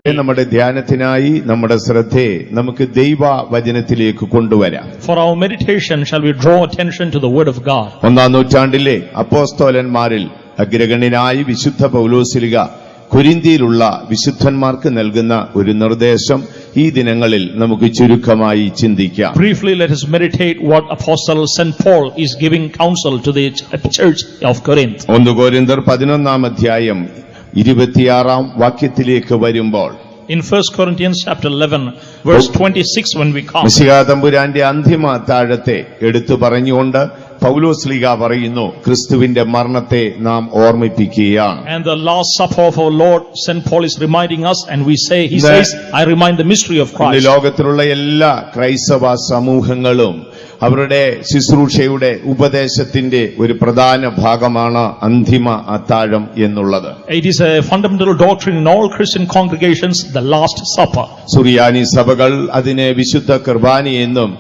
നമ്മുടെ ധ്യാനത്തിനായി നമ്മുടെ ശ്രദ്ധയെ നമുക്ക് ദൈവവചനത്തിലേക്ക് കൊണ്ടുവരാം. For our meditation, shall we draw attention to the word of God? ഒന്നാം നൂറ്റാണ്ടിലെ അപ്പോസ്തലന്മാരിൽ അഗ്രഗണ്യനായ വിശുദ്ധ പൗലോസ്ലീഹ കൊരിന്ത്യയിലുള്ള വിശുദ്ധന്മാർക്ക് നൽകുന്ന ഒരു നിർദ്ദേശം ഈ ദിനങ്ങളിൽ നമുക്ക് ചുരുക്കമായി ചിന്തിക്കാം. Briefly, let us meditate what Apostle St. Paul is giving counsel to the church of Corinth. 1 കൊരിന്ത്യർ 11 അധ്യായം 26 വാക്യത്തിലേക്ക് വരുമ്പോൾ, In 1 Corinthians chapter 11 verse 26, when we come, മിശിഹാ തമ്പുരാന്റെ അന്തിമ അത്താഴത്തെ എടുത്തു പറഞ്ഞുകൊണ്ട് പൗലോസ്ലീഹ പറയുന്നു, ക്രിസ്തുവിന്റെ മരണത്തെ നാം ഓർമ്മിപ്പിക്കുകയാണ്. and the last supper of our Lord, St. Paul is reminding us, and we say, he says, I remind the mystery of Christ. ലോകത്തിലുള്ള എല്ലാ ക്രൈസ്തവ സമൂഹങ്ങളും അവരുടെ ശുശ്രൂഷയുടെ ഉപദേശത്തിന്റെ ഒരു പ്രധാന ഭാഗമാണ് അന്തിമ അത്താഴം എന്നുള്ളത്. It is a fundamental doctrine in all Christian congregations, the last supper. സുറിയാനി സഭകൾ അതിനെ വിശുദ്ധ കുർബാന എന്നും,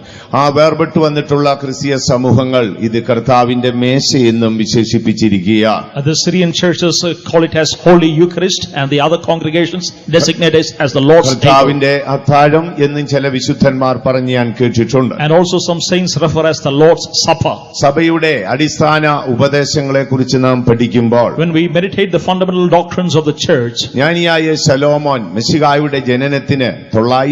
ആ വേർപെട്ടു വന്നിട്ടുള്ള ക്രിസ്തീയ സമൂഹങ്ങൾ ഇത് കർത്താവിന്റെ മേശ എന്നും വിശേഷിപ്പിച്ചിരിക്കുകയാണ്. The Syrian churches call it as Holy Eucharist, and the other congregations designate it as the Lord's table. കർത്താവിന്റെ അത്താഴം എന്നും ചില വിശുദ്ധന്മാർ പറഞ്ഞ് ഞാൻ കേട്ടിട്ടുണ്ട്. And also some saints refer as the Lord's Supper. സഭയുടെ അടിസ്ഥാന ഉപദേശങ്ങളെ കുറിച്ച് നാം പഠിക്കുമ്പോൾ, When we meditate the fundamental doctrines of the church, ജ്ഞാനിയായ ശലോമോൻ മെശിഹായുടെ ജനനത്തിന്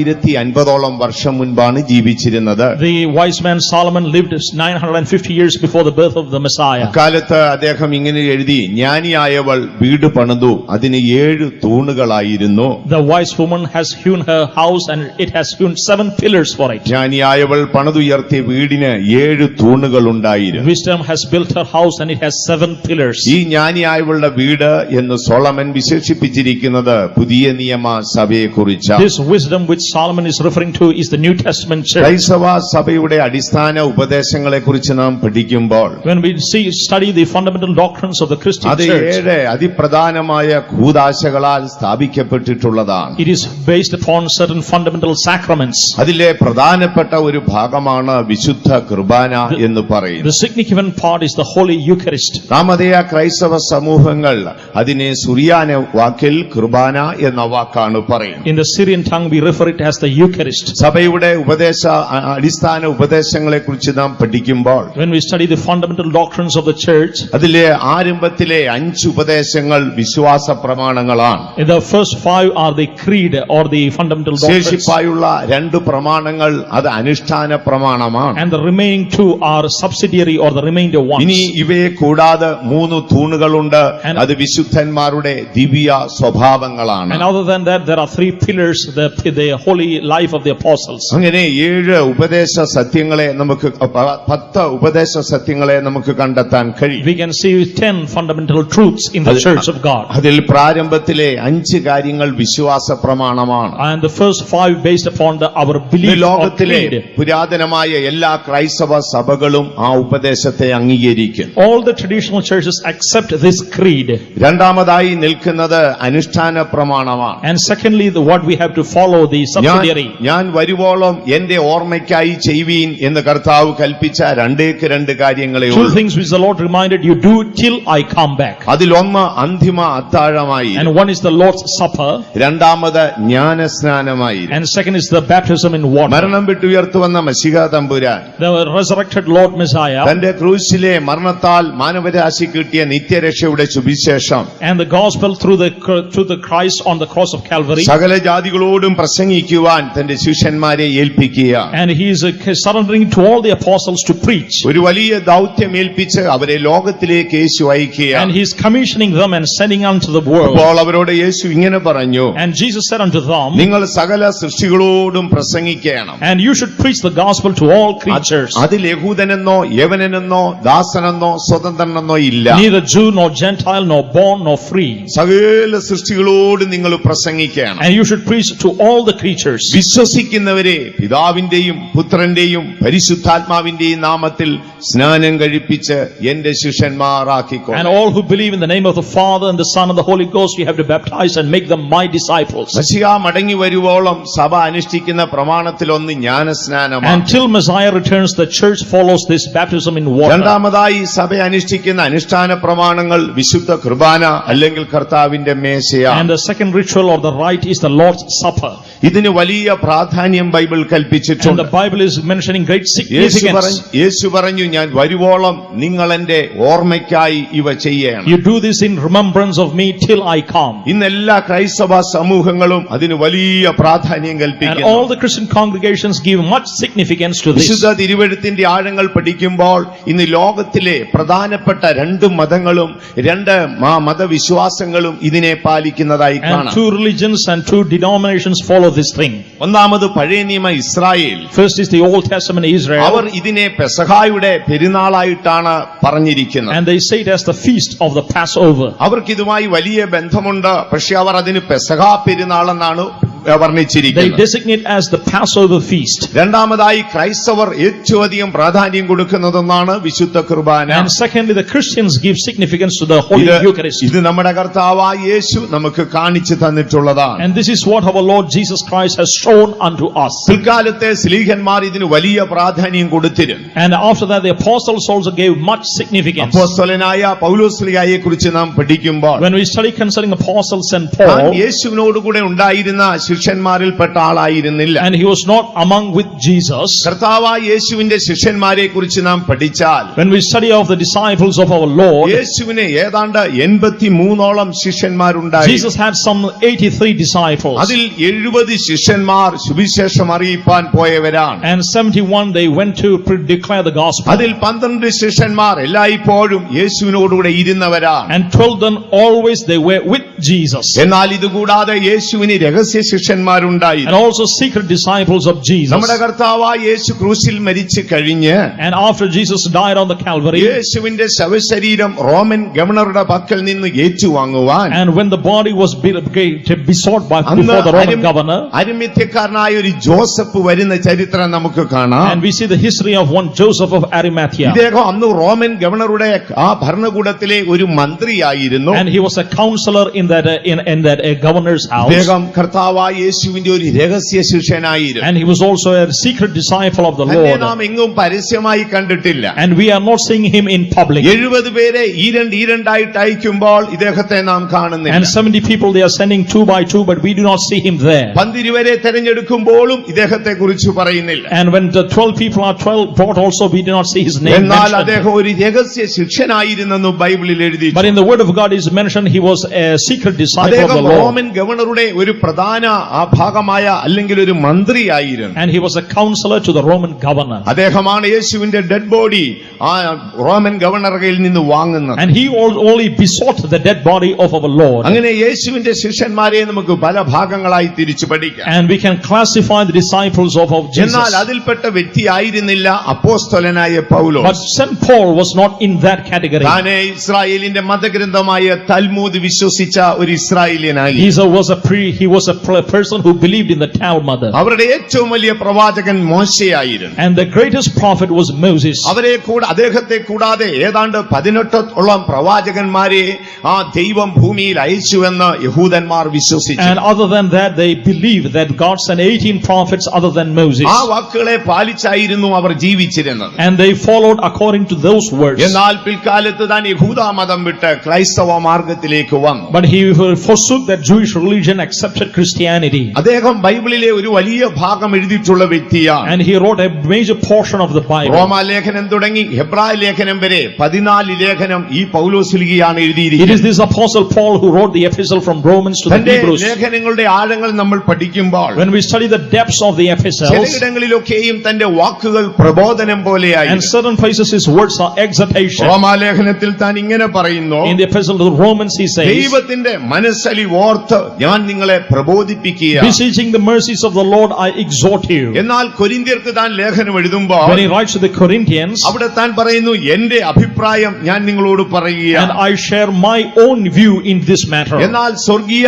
950 വർഷം മുൻപാണ് ജീവിച്ചിരുന്നത്. the wise man Solomon lived 950 years before the birth of the Messiah. അക്കാലത്ത് അദ്ദേഹം ഇങ്ങനെ എഴുതി, ജ്ഞാനിയായവൾ വീട് പണിതു, അതിന് 7 തൂണുകളായിരുന്നു. The wise woman has hewn her house, and it has hewn 7 pillars for it. ജ്ഞാനിയായവൾ പണിതുയർത്തിയ വീടിന് 7 തൂണുകൾ ഉണ്ടായിരുന്നു. Wisdom has built her house, and it has 7 pillars. ഈ ജ്ഞാനിയായവളുടെ വീട് എന്ന് സോളമൻ വിശേഷിപ്പിച്ചിരിക്കുന്നത് പുതിയ നിയമ സഭയെ കുറിച്ചാണ്. This wisdom which Solomon is referring to is the New Testament church. ക്രൈസ്തവ സഭയുടെ അടിസ്ഥാന ഉപദേശങ്ങളെ കുറിച്ച് നാം പഠിക്കുമ്പോൾ, When we study the fundamental doctrines of the Christian അത് church, 7 അതിപ്രധാനമായ കൂദാശകളാൽ സ്ഥാപിക്കപ്പെട്ടിട്ടുള്ളതാണ്. it is based upon certain fundamental sacraments. അതിലെ പ്രധാനപ്പെട്ട ഒരു ഭാഗമാണ് വിശുദ്ധ കുർബാന എന്ന് പറയുന്നത്. The significant part is the Holy Eucharist. നാമധേയ ക്രൈസ്തവ സമൂഹങ്ങൾ അതിനെ സുറിയാന വാക്കിൽ കുർബാന എന്ന വാക്കാണ് പറയുന്നത്. In the Syrian tongue we refer it as the Eucharist. സഭയുടെ അടിസ്ഥാന ഉപദേശങ്ങളെ കുറിച്ച് നാം പഠിക്കുമ്പോൾ, When we study the fundamental doctrines of the church, അതിലെ ആരംഭത്തിലെ 5 ഉപദേശങ്ങൾ വിശ്വാസ പ്രമാണങ്ങളാണ്. the first 5 are the creed or the fundamental doctrines, ശേഷിപ്പായുള്ള 2 പ്രമാണങ്ങൾ അത് അനുഷ്ഠാന പ്രമാണമാണ്. and the remaining 2 are subsidiary or the remainder ones. ഇനി ഇവയെ കൂടാതെ 3 തൂണുകളുണ്ട്, അത് വിശുദ്ധന്മാരുടെ ദിവ്യ സ്വഭാവങ്ങളാണ്. And other than that, there are 3 pillars, the holy life of the apostles. അങ്ങനെ 7 ഉപദേശ സത്യങ്ങളെ നമുക്ക് 10 ഉപദേശ സത്യങ്ങളെ നമുക്ക് കണ്ടെത്താൻ കഴിയും. We can see 10 fundamental truths in the church of God. അതിൽ പ്രാരംഭത്തിലെ 5 കാര്യങ്ങൾ വിശ്വാസ പ്രമാണമാണ്. And the first 5 based upon our belief or ലോകത്തിലെ creed. പുരാതനമായ എല്ലാ ക്രൈസ്തവ സഭകളും ആ ഉപദേശത്തെ അംഗീകരിക്കും. All the traditional churches accept this creed. രണ്ടാമതായി നിൽക്കുന്നത് അനുഷ്ഠാന പ്രമാണമാണ്. And secondly, what we have to follow, the subsidiary. ഞാൻ വരുവോളം എന്റെ ഓർമ്മയ്ക്കായി ചെയ്യുവീൻ എന്ന് കർത്താവ് കൽപ്പിച്ച 2 കാര്യങ്ങളേ Two ഉള്ളൂ. things which the Lord reminded you, do till I come back. അതിലൊന്ന് അന്തിമ അത്താഴമായി, And one is the Lord's Supper, രണ്ടാമത് ജ്ഞാനസ്നാനമായി, and second is the baptism in water. മരണം വിട്ടുയർത്തുവന്ന Mshiha Thampuran The resurrected Lord Messiah തന്റെ ക്രൂശിലെ മരണത്താൽ മാനവരാശി കിട്ടിയ നിത്യരക്ഷയുടെ സുവിശേഷം and the gospel through the Christ on the cross of Calvary, സകല ജാതികളോടും പ്രസംഗിക്കുവാൻ തന്റെ ശിഷ്യന്മാരെ ഏൽപ്പിക്കുക. and he is surrendering to all the apostles to preach, ഒരു വലിയ ദൗത്യം ഏൽപ്പിച്ച് അവരെ ലോകത്തിലേക്ക് യേശു അയക്കുക. and he is commissioning them and sending unto the world. അപ്പോൾ അവരോട് യേശു ഇങ്ങനെ പറഞ്ഞു, And Jesus said unto them, നിങ്ങൾ സകല സൃഷ്ടികളോടും പ്രസംഗിക്കണം. and you should preach the gospel to all creatures. അതിൽ യഹൂദനെന്നോ യവനനെന്നോ ദാസനെന്നോ സ്വതന്ത്രനെന്നോ ഇല്ല. Neither Jew nor Gentile nor bond nor free. സകല സൃഷ്ടികളോട് നിങ്ങൾ പ്രസംഗിക്കണം. And you should preach to all the creatures. വിശ്വസിക്കുന്നവരെ പിതാവിന്റെയും പുത്രന്റെയും പുത്രന്റെയും പരിശുദ്ധാത്മാവിന്റെയും നാമത്തിൽ സ്നാനം കഴിപ്പിച്ച് എന്റെ ശിഷ്യന്മാർ And ആക്കിക്കൊള്ളു. all who believe in the name of the Father and the Son and the Holy Ghost, you have to baptize and make them my disciples. മശിഹ മടങ്ങി വരുവോളം സഭ അനുഷ്ഠിക്കുന്ന പ്രമാണത്തിലൊന്ന് ജ്ഞാനസ്നാനമാണ്. Until Messiah returns, the church follows this baptism in water. രണ്ടാമതായി സഭ അനുഷ്ഠിക്കുന്ന അനുഷ്ഠാന പ്രമാണങ്ങൾ വിശുദ്ധ കുർബാന അല്ലെങ്കിൽ കർത്താവിന്റെ മേശയാണ്. And the second ritual or the rite is the Lord's Supper. ഇതിന് വലിയ പ്രാധാന്യം ബൈബിൾ And കൽപ്പിച്ചിട്ടുണ്ട്. the Bible is mentioning great Yeshu significance. പറഞ്ഞു ഞാൻ വരുവോളം നിങ്ങൾ എന്റെ ഓർമ്മയ്ക്കായി ഇവ ചെയ്യണം. You do this in remembrance of me till I come. ഇന്ന് എല്ലാ ക്രൈസ്തവ സമൂഹങ്ങളും അതിന് വലിയ പ്രാധാന്യം And കൽപ്പിക്കുന്നു. all the Christian congregations give much significance to this. വിശുദ്ധ തിരുവെഴുത്തിന്റെ ആഴങ്ങൾ പഠിക്കുമ്പോൾ ഇന്ന് ലോകത്തിലെ പ്രധാനപ്പെട്ട രണ്ട് മതങ്ങളും രണ്ട് മതവിശ്വാസങ്ങളും ഇതിനെ പാലിക്കുന്നതായി And കാണാം. two religions and two denominations follow this thing. ഒന്നാമത് പഴയ നിയമ Israel. First is the Old Testament Israel. അവർ ഇതിനെ പെസഹായുടെ പെരുന്നാളായിട്ടാണ് പറഞ്ഞിരിക്കുന്നത്. And they say it as the feast of the Passover. അവർക്ക് ഇതുമായി വലിയ ബന്ധമുണ്ട്. പക്ഷെ അവർ അതിന് പെസഹാ പെരുന്നാളെന്നാണ് They വർണ്ണിച്ചിരിക്കുന്നത്. designate as the Passover feast. രണ്ടാമതായി ക്രൈസ്തവർ ഏറ്റവും അധികം പ്രാധാന്യം കൊടുക്കുന്നതെന്നാണ് വിശുദ്ധ കുർബാന. And secondly, the Christians give significance to the Holy Eucharist. ഇത് നമ്മുടെ കർത്താവായ യേശു നമുക്ക് കാണിച്ചു തന്നിട്ടുള്ളതാണ്. And this is what our Lord Jesus Christ has shown unto us. പിൽക്കാലത്തെ സ്ലീഹന്മാർ ഇതിന് വലിയ പ്രാധാന്യം കൊടുത്തിരുന്നു. And after that, the apostles also gave much significance. അപ്പോസ്തലനായ പൗലോസ്ലീഹയെ കുറിച്ച് നാം പഠിക്കുമ്പോൾ When we study concerning apostles and താൻ Paul, യേശുവിനോടുകൂടെ ഉണ്ടായിരുന്ന ശിഷ്യന്മാരിൽപ്പെട്ട ആളായിരുന്നില്ല. and he was not among with Jesus. കർത്താവായ യേശുവിന്റെ ശിഷ്യന്മാരെ കുറിച്ച് നാം പഠിച്ചാൽ When we study of the disciples of our Lord, യേശുവിന് ഏതാണ്ട് 83ഓളം ശിഷ്യന്മാരുണ്ടായിരുന്നു. Jesus had some 83 disciples. അതിൽ 70 ശിഷ്യന്മാർ സുവിശേഷം അറിയിപ്പാൻ പോയവരാണ്. And 71 they went to declare the gospel. അതിൽ 12 ശിഷ്യന്മാർ എല്ലായ്പ്പോഴും യേശുവിനോടുകൂടെ ഇരുന്നവരാണ്. And 12 them always they were with Jesus. എന്നാൽ ഇതുകൂടാതെ യേശുവിന് രഹസ്യ And ശിഷ്യന്മാരുണ്ടായിരുന്നു. also secret disciples of Jesus. നമ്മുടെ കർത്താവായ യേശു ക്രൂശിൽ മരിച്ചു കഴിഞ്ഞ് And after Jesus died on the Calvary, യേശുവിന്റെ ശവശരീരം റോമൻ ഗവർണറുടെ പക്കൽ നിന്ന് ഏറ്റുവാങ്ങുവാൻ and when the body was besought by അന്ന് before the Roman governor, അരിമത്യക്കാരനായ ഒരു ജോസഫ് വരുന്ന ചരിത്രം നമുക്ക് കാണാം. and we see the history of one Joseph of Arimathea, ഇദ്ദേഹം അന്ന് റോമൻ ഗവർണറുടെ ആ ഭരണകൂടത്തിലെ ഒരു മന്ത്രിയായിരുന്നു. and he was a counselor in that governor's house, ഇദ്ദേഹം കർത്താവായ യേശുവിന്റെ ഒരു രഹസ്യ ശിഷ്യനായിരുന്നു. and he was also a secret disciple of the തന്നെ Lord. നാം എങ്ങും പരസ്യമായി കണ്ടിട്ടില്ല. And we are not seeing him in public. 70 പേരെ ഈരണ്ടായിട്ട് അയക്കുമ്പോൾ ഇദ്ദേഹത്തെ നാം And കാണുന്നില്ല. 70 people they are sending 2 by 2, but we do not see him there. 12 പേരെ തെരഞ്ഞെടുക്കുമ്പോഴും ഇദ്ദേഹത്തെ കുറിച്ച് പറയുന്നില്ല. And when the 12 people are 12 brought also, we do not see his name എന്നാൽ mentioned. അദ്ദേഹം ഒരു രഹസ്യ ശിഷ്യനായിരുന്നെന്ന് ബൈബിളിൽ എഴുതി. But in the word of God is mentioned he was a secret disciple of അദ്ദേഹം the Lord. റോമൻ ഗവർണറുടെ ഒരു പ്രധാന ഭാഗമായ അല്ലെങ്കിൽ ഒരു മന്ത്രിയായിരുന്നു. And he was a counselor to the Roman governor. അദ്ദേഹമാണ് യേശുവിന്റെ ഡെഡ് ബോഡി ആ റോമൻ ഗവർണറുടെ നിന്ന് വാങ്ങുന്നത്. And he only besought the dead body of our Lord. അങ്ങനെ യേശുവിന്റെ ശിഷ്യന്മാരെ നമുക്ക് പല ഭാഗങ്ങളായി തിരിച്ചു പഠിക്കാം. And we can classify the disciples of എന്നാൽ Jesus. അതിൽപ്പെട്ട വ്യക്തിയായിരുന്നില്ല അപ്പോസ്തലനായ പൗലോസ്. But St. Paul was not in that category. താനെ ഇസ്രായേലിന്റെ മതഗ്രന്ഥമായ തൽമൂദ് വിശ്വസിച്ച ഒരു ഇസ്രായേലിയനായി. He was a person who believed in the Talmud. അവരുടെ ഏറ്റവും വലിയ പ്രവാചകൻ മോശയായിരുന്നു. And the greatest prophet was Moses. അദ്ദേഹത്തെ കൂടാതെ ഏതാണ്ട് 18ഓളം പ്രവാചകന്മാരെ ആ ദൈവം ഭൂമിയിൽ അയച്ചുവെന്ന് യഹൂദന്മാർ വിശ്വസിച്ചു. And other than that, they believed that God sent 18 prophets other than Moses. ആ വാക്കുകളെ പാലിച്ചായിരുന്നു അവർ ജീവിച്ചിരുന്നത്. And they followed according to those words. എന്നാൽ പിൽക്കാലത്ത് താൻ യഹൂദ മതം വിട്ട് ക്രൈസ്തവ മാർഗത്തിലേക്ക് വന്നു. But he forsook that Jewish religion, accepted Christianity. അദ്ദേഹം ബൈബിളിലെ ഒരു വലിയ ഭാഗം എഴുതിയിട്ടുള്ള വ്യക്തിയാണ്. And he wrote a major portion of the Bible. റോമാലേഖനം തുടങ്ങി ഹെബ്രായ ലേഖനം വരെ 14 ലേഖനം ഈ പൗലോസ്ലീഹയാണ് It എഴുതിയിരിക്കുന്നത്. is this apostle Paul who wrote the epistle from Romans to the തന്റെ Hebrews. ലേഖനങ്ങളുടെ ആഴങ്ങൾ നമ്മൾ പഠിക്കുമ്പോൾ When we study the depths of the epistles, ചിലയിടങ്ങളിലൊക്കെയും തന്റെ വാക്കുകൾ പ്രബോധനം and പോലെയായിരുന്നു. certain places his words are exhortation. റോമാലേഖനത്തിൽ താൻ ഇങ്ങനെ പറയുന്നു, In the epistle to the Romans he says, ദൈവത്തിന്റെ മനസ്സലി ഓർത്ത് ഞാൻ നിങ്ങളെ പ്രബോധിപ്പിക്കുന്നു ഓർമ്മിപ്പിക്കുക. Beseeching the mercies of the Lord, I exhort you. എന്നാൽ കൊരിന്ത്യർക്ക് താൻ ലേഖനം എഴുതുമ്പോൾ When he writes to the Corinthians, അവിടെ താൻ പറയുന്നു, എന്റെ അഭിപ്രായം ഞാൻ നിങ്ങളോട് പറയുക. and I share my own view in this matter. എന്നാൽ സ്വർഗീയ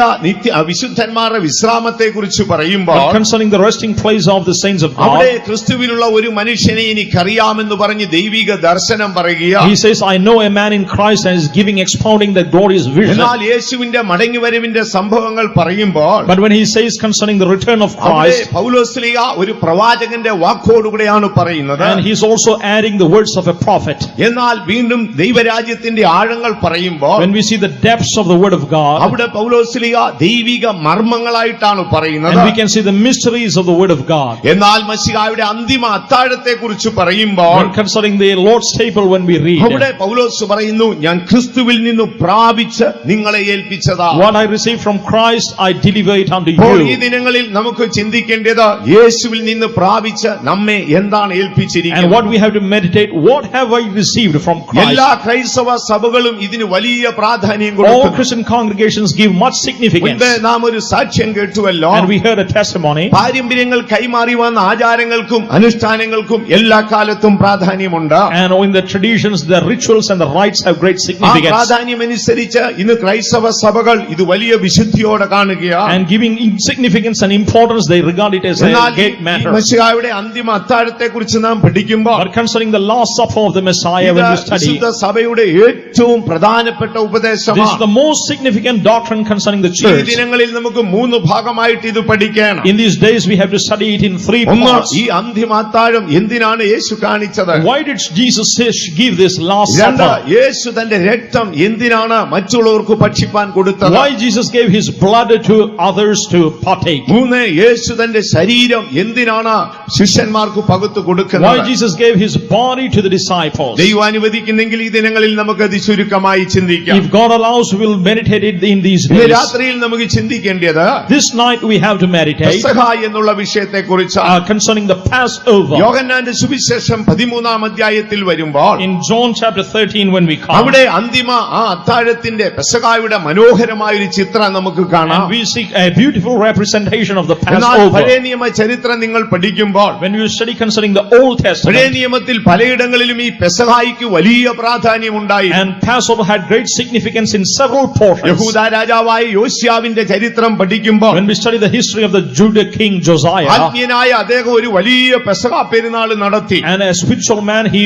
വിശുദ്ധന്മാരുടെ വിശ്രാമത്തെ കുറിച്ച് പറയുമ്പോൾ But concerning the resting place of the saints of അവിടെ God, ക്രിസ്തുവിലുള്ള ഒരു മനുഷ്യനെ എനിക്കറിയാമെന്ന് പറഞ്ഞ് ദൈവിക ദർശനം പറയുക. he says, I know a man in Christ, and is giving, expounding the glorious vision. എന്നാൽ യേശുവിന്റെ മടങ്ങിവരവിന്റെ സംഭവങ്ങൾ പറയുമ്പോൾ But when he says concerning the return of അവിടെ Christ, പൗലോസ്ലീഹ ഒരു പ്രവാചകന്റെ വാക്കോടുകൂടെയാണ് പറയുന്നത്. and he's also adding the words of a prophet. എന്നാൽ വീണ്ടും ദൈവരാജ്യത്തിന്റെ ആഴങ്ങൾ പറയുമ്പോൾ When we see the depths of the word of God, അവിടെ പൗലോസ്ലീഹ ദൈവിക മർമ്മങ്ങളായിട്ടാണ് പറയുന്നത്. and we can see the mysteries of the word of God. എന്നാൽ മശിഹായുടെ അന്തിമ അത്താഴത്തെ കുറിച്ച് പറയുമ്പോൾ When concerning the Lord's table, when we അവിടെ read, പൗലോസ് പറയുന്നു, ഞാൻ ക്രിസ്തുവിൽ നിന്ന് പ്രാപിച്ച് നിങ്ങളെ ഏൽപ്പിച്ചതാ. what I received from Christ, I deliver it unto അപ്പോൾ ഈ you. ദിനങ്ങളിൽ നമുക്ക് ചിന്തിക്കേണ്ടത് യേശുവിൽ നിന്ന് പ്രാപിച്ച് നമ്മെ എന്താണ് And ഏൽപ്പിച്ചിരിക്കുന്നത്. what we have to meditate, what have I received from Christ? എല്ലാ ക്രൈസ്തവ സഭകളും ഇതിന് വലിയ പ്രാധാന്യം All കൊടുക്കുന്നു. Christian congregations give much significance. മുൻപ് നാം ഒരു സാക്ഷ്യം കേട്ടുവല്ലോ. And we heard a testimony. പാരമ്പര്യങ്ങൾ കൈമാറി വന്ന ആചാരങ്ങൾക്കും അനുഷ്ഠാനങ്ങൾക്കും എല്ലാ കാലത്തും പ്രാധാന്യമുണ്ട്. And in the traditions, the rituals and the rites have great ആ significance. പ്രാധാന്യമനുസരിച്ച് ഇന്ന് ക്രൈസ്തവ സഭകൾ ഇത് വലിയ വിശുദ്ധിയോടെ കാണുകയാണ്. And giving significance and importance, they regard it as a എന്നാൽ great matter. മശിഹായുടെ അന്തിമ അത്താഴത്തെ കുറിച്ച് നാം പഠിക്കുമ്പോൾ But concerning the last supper of the Messiah, ഇത് when we study, വിശുദ്ധ സഭയുടെ ഏറ്റവും പ്രധാനപ്പെട്ട this is ഉപദേശമാണ്. the most significant doctrine concerning the ഈ church. ദിനങ്ങളിൽ നമുക്ക് 3 ഭാഗമായിട്ട് ഇത് പഠിക്കണം. In these days, we have to study it in 3 ഒന്ന്, parts. ഈ അന്തിമ അത്താഴം എന്തിനാണ് യേശു കാണിച്ചത്? Why did Jesus give this last 2, supper? യേശു തന്റെ രക്തം എന്തിനാണ് മറ്റുള്ളവർക്ക് ഭക്ഷിപ്പാൻ കൊടുത്തത്? Why Jesus gave his blood to others to partake? 3, യേശു തന്റെ ശരീരം എന്തിനാണ് ശിഷ്യന്മാർക്ക് പകുത്തു Why കൊടുക്കുന്നത്? Jesus gave his body to the disciples? ദൈവം അനുവദിക്കുന്നെങ്കിൽ ഈ ദിനങ്ങളിൽ നമുക്കത് ചുരുക്കമായി ചിന്തിക്കാം. If God allows, we will meditate it in these ഇന്ന് days. രാത്രിയിൽ നമുക്ക് ചിന്തിക്കേണ്ടത് This night we have to meditate പെസഹ എന്നുള്ള വിഷയത്തെ കുറിച്ച്. concerning the Passover. യോഹന്നാന്റെ സുവിശേഷം 13-ാം അധ്യായത്തിൽ വരുമ്പോൾ In John chapter 13, when we come, അവിടെ അന്തിമ ആ അത്താഴത്തിന്റെ പെസഹായുടെ മനോഹരമായ ഒരു ചിത്രം നമുക്ക് കാണാം. and we see a beautiful representation of the എന്നാൽ പഴയ Passover. നിയമ ചരിത്രം നിങ്ങൾ പഠിക്കുമ്പോൾ When you study concerning the Old പഴയ Testament, നിയമത്തിൽ പലയിടങ്ങളിലും ഈ പെസഹായിക്ക് വലിയ പ്രാധാന്യമുണ്ടായി. and Passover had great significance in several portions. യഹൂദ രാജാവായ യോശിയാവിന്റെ ചരിത്രം പഠിക്കുമ്പോൾ When we study the history of the Judah king Josiah, ആത്മീയനായ അദ്ദേഹം ഒരു വലിയ പെസഹ പെരുന്നാൾ നടത്തി. and as spiritual man, he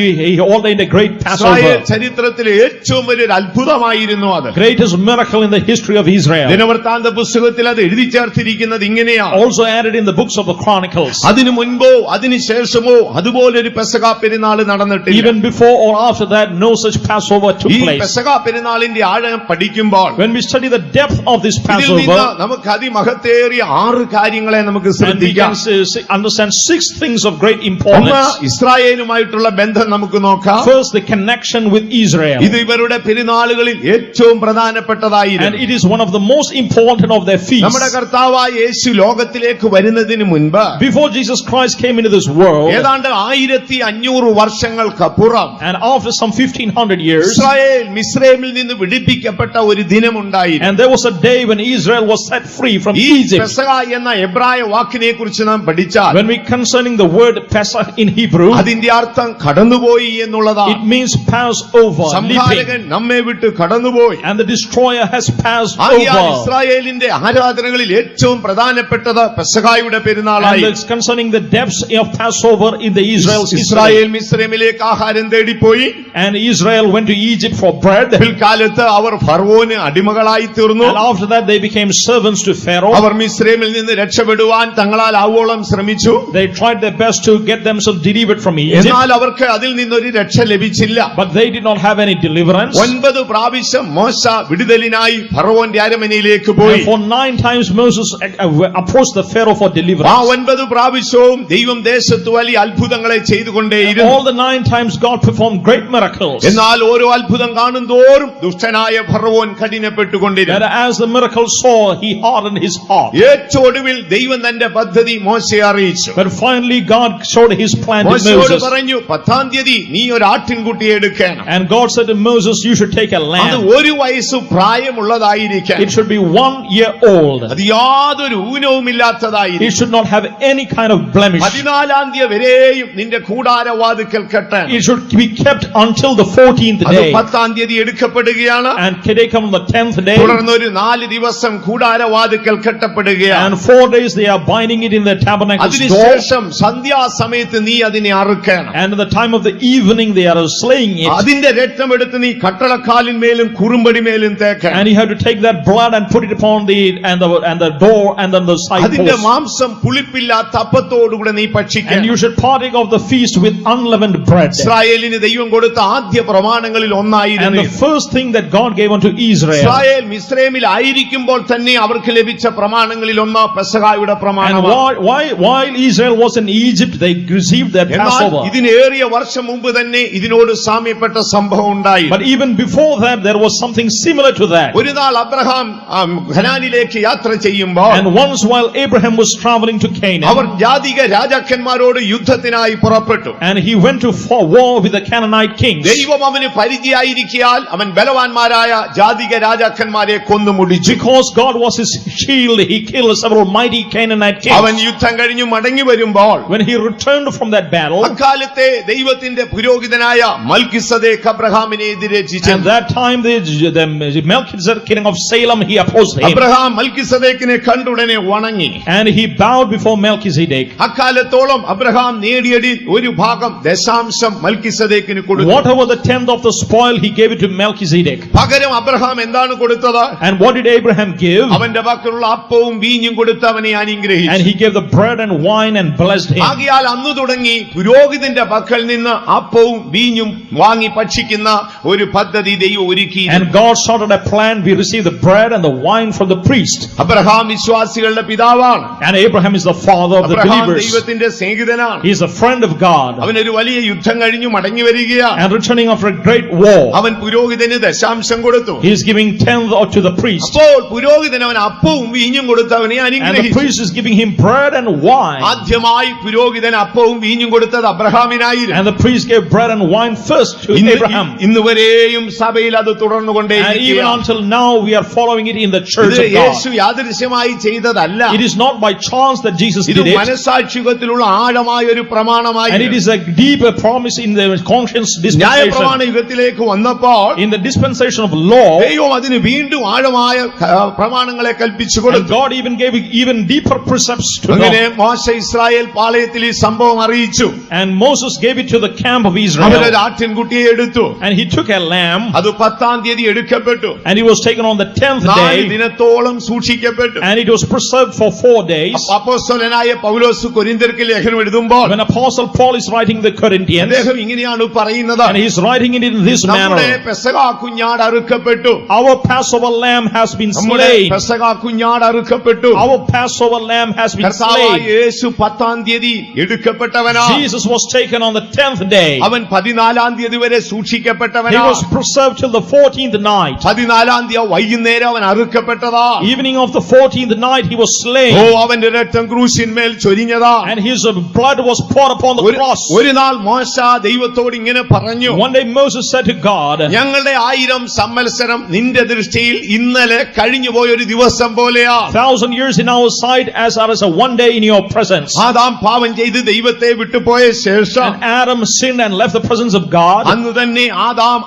ordained a great Israel Passover. ചരിത്രത്തിലെ ഏറ്റവും വലിയൊരു അത്ഭുതമായിരുന്നു അത്. Greatest miracle in the history of Israel. ദിനവൃത്താന്ത പുസ്തകത്തിൽ അത് എഴുതി ചേർത്തിരിക്കുന്നത് ഇങ്ങനെയാണ്. Also added in the books of the Chronicles. അതിനു മുൻപോ അതിനുശേഷമോ അതുപോലൊരു പെസഹ പെരുന്നാൾ നടന്നിട്ടില്ല. Even before or after that, no such Passover took ഈ place. പെസഹ പെരുന്നാളിന്റെ ആഴം പഠിക്കുമ്പോൾ When we study the depth of this ഇതിൽ നിന്ന് Passover, നമുക്ക് അതിമഹത്തേറിയ 6 കാര്യങ്ങളെ നമുക്ക് and we ശ്രദ്ധിക്കാം. can understand 6 things of great ഒന്ന്, importance. ഇസ്രായേലുമായിട്ടുള്ള ബന്ധം നമുക്ക് നോക്കാം. First, the connection with Israel. ഇത് ഇവരുടെ പെരുന്നാളുകളിൽ ഏറ്റവും പ്രധാനപ്പെട്ടതായിരുന്നു. And it is one of the most important of their നമ്മുടെ feasts. കർത്താവായ യേശു ലോകത്തിലേക്ക് വരുന്നതിന് മുൻപ് Before Jesus Christ came into this world, ഏതാണ്ട് 1500 വർഷങ്ങൾക്കപ്പുറം and after some 1500 years, Israel മിസ്രൈമിൽ നിന്ന് വിടിപ്പിക്കപ്പെട്ട ഒരു ദിനമുണ്ടായിരുന്നു. and there was a day when Israel was set free from ഈ Egypt. പെസഹ എന്ന എബ്രായ വാക്കിനെ കുറിച്ച് നാം പഠിച്ചാൽ When we concerning the word Pesach in Hebrew, അതിന്റെ അർത്ഥം കടന്നുപോയി എന്നുള്ളതാണ്. it means Passover, leaping. സംഹാരകൻ നമ്മെ വിട്ട് കടന്നുപോയി. And the destroyer has passed ആകയാൽ over. ഇസ്രായേലിന്റെ ആരാധനകളിൽ ഏറ്റവും പ്രധാനപ്പെട്ടത് പെസഹായുടെ പെരുന്നാളായി. And it's concerning the depths of Passover in the Israel's Israel history. മിസ്രൈമിലേക്ക് ആഹാരം തേടിപ്പോയി. And Israel went to Egypt for bread. പിൽക്കാലത്ത് അവർ ഫറവോന് അടിമകളായി തീർന്നു. And after that they became servants to Pharaoh. അവർ മിസ്രൈമിൽ നിന്ന് രക്ഷപ്പെടുവാൻ തങ്ങളാൽ ആവോളം ശ്രമിച്ചു. They tried their best to get themselves delivered from Egypt, എന്നാൽ അവർക്ക് അതിൽ നിന്നൊരു രക്ഷ ലഭിച്ചില്ല. but they did not have any deliverance. 9 പ്രാവശ്യം മോശ വിടുതലിനായി ഫറവോന്റെ അരമനയിലേക്ക് പോയി. And for 9 times Moses approached the Pharaoh for ആ deliverance. 9 പ്രാവശ്യവും ദൈവം ദേശത്ത് വലിയ അത്ഭുതങ്ങളെ ചെയ്തുകൊണ്ടേയിരുന്നു. All the 9 times God performed great miracles. എന്നാൽ ഓരോ അത്ഭുതം കാണുന്തോറും ദുഷ്ടനായ ഫറവോൻ കഠിനപ്പെട്ടുകൊണ്ടിരുന്നു. And as the miracle saw, he hardened his heart. ഏറ്റവും ഒടുവിൽ ദൈവം തന്റെ പദ്ധതി മോശയെ അറിയിച്ചു. But finally God showed his plan to മോശയോട് Moses. പറഞ്ഞു, 10-ാം തീയതി നീ ഒരു ആട്ടിൻകുട്ടിയെ എടുക്കണം. And God said to Moses, you should take a അത് lamb. 1 വയസ്സ് പ്രായമുള്ളതായിരിക്കണം. It should be 1 year old. അത് യാതൊരു ഊനവുമില്ലാത്തതായി It should not have any kind of blemish. 14-ാം തീയതി വരെയും നിന്റെ കൂടാരവാതിൽക്കൽ കെട്ടണം. It should be kept until the 14th അത് day. 10-ാം തീയതി എടുക്കപ്പെടുകയാണ്. And they come on the 10th day. തുടർന്ന് ഒരു 4 ദിവസം കൂടാരവാതിൽക്കൽ കെട്ടപ്പെടുകയാണ്. And 4 days they are binding it in the tabernacle's door. അതിനുശേഷം സന്ധ്യാസമയത്ത് നീ അതിനെ അറുക്കണം. And in the time of the evening they are slaying it. അതിന്റെ രക്തമെടുത്ത് നീ കട്ടളക്കാലിന്മേലും കുറുമ്പടിമേലും തേക്കണം. And you have to take that blood and put it upon the door and then the side അതിന്റെ posts. മാംസം പുളിപ്പില്ലാത്ത അപ്പത്തോടുകൂടെ നീ And ഭക്ഷിക്കണം. you should partake of the feast with unleavened bread. ഇസ്രായേലിന് ദൈവം കൊടുത്ത ആദ്യ പ്രമാണങ്ങളിൽ And ഒന്നായിരുന്നു. the first thing that God gave unto Israel. Israel മിസ്രൈമിൽ ആയിരിക്കുമ്പോൾ തന്നെ അവർക്ക് ലഭിച്ച പ്രമാണങ്ങളിൽ ഒന്ന് പെസഹായുടെ And പ്രമാണമാണ്. while Israel was in Egypt, they received their എന്നാൽ Passover. ഇതിനേറിയ വർഷം മുമ്പ് തന്നെ ഇതിനോട് സാമ്യപ്പെട്ട സംഭവം ഉണ്ടായി. But even before that, there was something similar to that. ഒരു നാൾ അബ്രഹാം ഖനാനിലേക്ക് യാത്ര ചെയ്യുമ്പോൾ And once while Abraham was traveling to our Canaan, ജാതിക രാജാക്കന്മാരോട് യുദ്ധത്തിനായി പുറപ്പെട്ടു. and he went to war with the Canaanite kings. ദൈവം അവന് പരിചയായിരിക്കാൽ അവൻ ബലവാന്മാരായ ജാതിക രാജാക്കന്മാരെ കൊന്നു മുടിച്ചു. Because God was his shield, he killed several mighty Canaanite അവൻ kings. യുദ്ധം കഴിഞ്ഞു മടങ്ങി വരുമ്പോൾ When he returned from that battle, അക്കാലത്തെ ദൈവത്തിന്റെ പുരോഹിതനായ മൽക്കിസദേക്ക് അബ്രഹാമിനെ എതിരേറ്റിച്ചു. at that time the Melchizedek king of Salem, he opposed him. Abraham മൽക്കിസദേക്കിനെ കണ്ടുടനെ വണങ്ങി. And he bowed before Melchizedek. അക്കാലത്തോളം അബ്രഹാം നേടിയതിൽ ഒരു ഭാഗം ദശാംശം മൽക്കിസദേക്കിന് കൊടുത്തു. Whatever the 10th of the spoil, he gave it to Melchizedek. പകരം അബ്രഹാം എന്താണ് കൊടുത്തത്? And what did Abraham give? അവന്റെ പക്കലുള്ള അപ്പവും വീഞ്ഞും കൊടുത്ത് അവനെ And അനുഗ്രഹിച്ചു. he gave the bread and wine and blessed him. ആകയാൽ അന്നു തുടങ്ങി പുരോഹിതന്റെ പക്കൽ നിന്ന് അപ്പവും വീഞ്ഞും വാങ്ങി ഭക്ഷിക്കുന്ന ഒരു പദ്ധതി ദൈവം ഒരുക്കി. And God started a plan. We received the bread and the wine from the priest. Abraham വിശ്വാസികളുടെ പിതാവാണ്. And Abraham is the father of the Abraham believers. ദൈവത്തിന്റെ സ്നേഹിതനാണ്. He is a friend of God. അവനൊരു വലിയ യുദ്ധം കഴിഞ്ഞു മടങ്ങി വരികയാണ്. And returning after a great war, അവൻ പുരോഹിതന് ദശാംശം കൊടുത്തു. he is giving 10th to the priest. അപ്പോൾ പുരോഹിതൻ അവൻ അപ്പവും വീഞ്ഞും കൊടുത്ത് അവനെ And the അനുഗ്രഹിച്ചു. priest is giving him bread and wine. ആദ്യമായി പുരോഹിതൻ അപ്പവും വീഞ്ഞും കൊടുത്തത് അബ്രഹാമിനായിരുന്നു. And the priest gave bread and wine first to Abraham. ഇന്നുവരെയും സഭയിൽ അത് And even തുടർന്നുകൊണ്ടേയിരിക്കുകയാണ്. until now we are following it in the church ഇത് of God. യേശു യാദൃശ്യമായി ചെയ്തതല്ല. It is not by chance that Jesus ഇത് did it. മനസാക്ഷികത്തിലുള്ള ആഴമായ ഒരു And it പ്രമാണമായിരുന്നു. is a deep promise in the conscience ന്യായപ്രമാണ dispensation. യുഗത്തിലേക്ക് വന്നപ്പോൾ In the dispensation of law, ദൈവം അതിന് വീണ്ടും ആഴമായ പ്രമാണങ്ങളെ കൽപ്പിച്ചു and കൊടുത്തു. God even gave even deeper precepts to അങ്ങനെ them. മോശ ഇസ്രായേൽ പാളയത്തിൽ ഈ സംഭവം അറിയിച്ചു. And Moses gave it to the camp of Israel. അവരൊരു ആട്ടിൻകുട്ടിയെ എടുത്തു. And he took a lamb, അത് 10-ാം തീയതി എടുക്കപ്പെട്ടു. and he was taken on the 10th 4 day, ദിനത്തോളം സൂക്ഷിക്കപ്പെട്ടു. and it was preserved for 4 days. അപ്പോസ്തലനായ പൗലോസ് കൊരിന്ത്യർക്ക് ലേഖനം എഴുതുമ്പോൾ When Apostle Paul is writing the Corinthians, അദ്ദേഹം ഇങ്ങനെയാണ് പറയുന്നത്. and he is writing it in this നമ്മുടെ manner: പെസഹാ കുഞ്ഞാട് അറുക്കപ്പെട്ടു. our Passover lamb has been നമ്മുടെ slain. പെസഹാ കുഞ്ഞാട് അറുക്കപ്പെട്ടു. Our Passover lamb has been കർത്താവായ slain. യേശു 10-ാം തീയതി എടുക്കപ്പെട്ടവനാ. Jesus was taken on the 10th day. അവൻ 14-ാം തീയതി വരെ He സൂക്ഷിക്കപ്പെട്ടവനാ. was preserved till the 14th night. 14-ാം തീയതി വൈകുന്നേരം അവൻ അറുക്കപ്പെട്ടതാ. Evening of the 14th night he was oh slain. അവന്റെ രക്തം ക്രൂശിന്മേൽ ചൊരിഞ്ഞതാ. And his blood was poured upon the cross. ഒരു നാൾ മോശ ദൈവത്തോട് ഇങ്ങനെ പറഞ്ഞു. One day Moses said to God, ഞങ്ങളുടെ 1000 സംവത്സരം നിന്റെ ദൃഷ്ടിയിൽ ഇന്നലെ കഴിഞ്ഞു പോയ ഒരു ദിവസം പോലെയാ. 1,000 years in our sight as are as a one day in your presence. Adam പാപം ചെയ്ത് ദൈവത്തെ വിട്ടുപോയ ശേഷം And Adam sinned and left the presence of God. അന്ന് തന്നെ ആദാം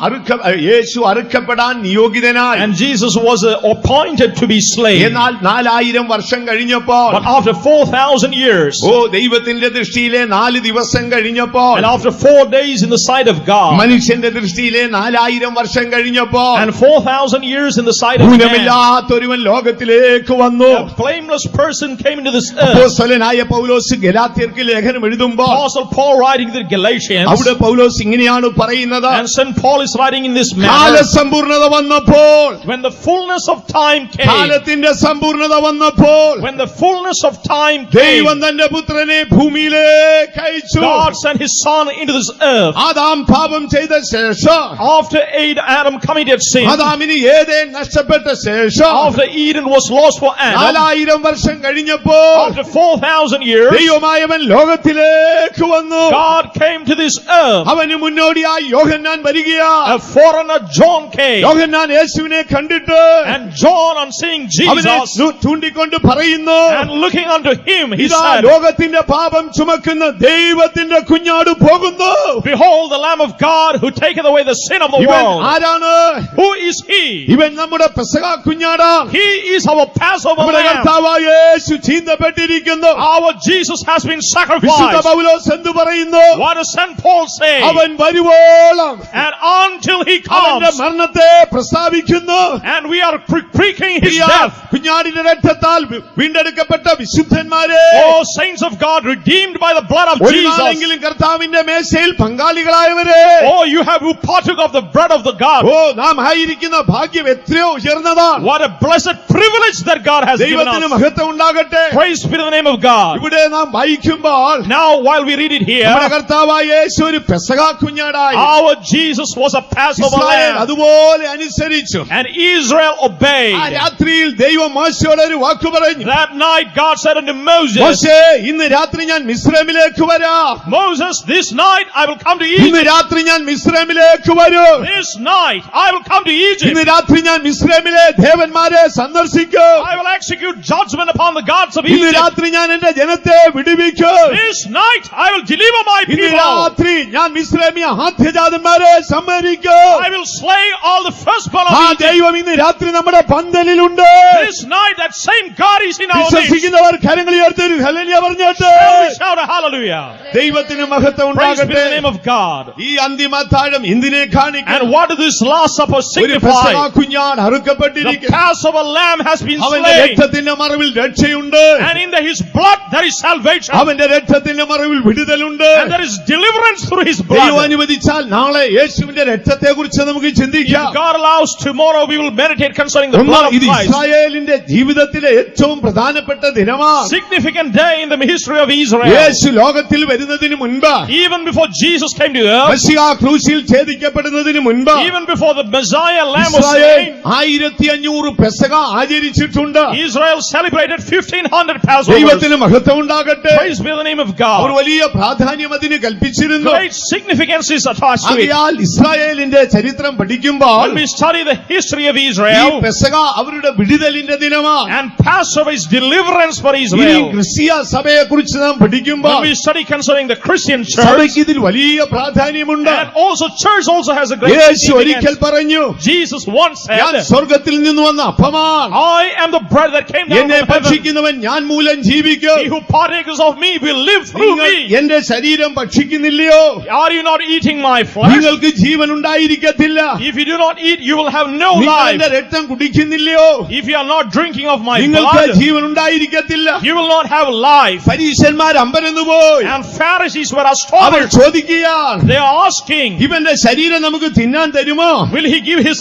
യേശു അറുക്കപ്പെടാൻ നിയോഗിതനായി. And Jesus was appointed to be slain. എന്നാൽ 4000 വർഷം കഴിഞ്ഞപ്പോൾ But after 4,000 years, ഓ ദൈവത്തിന്റെ ദൃഷ്ടിയിലെ 4 ദിവസം കഴിഞ്ഞപ്പോൾ and after 4 days in the sight of God, മനുഷ്യന്റെ ദൃഷ്ടിയിലെ 4000 വർഷം കഴിഞ്ഞപ്പോൾ and 4,000 years in the sight of man, ഗുണമില്ലാത്തൊരുവൻ ലോകത്തിലേക്ക് വന്നു. a blameless person came into this earth. അപ്പോസ്തലനായ പൗലോസ് ഗലാത്യർക്ക് ലേഖനം എഴുതുമ്പോൾ Apostle Paul writing to the Galatians, അവിടെ പൗലോസ് ഇങ്ങനെയാണ് പറയുന്നത്. and St. Paul is writing in this manner: കാലസമ്പൂർണത വന്നപ്പോൾ, when the fullness of time came, കാലത്തിന്റെ സമ്പൂർണത വന്നപ്പോൾ when the fullness of time came, ദൈവം തന്റെ പുത്രനെ ഭൂമിയിലേക്ക് അയച്ചു. God sent his son into this earth. Adam പാപം ചെയ്ത ശേഷം, After Adam committed sin, ആദാമിന് ഏദൻ നഷ്ടപ്പെട്ട ശേഷം, after Eden was lost for Adam, 4000 വർഷം കഴിഞ്ഞപ്പോൾ after 4,000 years, ദൈവമായവൻ ലോകത്തിലേക്ക് വന്നു. God came to this earth. അവന് മുന്നോടിയായി യോഹന്നാൻ വരികയാ. A foreigner, John, came. യോഹന്നാൻ യേശുവിനെ കണ്ടിട്ട് And John, on seeing അവനെ Jesus, ചൂണ്ടിക്കൊണ്ട് പറയുന്നു, And looking unto him, he ഇതാ said, ലോകത്തിന്റെ പാപം ചുമക്കുന്ന ദൈവത്തിന്റെ കുഞ്ഞാട് പോകുന്നു. Behold the Lamb of God who taketh away the sin of the ഇവൻ world. ആരാണ്? Who is he? ഇവൻ നമ്മുടെ പെസഹ കുഞ്ഞാടാണ്. He is our Passover നമ്മുടെ lamb. കർത്താവായ യേശു ചീന്തപ്പെട്ടിരിക്കുന്നു. Our Jesus has been വിശുദ്ധ sacrificed. പൗലോസ് എന്ത് പറയുന്നു? What does St. Paul say? അവൻ വരുവോളം And until he അവന്റെ comes, മരണത്തെ പ്രസ്താവിക്കുന്നു. and we are preaching his Priya death. കുഞ്ഞാടിന്റെ രക്തത്താൽ വീണ്ടെടുക്കപ്പെട്ട വിശുദ്ധന്മാരെ, Oh, saints of God, redeemed by the blood of ഒരു Jesus. നാളെങ്കിലും കർത്താവിന്റെ മേശയിൽ പങ്കാളികളായവരെ, Oh, you have who partook of the bread of the God. ഓ നാം ആയിരിക്കുന്ന ഭാഗ്യം എത്രയോ ഉയർന്നതാണ്. What a blessed privilege that God has given ദൈവത്തിന് us. മഹത്വം ഉണ്ടാകട്ടെ. Praise be to the name of God. ഇവിടെ നാം വായിക്കുമ്പോൾ Now, while we read it നമ്മുടെ here, കർത്താവായ യേശു ഒരു പെസഹ കുഞ്ഞാടായി. our Jesus was a Passover Israel lamb, അതുപോലെ അനുസരിച്ചു. and Israel ആ obeyed. രാത്രിയിൽ ദൈവം മോശയോട് ഒരു വാക്ക് പറഞ്ഞു. That night God said unto Moses, മോശേ, ഇന്ന് രാത്രി ഞാൻ മിസ്രൈമിലേക്ക് വരാം. Moses, this night I will come to ഇന്ന് Egypt. രാത്രി ഞാൻ മിസ്രൈമിലേക്ക് വരും. This night I will come to ഇന്ന് Egypt. രാത്രി ഞാൻ മിസ്രൈമിലെ ദേവന്മാരെ സന്ദർശിക്കും. I will execute judgment upon the gods of ഇന്ന് Egypt. രാത്രി ഞാൻ എന്റെ ജനത്തെ വിടുവിക്കും. This night I will deliver my ഇന്ന് people. രാത്രി ഞാൻ മിസ്രൈമിയ ആദ്യജാതന്മാരെ സംഹരിക്കും. I will slay all the firstborn ആ of Egypt. ദൈവം ഇന്ന് രാത്രി നമ്മുടെ പന്തലിലുണ്ട്. This night that same God is in our midst. വിശ്വസിക്കുന്നവർ കരങ്ങൾ ഉയർത്തി ഒരു ഹല്ലേലൂയ പറഞ്ഞിട്ട് Shall we shout a hallelujah? ദൈവത്തിന് മഹത്വം Praise be to ഉണ്ടാകട്ടെ. the name of God. ഈ അന്തിമ താഴം എന്തിനെ കാണിക്കും? And what does this last supper ഒരു പെസഹ signify? കുഞ്ഞാട് The അറുക്കപ്പെട്ടിരിക്കുന്നു. Passover lamb has been അവന്റെ slain. രക്തത്തിന്റെ മറവിൽ രക്ഷയുണ്ട്. And in his blood there is salvation. അവന്റെ രക്തത്തിന്റെ മറവിൽ വിടുതലുണ്ട്. And there is deliverance through his ദൈവം blood. അനുവദിച്ചാൽ നാളെ യേശുവിന്റെ രക്തത്തെ കുറിച്ച് നമുക്ക് If ചിന്തിക്കാം. God allows, tomorrow we will meditate concerning the blood of ഇത് Christ. ഇസ്രായേലിന്റെ ജീവിതത്തിലെ ഏറ്റവും പ്രധാനപ്പെട്ട ദിനമാണ്. Significant day in the history of Israel. യേശു ലോകത്തിൽ വരുന്നതിന് മുൻപ്, Even before Jesus came to earth, മശിഹ ക്രൂശിൽ ഛേദിക്കപ്പെടുന്നതിന് മുൻപ് even before the Messiah lamb was Israel slain, 1500 പെസഹ ആചരിച്ചിട്ടുണ്ട്. Israel celebrated 1500 Passovers. ദൈവത്തിന് മഹത്വം ഉണ്ടാകട്ടെ. Praise be the name of our God. വലിയ പ്രാധാന്യം അതിന് കൽപ്പിച്ചിരുന്നു. Great significance is attached to it. ആകയാൽ ഇസ്രായേലിന്റെ ചരിത്രം പഠിക്കുമ്പോൾ When we study the history of ഈ Israel, പെസഹ അവരുടെ വിടുതലിന്റെ ദിനമാണ്. and Passover is deliverance for ഇനി Israel. ക്രിസ്തീയ സഭയെ കുറിച്ച് നാം പഠിക്കുമ്പോൾ When we study concerning the Christian church, സഭയ്ക്ക് ഇതിൽ വലിയ പ്രാധാന്യമുണ്ട്. and also church also has a great യേശു ഒരിക്കൽ significance. പറഞ്ഞു, Jesus once ഞാൻ said, സ്വർഗത്തിൽ നിന്ന് വന്ന അപ്പമാണ്. I am the bread that came down എന്നെ from heaven. ഭക്ഷിക്കുന്നവൻ ഞാൻ മൂലം ജീവിക്കും. He who partakes of me will live through നിങ്ങൾ me. എന്റെ ശരീരം ഭക്ഷിക്കുന്നില്ലയോ? Are you not eating my flesh? നിങ്ങൾക്ക് ജീവൻ ഉണ്ടായിരിക്കത്തില്ല. If you do not eat, you will have no നിങ്ങൾ life. എന്റെ രക്തം കുടിക്കുന്നില്ലയോ? If you are not drinking of my നിങ്ങൾക്ക് blood, Jeevan ഉണ്ടായിരിക്കത്തില്ല. you will not have life. പരീശന്മാർ അമ്പരന്നു പോയി. And Pharisees were our astonished. ചോദിക്കുകയാണ്, They are asking, ഇവന്റെ ശരീരം നമുക്ക് തിന്നാൻ തരുമോ? will he give his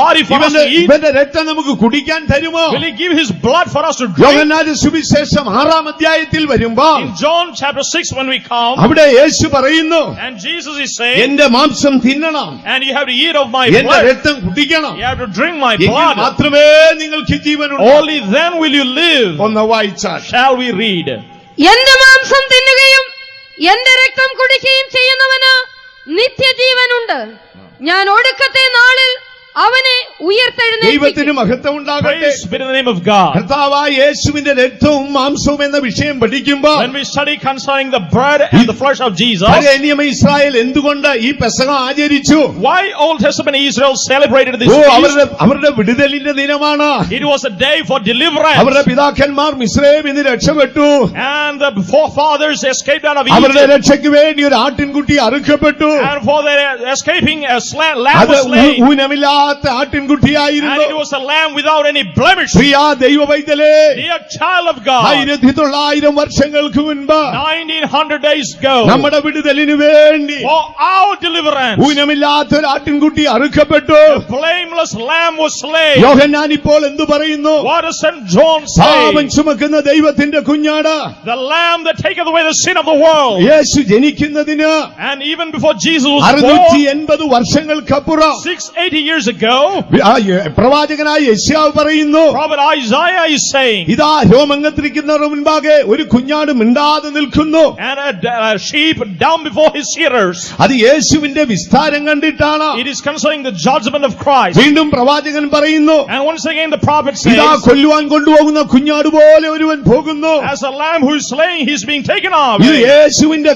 body for us to eat? ഇവന്റെ രക്തം നമുക്ക് കുടിക്കാൻ തരുമോ? Will he give his blood for us to drink? യോഹന്നാന്റെ സുവിശേഷം 6-ാം അധ്യായത്തിൽ വരുമ്പോൾ In John chapter 6 when we come, അവിടെ യേശു പറയുന്നു, and Jesus is saying, എന്റെ മാംസം തിന്നണം, and you have to eat of my എന്റെ blood, രക്തം കുടിക്കണം, you have to drink my എങ്കിൽ blood, മാത്രമേ നിങ്ങൾക്ക് ജീവനുള്ളൂ. only then will you live. ഒന്ന് വായിച്ചാൽ Shall we read? എന്റെ മാംസം തിന്നുകയും എന്റെ രക്തം കുടിക്കുകയും ചെയ്യുന്നവന് നിത്യജീവനുണ്ട്. ഞാൻ ഒടുക്കത്തെ നാളിൽ അവനെ ഉയർത്തെഴുന്നേൽപ്പിക്കും. ദൈവത്തിന് മഹത്വം ഉണ്ടാകട്ടെ. Praise be to the name of God. കർത്താവായ യേശുവിന്റെ രക്തവും മാംസവും എന്ന വിഷയം പഠിക്കുമ്പോൾ When we study concerning the bread and the flesh of Jesus, പഴയ നിയമ ഇസ്രായേൽ എന്തുകൊണ്ട് ഈ പെസഹ ആചരിച്ചു? why Old Testament Israel celebrated this oh, feast? അവരുടെ വിടുതലിന്റെ ദിനമാണ്. It was a day for deliverance. അവരുടെ പിതാക്കന്മാർ മിസ്രൈമിൽ നിന്ന് രക്ഷപ്പെട്ടു. And the forefathers escaped out of അവരുടെ Egypt. രക്ഷയ്ക്ക് വേണ്ടി ഒരു ആട്ടിൻകുട്ടി അറുക്കപ്പെട്ടു. And for their escaping, a lamb അത് was slain. ഊനമില്ലാത്ത And ആട്ടിൻകുട്ടിയായിരുന്നു. it was a lamb without any blemish. പ്രിയ ദൈവ പൈതലേ, Dear child of God, 1900 വർഷങ്ങൾക്ക് മുൻപ് 1900 days ago, നമ്മുടെ വിടുതലിന് വേണ്ടി for our deliverance, ഊനമില്ലാത്ത ഒരു ആട്ടിൻകുട്ടി അറുക്കപ്പെട്ടു. a blameless lamb was slain. യോഹന്നാൻ ഇപ്പോൾ എന്തു പറയുന്നു? What does St. John പാപം say? ചുമക്കുന്ന ദൈവത്തിന്റെ കുഞ്ഞാട് The lamb that taketh away the sin of the world. യേശു ജനിക്കുന്നതിന് And even before Jesus was born, 680 വർഷങ്ങൾക്കപ്പുറം 680 years ago, go. പ്രവാചകനായ യെശയ്യാവ് പറയുന്നു, Prophet Isaiah is saying, ഇതാ രോമങ്ങത്തിരിക്കുന്നവരുടെ മുൻപാകെ ഒരു കുഞ്ഞാട് മിണ്ടാതെ നിൽക്കുന്നു. and a sheep down before his shearers. അത് യേശുവിന്റെ വിസ്താരം കണ്ടിട്ടാണ്. It is concerning the judgment of Christ. വീണ്ടും പ്രവാചകൻ പറയുന്നു, And once again the prophet ഇതാ says, കൊല്ലുവാൻ കൊണ്ടുപോകുന്ന കുഞ്ഞാട് പോലെ ഒരുവൻ പോകുന്നു. as a lamb who is slain, he is being taken off. ഇത് യേശുവിന്റെ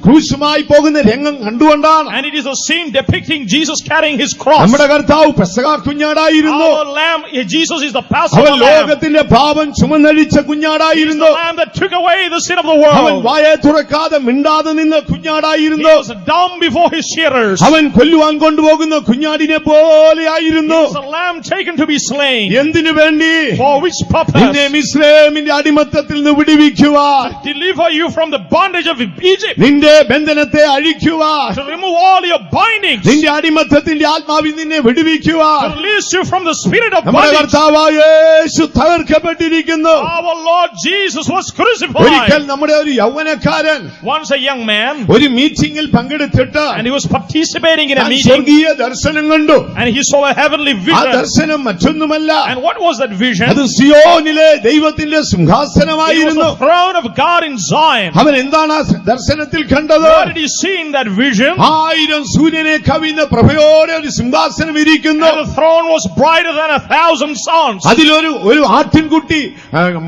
ക്രൂശുമായി പോകുന്ന രംഗം കണ്ടുകൊണ്ടാണ്. And it is a scene depicting Jesus carrying his cross. നമ്മുടെ കർത്താവ് പെസഹ കുഞ്ഞാടായിരുന്നു. Our lamb, Jesus is the അവൻ Passover lamb. ലോകത്തിന്റെ പാപം ചുമന്നഴിച്ച He is കുഞ്ഞാടായിരുന്നു. the lamb that took away the sin of the അവൻ world. വായെ തുറക്കാതെ മിണ്ടാതെ നിന്ന He കുഞ്ഞാടായിരുന്നു. was dumb before his shearers. അവൻ കൊല്ലുവാൻ കൊണ്ടുപോകുന്ന കുഞ്ഞാടിനെ പോലെയായിരുന്നു. He was a lamb taken to be slain. എന്തിനു വേണ്ടി? For which purpose? നിന്നെ മിസ്രയീമിന്റെ അടിമത്തത്തിൽ നിന്ന് വിടുവിക്കുവാൻ, Deliver you from the bondage of Egypt. നിന്റെ ബന്ധനത്തെ അഴിക്കുവാൻ, To remove all your bindings. നിന്റെ അടിമത്തത്തിന്റെ ആത്മാവിൽ നിന്നെ വിടുവിക്കുവാൻ To release you from the spirit of നമ്മുടെ bondage. കർത്താവായ യേശു തകർക്കപ്പെട്ടിരിക്കുന്നു. Our Lord Jesus was ഒരിക്കൽ crucified. നമ്മുടെ ഒരു യൗവനക്കാരൻ Once a young man, ഒരു മീറ്റിംഗിൽ പങ്കെടുത്തിട്ട് and he was participating in a താൻ meeting, സ്വർഗീയ ദർശനം കണ്ടു. and he saw a heavenly ആ vision. ദർശനം മറ്റൊന്നുമല്ല, And what was that vision? അത് സിയോനിലെ ദൈവത്തിന്റെ It was സിംഹാസനമായിരുന്നു. the throne of God in Zion. അവൻ എന്താണ് ആ ദർശനത്തിൽ കണ്ടത്? What did he see in that vision? 1000 സൂര്യനെ കവിയുന്ന പ്രഭയോടെ ഒരു സിംഹാസനം ഇരിക്കുന്നു. And the throne was brighter than 1,000 suns. അതിലൊരു ആട്ടിൻകുട്ടി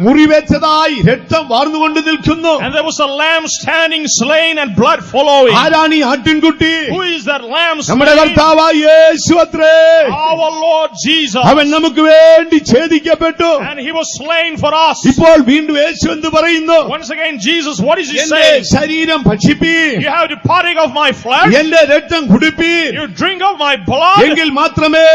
മുറിവേറ്റതായി രക്തം വാർന്നുകൊണ്ട് നിൽക്കുന്നു. And there was a lamb standing slain and blood following. ആരാണ് ഈ ആട്ടിൻകുട്ടി? Who is that lamb നമ്മുടെ slain? കർത്താവായ യേശു അത്രേ. Our Lord Jesus. അവൻ നമുക്ക് വേണ്ടി ഛേദിക്കപ്പെട്ടു. And he was slain for us. ഇപ്പോൾ വീണ്ടും യേശു എന്ത് പറയുന്നു? Once again, Jesus, what is he എന്റെ saying? ശരീരം ഭക്ഷിപ്പീൻ, You have to partake of my flesh. എന്റെ രക്തം കുടിപ്പീൻ, You drink of my blood. എങ്കിൽ മാത്രമേ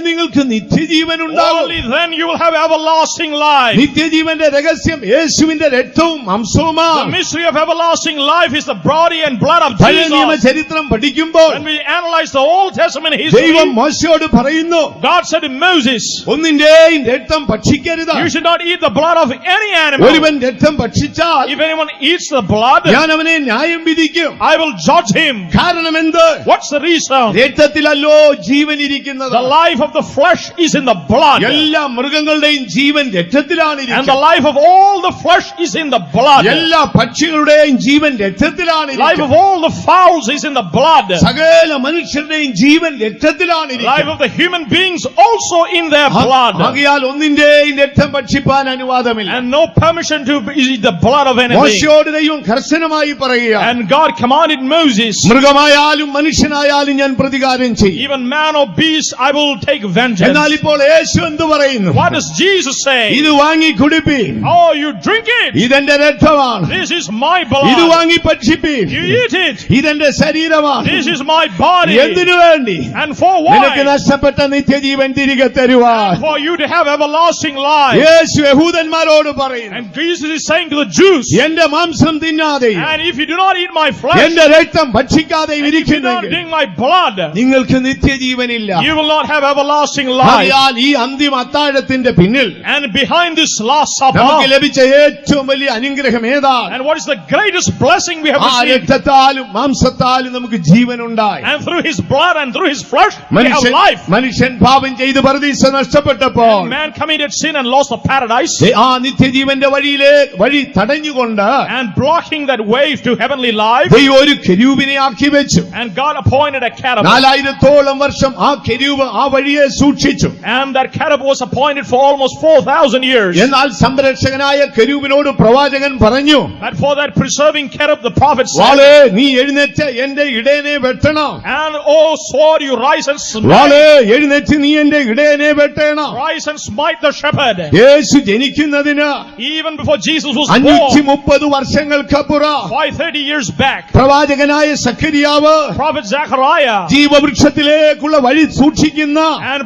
നിങ്ങൾക്ക് നിത്യജീവൻ ഉണ്ടാകൂ. Only then you will have everlasting life. നിത്യജീവന്റെ രഹസ്യം യേശുവിന്റെ രക്തവും The മാംസവുമാണ്. mystery of everlasting life is the body and blood of പഴയ നിയമ Jesus. ചരിത്രം പഠിക്കുമ്പോൾ When we analyze the Old Testament ദൈവം history, മോശയോട് പറയുന്നു, God said to Moses, ഒന്നിന്റെയും രക്തം ഭക്ഷിക്കരുത്. you should not eat the blood of any animal. ഒരുവൻ രക്തം ഭക്ഷിച്ചാൽ If anyone eats the blood, ഞാൻ അവനെ ന്യായം വിധിക്കും. I will judge him. കാരണം എന്ത്? What's the reason? രക്തത്തിലല്ലോ ജീവൻ ഇരിക്കുന്നത്. The life of the flesh is in the blood. എല്ലാ മൃഗങ്ങളുടെയും ജീവൻ രക്തത്തിലാണ് And the ഇരിക്കുന്നത്. life of all the flesh is in the blood. എല്ലാ പക്ഷികളുടെയും ജീവൻ രക്തത്തിലാണ് Life of ഇരിക്കുന്നത്. all the fowls is in the blood. സകല മനുഷ്യരുടെയും ജീവൻ രക്തത്തിലാണ് Life ഇരിക്കുന്നത്. of the human beings also in their blood. ആകയാൽ ഒന്നിന്റെയും രക്തം ഭക്ഷിപ്പാൻ അനുവാദമില്ല. And no permission to eat the blood of anything. മോശയോട് ദൈവം കർശനമായി പറയുക, And God commanded Moses, മൃഗമായാലും മനുഷ്യനായാലും ഞാൻ പ്രതികാരം ചെയ്യും. even man or beast, I will take vengeance. എന്നാൽ ഇപ്പോൾ യേശു എന്ത് പറയുന്നു? What does Jesus say? ഇത് വാങ്ങി കുടിപ്പീൻ, Oh, you drink it. ഇതെന്റെ രക്തമാണ്. This is my ഇത് blood. വാങ്ങി ഭക്ഷിപ്പീൻ, You eat it. ഇതെന്റെ ശരീരമാണ്. This is my body. എന്തിനു വേണ്ടി? And for നിനക്ക് why? നഷ്ടപ്പെട്ട നിത്യജീവൻ തിരികെ തരുവാൻ. For you to have everlasting life. യേശു യഹൂദന്മാരോട് പറയുന്നു, And Jesus is saying to the Jews, എന്റെ മാംസം തിന്നാതെയും and if you do not eat my flesh, എന്റെ രക്തം ഭക്ഷിക്കാതെയും if you do not ഇരിക്കുന്നെങ്കിൽ drink my blood, നിങ്ങൾക്ക് നിത്യജീവനില്ല. you will not have everlasting life. ആകയാൽ ഈ അന്തിമ അത്താഴത്തിന്റെ പിന്നിൽ And behind this last നമുക്ക് supper, ലഭിച്ച ഏറ്റവും വലിയ അനുഗ്രഹം ഏതാണ്? and what is the greatest blessing we have ആ received? രക്തത്താലും മാംസത്താലും നമുക്ക് ജീവനുണ്ടായി. And through his blood and through his flesh, we have life. മനുഷ്യൻ പാപം ചെയ്ത് പരദീസ നഷ്ടപ്പെട്ടപ്പോൾ Man committed sin and lost the paradise, ആ നിത്യജീവന്റെ വഴി തടഞ്ഞുകൊണ്ട് and blocking that way to heavenly life. ദൈവം ഒരു കെരൂബിനെ ആക്കി വെച്ചു. And God appointed a cherub. 4000 വർഷം ആ കെരൂബ് ആ വഴിയെ സൂക്ഷിച്ചു. And that cherub was appointed for almost 4,000 years. എന്നാൽ സംരക്ഷകനായ കെരൂബിനോട് പ്രവാചകൻ പറഞ്ഞു, And for that preserving cherub, the prophet വാളേ said, നീ എഴുന്നേറ്റ് എന്റെ ഇടയനെ വെട്ടണം. and oh sword, you rise and വാളേ smite. എഴുന്നേറ്റ് നീ എന്റെ ഇടയനെ വെട്ടണം. Rise and smite the shepherd. യേശു ജനിക്കുന്നതിന് Even before Jesus was 530 born, വർഷങ്ങൾക്കപ്പുറം 530 years back, പ്രവാചകനായ സഖരിയാവ് Prophet Zechariah, ജീവവൃക്ഷത്തിലേക്കുള്ള വഴി സൂക്ഷിക്കുന്ന and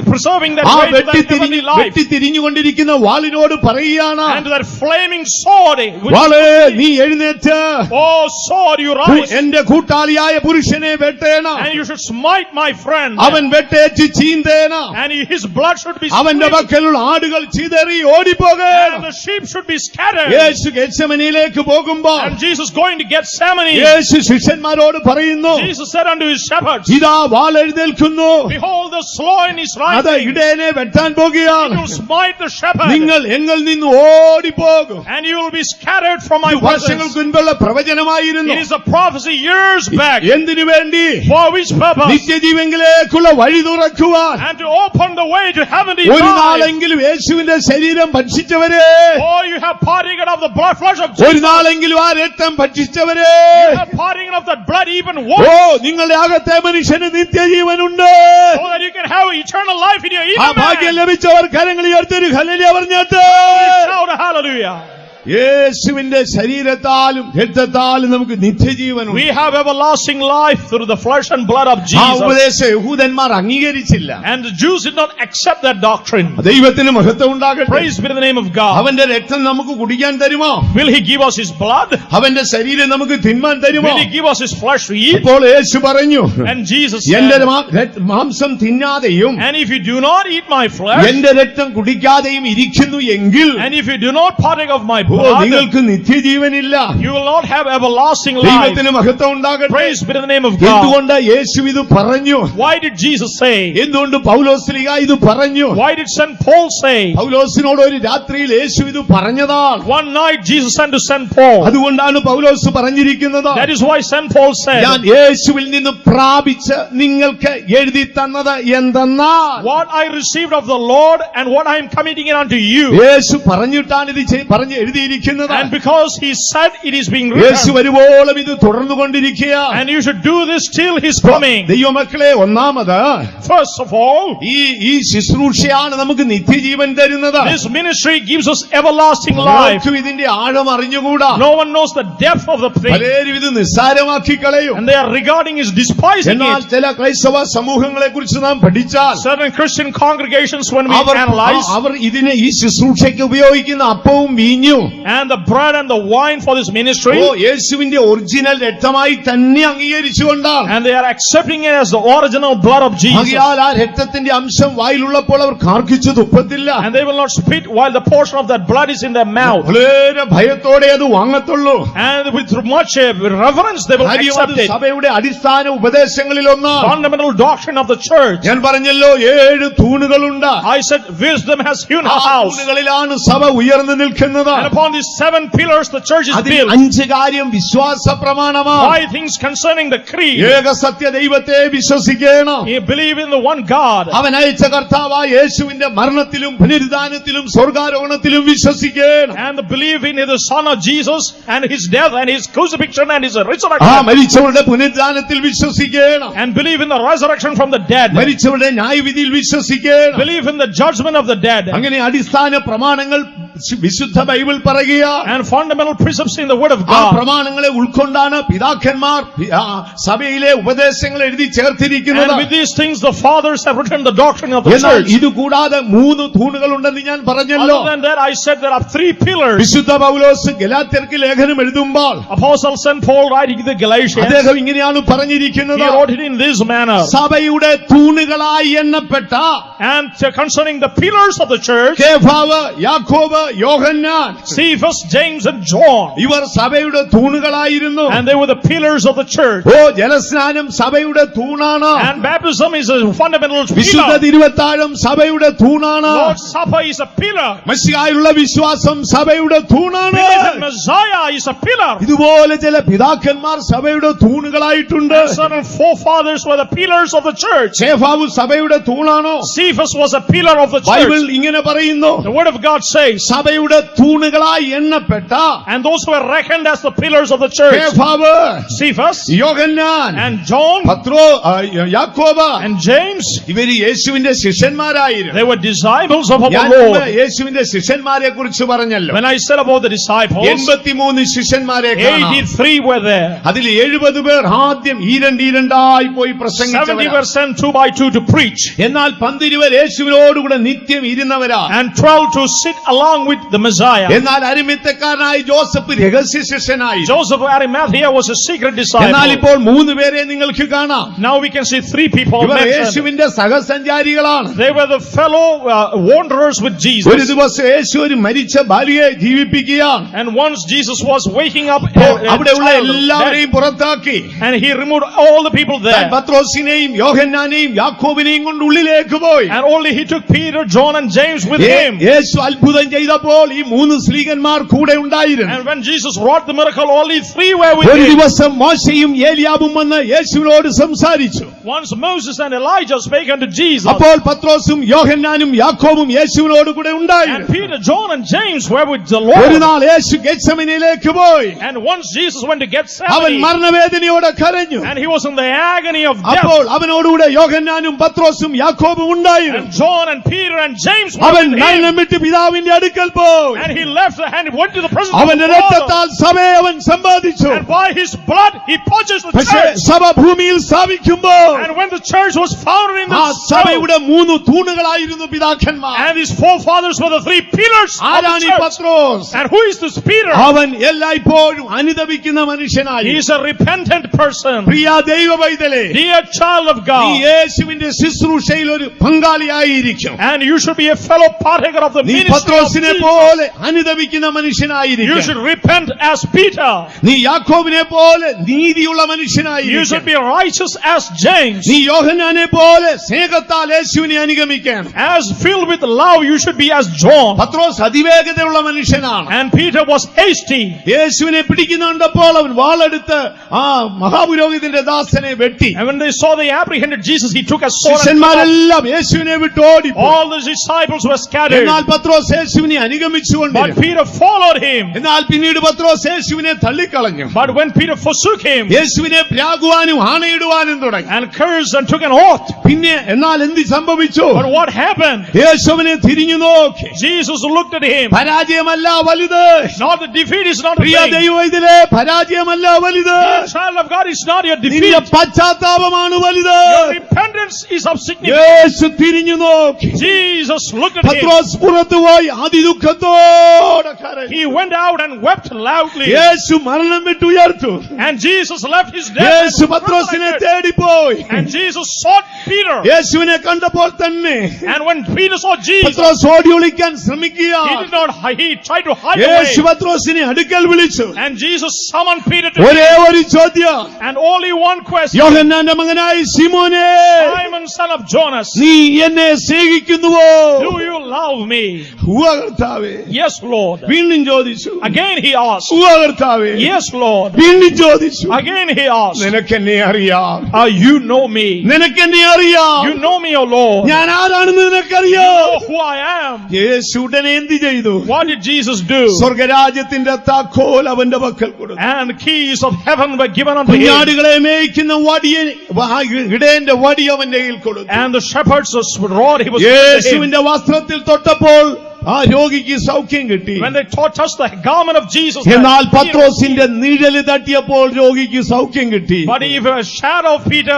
preserving that ആ way to that heavenly life, വെട്ടിത്തിരിഞ്ഞുകൊണ്ടിരിക്കുന്ന വാളിനോട് പറയുകയാണ്, and to that flaming sword, വാളേ നീ എഴുന്നേറ്റ് oh sword, you rise, എന്റെ കൂട്ടാളിയായ പുരുഷനെ വെട്ടേണം. and you should smite my friend, അവൻ വെട്ടേറ്റ് ചീന്തേണം. and his blood should be അവന്റെ spilled, പക്കലുള്ള ആടുകൾ ചിതറി ഓടിപ്പോകേണം. and the sheep should be scattered. യേശു ഗെത്സമനിയിലേക്ക് പോകുമ്പോൾ And Jesus going to Gethsemane, യേശു ശിഷ്യന്മാരോട് പറയുന്നു, Jesus said unto his shepherds, ഇതാ വാൾ എഴുന്നേൽക്കുന്നു, behold, the sword is അത് rising. ഇടയനെ വെട്ടാൻ It പോകുകയാണ്, will smite the shepherd, നിങ്ങൾ എങ്കിൽ നിന്ന് ഓടിപ്പോകും. and you will be scattered from my വർഷങ്ങൾക്ക് presence. മുൻപുള്ള പ്രവചനമായിരുന്നു. It is a prophecy years back. എന്തിനു വേണ്ടി? For which purpose? നിത്യജീവങ്കിലേക്കുള്ള വഴി തുറക്കുവാൻ. And to open the way to heavenly ഒരു life. നാളെങ്കിലും യേശുവിന്റെ ശരീരം ഭക്ഷിച്ചവരെ, Oh, you have partaken of the blood flesh of ഒരു Jesus. നാളെങ്കിലും ആ രക്തം ഭക്ഷിച്ചവരെ, You have partaken of that blood even oh once, നിങ്ങളുടെ അകത്തെ മനുഷ്യന് നിത്യജീവനുണ്ട്. so that you can have eternal life in your ആ inner ഭാഗ്യം man. ലഭിച്ചവർ കരങ്ങളിൽ ഉയർത്തി ഹല്ലേലൂയ പറഞ്ഞിട്ട്, Shout a hallelujah. യേശുവിന്റെ ശരീരത്താലും രക്തത്താലും നമുക്ക് നിത്യജീവനുണ്ട്. We have everlasting life through the flesh and blood of ആ Jesus. ഉപദേശം യഹൂദന്മാർ അംഗീകരിച്ചില്ല. And the Jews did not accept that doctrine. ദൈവത്തിന് മഹത്വം ഉണ്ടാകട്ടെ. Praise be to the name of God. അവന്റെ രക്തം നമുക്ക് കുടിക്കാൻ തരുമോ? Will he give us his blood? അവന്റെ ശരീരം നമുക്ക് തിന്മാൻ തരുമോ? Will he give us his flesh to eat? അപ്പോൾ യേശു പറഞ്ഞു, And Jesus എന്റെ said, മാംസം തിന്നാതെയും and if you do not eat my flesh, എന്റെ രക്തം കുടിക്കാതെയും ഇരിക്കുന്നു എങ്കിൽ and if you do not partake of my oh blood, നിങ്ങൾക്ക് നിത്യജീവനില്ല. you will not have everlasting life. ദൈവത്തിന് മഹത്വം ഉണ്ടാകട്ടെ. Praise be to the name of God. എന്തുകൊണ്ട് യേശു ഇത് പറഞ്ഞു? Why did Jesus say? എന്തുകൊണ്ട് പൗലോസ്ലീഹ ഇത് പറഞ്ഞു? Why did St. Paul say? പൗലോസിനോട് ഒരു രാത്രിയിൽ യേശു ഇത് പറഞ്ഞതാണ്. One night Jesus sent to St. Paul. അതുകൊണ്ടാണ് പൗലോസ് പറഞ്ഞിരിക്കുന്നത്, That is why St. Paul said, ഞാൻ യേശുവിൽ നിന്ന് പ്രാപിച്ച് നിങ്ങൾക്ക് എഴുതി തന്നത് എന്തെന്നാൽ, what I received of the Lord and what I am committing it unto you. യേശു പറഞ്ഞിട്ടാണ് ഇത് പറഞ്ഞ് എഴുതിയിരിക്കുന്നത്. And because he said it is being Yeshu written, വരുവോളം ഇത് തുടർന്നുകൊണ്ടിരിക്കുക. and you should do this till his coming. ദൈവമക്കളെ, ഒന്നാമത് First of all, ഈ ശുശ്രൂഷയാണ് നമുക്ക് നിത്യജീവൻ തരുന്നത്. this ministry gives us everlasting life. ആർക്കും ഇതിന്റെ ആഴം അറിഞ്ഞുകൂടാ. No one knows the depth of the thing, പലരും ഇത് നിസ്സാരമാക്കി കളയും. and they are regarding is despising എന്നാൽ it. ചില ക്രൈസ്തവ സമൂഹങ്ങളെ കുറിച്ച് നാം പഠിച്ചാൽ, Certain Christian congregations, when we analyze, അവർ ഇതിനെ ഈ ശുശ്രൂഷയ്ക്ക് ഉപയോഗിക്കുന്ന അപ്പവും വീഞ്ഞും and the bread and the wine for this ministry, യേശുവിന്റെ ഒറിജിനൽ രക്തമായി തന്നെ അംഗീകരിച്ചുകൊണ്ടാണ്. and they are accepting it as the original blood of Jesus. ആകയാൽ ആ രക്തത്തിന്റെ അംശം വായിലുള്ളപ്പോൾ അവർ കാർക്കിച്ചു തുപ്പത്തില്ല. And they will not spit while the portion of that blood is in their mouth. വളരെ ഭയത്തോടെ അത് വാങ്ങത്തുള്ളൂ. And with much reverence they will accept it. സഭയുടെ അടിസ്ഥാന ഉപദേശങ്ങളിൽ ഒന്നാണ്. Fundamental doctrine of the church. ഞാൻ പറഞ്ഞല്ലോ 7 തൂണുകളുണ്ട്. I said wisdom has hewn ആ her house. തൂണുകളിലാണ് സഭ ഉയർന്നു നിൽക്കുന്നത്. And upon these 7 pillars the church is അതിൽ built. 5 കാര്യം വിശ്വാസ പ്രമാണമാണ്. 5 things concerning the creed. ഏക സത്യ ദൈവത്തെ വിശ്വസിക്കണം. You believe in the one God. അവൻ അയച്ച കർത്താവായ യേശുവിന്റെ മരണത്തിലും പുനരുദ്ധാനത്തിലും സ്വർഗ്ഗാരോഹണത്തിലും വിശ്വസിക്കണം. And believe in the Son of Jesus and his death and his crucifixion and his ആ resurrection. മരിച്ചവരുടെ പുനരുദ്ധാനത്തിൽ വിശ്വസിക്കണം. And believe in the resurrection from the dead. മരിച്ചവരുടെ ന്യായവിധിയിൽ വിശ്വസിക്കണം. Believe in the judgment of the dead. അങ്ങനെ അടിസ്ഥാന പ്രമാണങ്ങൾ വിശുദ്ധ Bible പറയുക. And fundamental precepts in the word of ആ God. പ്രമാണങ്ങളെ ഉൾക്കൊണ്ടാണ് പിതാക്കന്മാർ സഭയിലെ ഉപദേശങ്ങൾ എഴുതി ചേർത്തിരിക്കുന്നത്. And with these things the fathers have written the doctrine of the എന്നാൽ church. ഇത് കൂടാതെ 3 തൂണുകൾ ഉണ്ടെന്ന് ഞാൻ പറഞ്ഞല്ലോ. Other than that, I said there are 3 pillars. വിശുദ്ധ പൗലോസ് ഗലാത്യർക്ക് ലേഖനം എഴുതുമ്പോൾ Apostle St. Paul writing the Galatians, അദ്ദേഹം ഇങ്ങനെയാണ് he പറഞ്ഞിരിക്കുന്നത്, wrote it in this manner. സഭയുടെ തൂണുകളായി എണ്ണപ്പെട്ട And concerning the pillars of the church, കേഫാവ്, യാക്കോബ്, യോഹന്നാൻ, Cephas, James and John, ഇവർ സഭയുടെ തൂണുകളായിരുന്നു. and they were the pillars of the church. ജലസ്നാനം സഭയുടെ തൂണാണ്. And baptism is a fundamental വിശുദ്ധ pillar. തിരുവത്താഴം സഭയുടെ തൂണാണ്. Lord's Supper is a pillar. മശിഹായിലുള്ള വിശ്വാസം സഭയുടെ തൂണാണ്. Belief in Messiah is a pillar. ഇതുപോലെ ചില പിതാക്കന്മാർ സഭയുടെ തൂണുകളായിട്ടുണ്ട്. And certain forefathers were the pillars of the church. കേഫാവ് സഭയുടെ തൂണാണോ? Cephas was a pillar of the Bible church. ഇങ്ങനെ പറയുന്നു, The word of God says, സഭയുടെ തൂണുകളായി എണ്ണപ്പെട്ട and those who were reckoned as the pillars of the church, കേഫാവ്, Cephas Yohannan, and John യാക്കോബ്, and James, ഇവര് യേശുവിന്റെ ശിഷ്യന്മാരായിരുന്നു. they were disciples of ഞാൻ our Lord. യേശുവിന്റെ ശിഷ്യന്മാരെ കുറിച്ച് പറഞ്ഞല്ലോ. When I said about the disciples, 83 ശിഷ്യന്മാരെ കാണാം. 83 were there. അതിൽ 70 പേർ ആദ്യം ഈരണ്ടീരണ്ടായി പോയി 70 പ്രസംഗിച്ചവരാ. were sent 2 by 2 to preach, എന്നാൽ 12 യേശുവിനോടുകൂടെ നിത്യം ഇരുന്നവരാ. and 12 to sit along with the Messiah. എന്നാൽ അരിമത്തക്കാരനായ ജോസഫ് രഹസ്യ ശിഷ്യനായി. Joseph of Arimathea was a secret എന്നാൽ disciple. ഇപ്പോൾ 3 പേരെ നിങ്ങൾക്ക് കാണാം. Now we can see 3 people ഇവർ mentioned. യേശുവിന്റെ സഹസഞ്ചാരികളാണ്. They were the fellow wanderers with ഒരു Jesus. ദിവസം യേശു ഒരു മരിച്ച ബാലിയെ ജീവിപ്പിക്കുകയാണ്. And once Jesus was waking up അവിടെയുള്ള എല്ലാവരെയും പുറത്താക്കി and he removed all the people there. പത്രോസിനെയും യോഹന്നാനെയും യാക്കോബിനെയും കൊണ്ട് ഉള്ളിലേക്ക് പോയി. And only he took Peter, John and James with him. യേശു അത്ഭുതം ചെയ്തപ്പോൾ ഈ മൂന്ന് സ്ലീഹന്മാർ കൂടെ ഉണ്ടായിരുന്നു. And when Jesus wrought the miracle, only three were with ഒരു him. ദിവസം മോശയും ഏലിയാവും വന്ന് യേശുവിനോട് സംസാരിച്ചു. Once Moses and Elijah spake unto Jesus. അപ്പോൾ പത്രോസും യോഹന്നാനും യാക്കോബും യേശുവിനോട് കൂടെ And ഉണ്ടായിരുന്നു. Peter, John and James were with the ഒരു Lord. നാൾ യേശു ഗെത്സമനിയിലേക്ക് പോയി. And once Jesus went to അവൻ Gethsemane, മരണവേദനയോടെ കരഞ്ഞു. and he was in the agony of death. അപ്പോൾ അവനോടുകൂടെ യോഹന്നാനും പത്രോസും യാക്കോബും ഉണ്ടായിരുന്നു. And John and Peter and James were അവൻ with him. മരണം വിട്ട് പിതാവിന്റെ അടുക്കൽ പോയി. And he left and went to the presence of അവന്റെ the Father. രക്തത്താൽ സഭയെ അവൻ സമ്പാദിച്ചു. And by his blood he purchased the പക്ഷേ church. സഭ ഭൂമിയിൽ സ്ഥാപിക്കുമ്പോൾ And when the church was founded in ആ the soul, സഭയുടെ മൂന്ന് തൂണുകളായിരുന്നു പിതാക്കന്മാർ. and these forefathers were the three pillars of the ആരാണ് ഈ church. Pathros? And who is this Peter? അവൻ എല്ലായ്പ്പോഴും അനുതപിക്കുന്ന മനുഷ്യനായി. He is a repentant person. പ്രിയ ദൈവ പൈതലേ, Dear child of നീ God, യേശുവിന്റെ ശുശ്രൂഷയിൽ ഒരു പങ്കാളിയായിരിക്കും. and you should be a fellow partaker of the നീ ministry of പത്രോസിനെ Jesus. പോലെ അനുതപിക്കുന്ന You മനുഷ്യനായിരിക്കും. should repent as Peter. നീ യാക്കോബിനെ പോലെ നീതിയുള്ള You should മനുഷ്യനായിരിക്കും. be righteous as James. നീ യോഹന്നാനെ പോലെ സ്നേഹത്താൽ യേശുവിനെ അനുഗമിക്കണം. As filled with love, you should be as John. പത്രോസ് അതിവേഗതയുള്ള മനുഷ്യനാണ്. And Peter was hasty. യേശുവിനെ പിടിക്കുന്നുണ്ടപ്പോൾ അവൻ വാളെടുത്ത് ആ മഹാപുരോഹിതന്റെ ദാസനെ വെട്ടി. And when they saw they apprehended Jesus, he took a sword and cut off. ശിഷ്യന്മാരെല്ലാം യേശുവിനെ വിട്ട് ഓടിപ്പോയി. All the disciples were scattered. എന്നാൽ പത്രോസ് യേശുവിനെ അനുഗമിച്ചുകൊണ്ട് But Peter followed him. എന്നാൽ പിന്നീട് പത്രോസ് യേശുവിനെ തള്ളിക്കളഞ്ഞു. But when Peter forsook him യേശുവിനെ പ്രാകുവാനും ആണയിടുവാനും തുടങ്ങി. and cursed and took an oath, പിന്നെ എന്നാൽ എന്ത് സംഭവിച്ചു? but what happened? യേശുവിനെ തിരിഞ്ഞു നോക്കി. Jesus looked at him. പരാജയമല്ല വലുത്. Not the defeat is not a Priya thing. ദൈവ ഇതിലെ പരാജയമല്ല വലുത്. Dear child of God, it's not your defeat. നിന്റെ പശ്ചാത്താപമാണ് വലുത്. Your repentance is of significance. യേശു തിരിഞ്ഞു നോക്കി. Jesus looked at him. പത്രോസ് പുറത്തുപോയി അതിദുഃഖത്തോടെ കരഞ്ഞു. He went out and wept loudly. യേശു മരണം വിട്ടുയർത്തു. And Jesus left his death Yeshu and പത്രോസിനെ resurrected. തേടിപ്പോയി. And Jesus sought Peter. യേശുവിനെ കണ്ടപ്പോൾ തന്നെ And when Peter saw Jesus, പത്രോസ് ഓടി ഒളിക്കാൻ ശ്രമിക്കുക. he tried to hide Yeshu away. പത്രോസിനെ അടുക്കൽ വിളിച്ചു. And Jesus summoned Peter to ഒരേ him. ഒരു ചോദ്യം. And only one question. യോഹന്നാന്റെ മകനായി ശിമോനെ, Simon, son of Jonas, നീ എന്നെ സ്നേഹിക്കുന്നുവോ? do you love me? ഉവ്വ കർത്താവേ. Yes, Lord. വീണ്ടും ചോദിച്ചു. Again he asked. ഉവ്വ കർത്താവേ. Yes, Lord. വീണ്ടും ചോദിച്ചു. Again he asked. നിനക്കെന്നെ അറിയാം. You know me. നിനക്കെന്നെ അറിയാം. You know me, O Lord. ഞാൻ ആരാണെന്ന് You നിനക്കറിയാം. know who I am. യേശു ഉടനെ എന്ത് ചെയ്തു? What did Jesus do? സ്വർഗരാജ്യത്തിന്റെ താക്കോൽ അവന്റെ പക്കൽ കൊടുത്തു. And keys of heaven were given unto him. കുഞ്ഞാടുകളെ മേയ്ക്കുന്ന ഇടയന്റെ വടി അവന്റെ കയ്യിൽ കൊടുത്തു. And the shepherd's rod he was given to him. യേശുവിന്റെ വസ്ത്രത്തിൽ തൊട്ടപ്പോൾ ആ രോഗിക്ക് സൗഖ്യം കിട്ടി. When they touched the garment of Jesus, എന്നാൽ പത്രോസിന്റെ നിഴല് തട്ടിയപ്പോൾ രോഗിക്ക് സൗഖ്യം കിട്ടി. but if a shadow of Peter,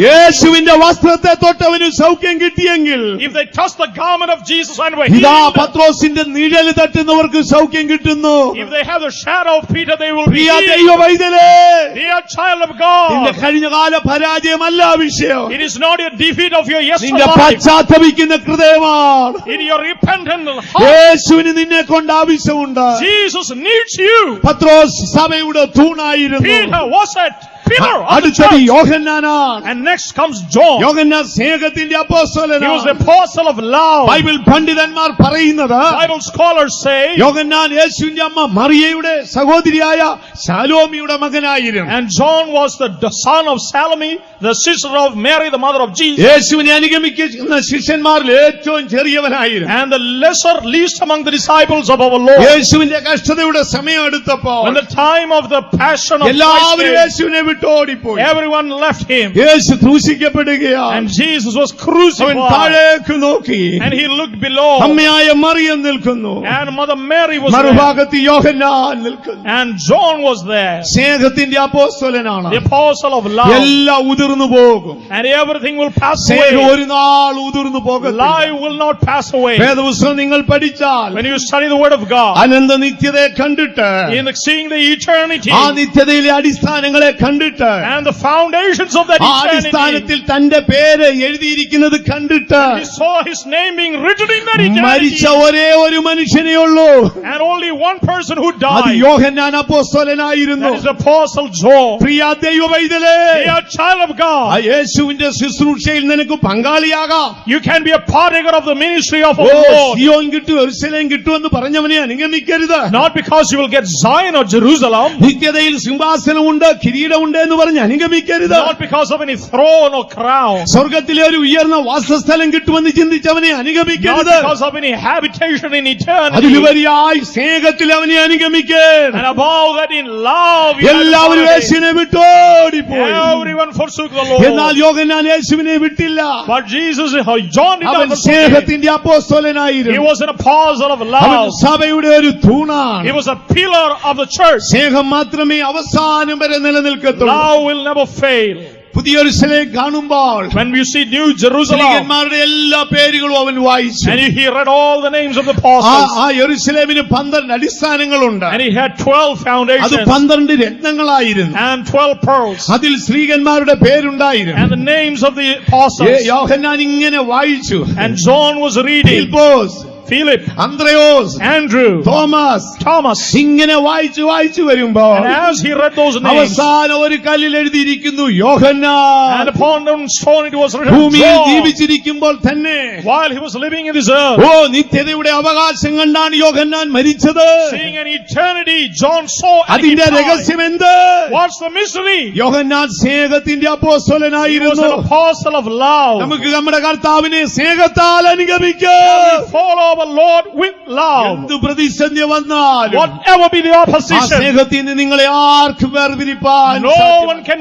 യേശുവിന്റെ വസ്ത്രത്തെ തൊട്ടവന് സൗഖ്യം കിട്ടിയെങ്കിൽ if they touched the garment of Jesus and were ഇതാ healed, പത്രോസിന്റെ നിഴല് തട്ടുന്നവർക്ക് സൗഖ്യം കിട്ടുന്നു. if they have the shadow of Peter, they will be Priya healed. ദൈവ പൈതലേ, Dear child of നിന്റെ God, കഴിഞ്ഞകാല പരാജയമല്ല വിഷയം. it is not your defeat of your yesterday നിന്റെ life. പശ്ചാത്തപിക്കുന്ന ഹൃദയമാണ്. In your repentant heart, യേശുവിന് നിന്നെ കൊണ്ട് ആവശ്യമുണ്ട്. Jesus needs you. പത്രോസ് സഭയുടെ തൂണായിരുന്നു. Peter was a pillar of the അടുത്തത് church. യോഹന്നാനാണ്. And next comes John. യോഹന്നാൻ സ്നേഹത്തിന്റെ He was the അപ്പോസ്തലനാണ്. apostle of love. Bible പണ്ഡിതന്മാർ പറയുന്നത് Bible scholars say, യോഹന്നാൻ യേശുവിന്റെ അമ്മ മറിയയുടെ സഹോദരിയായ ശലോമിയുടെ മകനായിരുന്നു. and John was the son of Salome, the sister of Mary, the mother of Jesus. യേശുവിനെ അനുഗമിക്കുന്ന ശിഷ്യന്മാരിൽ ഏറ്റവും ചെറിയവനായിരുന്നു. And the lesser, least among the disciples of our Lord. യേശുവിന്റെ കഷ്ടതയുടെ സമയം എടുത്തപ്പോൾ When the time of the passion of Christ എല്ലാവരും came, യേശുവിനെ വിട്ടോടിപ്പോയി. everyone left him. Yeshu ക്രൂശിക്കപ്പെടുകയാണ്. And Jesus was അവൻ crucified. താഴേക്ക് നോക്കി. And he looked below. അമ്മയായ മറിയം നിൽക്കുന്നു. And Mother Mary was there. മറുഭാഗത്ത് യോഹന്നാൻ നിൽക്കുന്നു. And John was there. സ്നേഹത്തിന്റെ അപ്പോസ്തലനാണ്. The apostle of love. എല്ലാ ഉതിർ ഉതിർന്നു പോകും. and everything will pass സ്നേഹം away. ഒരു നാൾ ഉതിർന്നു പോകത്തില്ല. Life will not pass away. വേദപുസ്തകം നിങ്ങൾ പഠിച്ചാൽ When you study the word of God, അനന്ത നിത്യതയെ കണ്ടിട്ട് in seeing the eternity ആ നിത്യതയിലെ അടിസ്ഥാനങ്ങളെ കണ്ടിട്ട് and the foundations of that ആ eternity, അടിസ്ഥാനത്തിൽ തന്റെ പേര് എഴുതിയിരിക്കുന്നത് കണ്ടിട്ട് he saw his name being written in that മരിച്ച eternity, ഒരേ ഒരു മനുഷ്യനേ ഉള്ളൂ. and only one person who അത് died, Yohannan അപ്പോസ്തലനായിരുന്നു. that is Apostle John. പ്രിയ ദൈവ പൈതലേ, Dear child of ആ God, യേശുവിന്റെ ശുശ്രൂഷയിൽ നിനക്ക് പങ്കാളിയാകാം. you can be a partaker of the ministry of oh our Lord, Zion കിട്ടും യെരൂശലേം കിട്ടുമെന്ന് പറഞ്ഞവനെ അനുഗമിക്കരുത്. not because you will get Zion or Jerusalem, നിത്യതയിൽ സിംഹാസനമുണ്ട് കിരീടമുണ്ട് എന്ന് പറഞ്ഞ് അനുഗമിക്കരുത്. not because of any throne or crown, സ്വർഗത്തിലെ ഒരു ഉയർന്ന വാസസ്ഥലം കിട്ടുമെന്ന് ചിന്തിച്ചവനെ not അനുഗമിക്കരുത്. because of any habitation in eternity, അതിലുപരിയായി സ്നേഹത്തിൽ അവനെ അനുഗമിക്കാൻ and above that in love you have to എല്ലാവരും follow him. യേശുവിനെ വിട്ടോടിപ്പോയി. Everyone forsook the എന്നാൽ Lord, യോഹന്നാൻ യേശുവിനെ വിട്ടില്ല. but Jesus, John did അവൻ not forsake him. സ്നേഹത്തിന്റെ He അപ്പോസ്തലനായിരുന്നു. was an apostle of അവൻ love. സഭയുടെ ഒരു He തൂണാണ്. was a pillar of the church. സ്നേഹം മാത്രമേ അവസാനം വരെ നിലനിൽക്കത്തുള്ളൂ. Love will never fail. പുതിയ യെരൂശലേം കാണുമ്പോൾ When we see New Jerusalem, സ്ത്രീയന്മാരുടെ എല്ലാ പേരുകളും അവൻ വായിച്ചു. and he read all the names of the ആ apostles, യെരൂശലേമിന് 12 അടിസ്ഥാനങ്ങളുണ്ട്. and he had 12 അത് foundations 12 രത്നങ്ങളായിരുന്നു. and 12 pearls, അതിൽ സ്ത്രീയന്മാരുടെ പേരുണ്ടായിരുന്നു. and the names of the apostles. യോഹന്നാൻ ഇങ്ങനെ വായിച്ചു. And John was reading Philipose, Philip, Anthrayos, Andrew, Thomas, Thomas, ഇങ്ങനെ വായിച്ചു വരുമ്പോൾ and as he read those names, അവസാനം ഒരു കല്ലിൽ എഴുതിയിരിക്കുന്നു യോഹന്നാൻ. and upon the stone it was written ഭൂമിയിൽ John. ജീവിച്ചിരിക്കുമ്പോൾ തന്നെ While he was living in this earth, ഓ നിത്യതയുടെ അവകാശം കണ്ടാണ് യോഹന്നാൻ മരിച്ചത്. seeing an eternity, John saw and he അതിന്റെ died. രഹസ്യം എന്ത്? What's the mystery? യോഹന്നാൻ സ്നേഹത്തിന്റെ He was അപ്പോസ്തലനായിരുന്നു. an apostle of love. നമുക്ക് നമ്മുടെ കർത്താവിനെ സ്നേഹത്താൽ We അനുഗമിക്കാം. follow our Lord with love. എന്ത് പ്രതിസന്ധി വന്നാലും Whatever be the ആ opposition, സ്നേഹത്തിൽ നിന്ന് നിങ്ങളെ ആർക്കും വേർതിരിപ്പാൻ no സാധ്യമല്ല. one can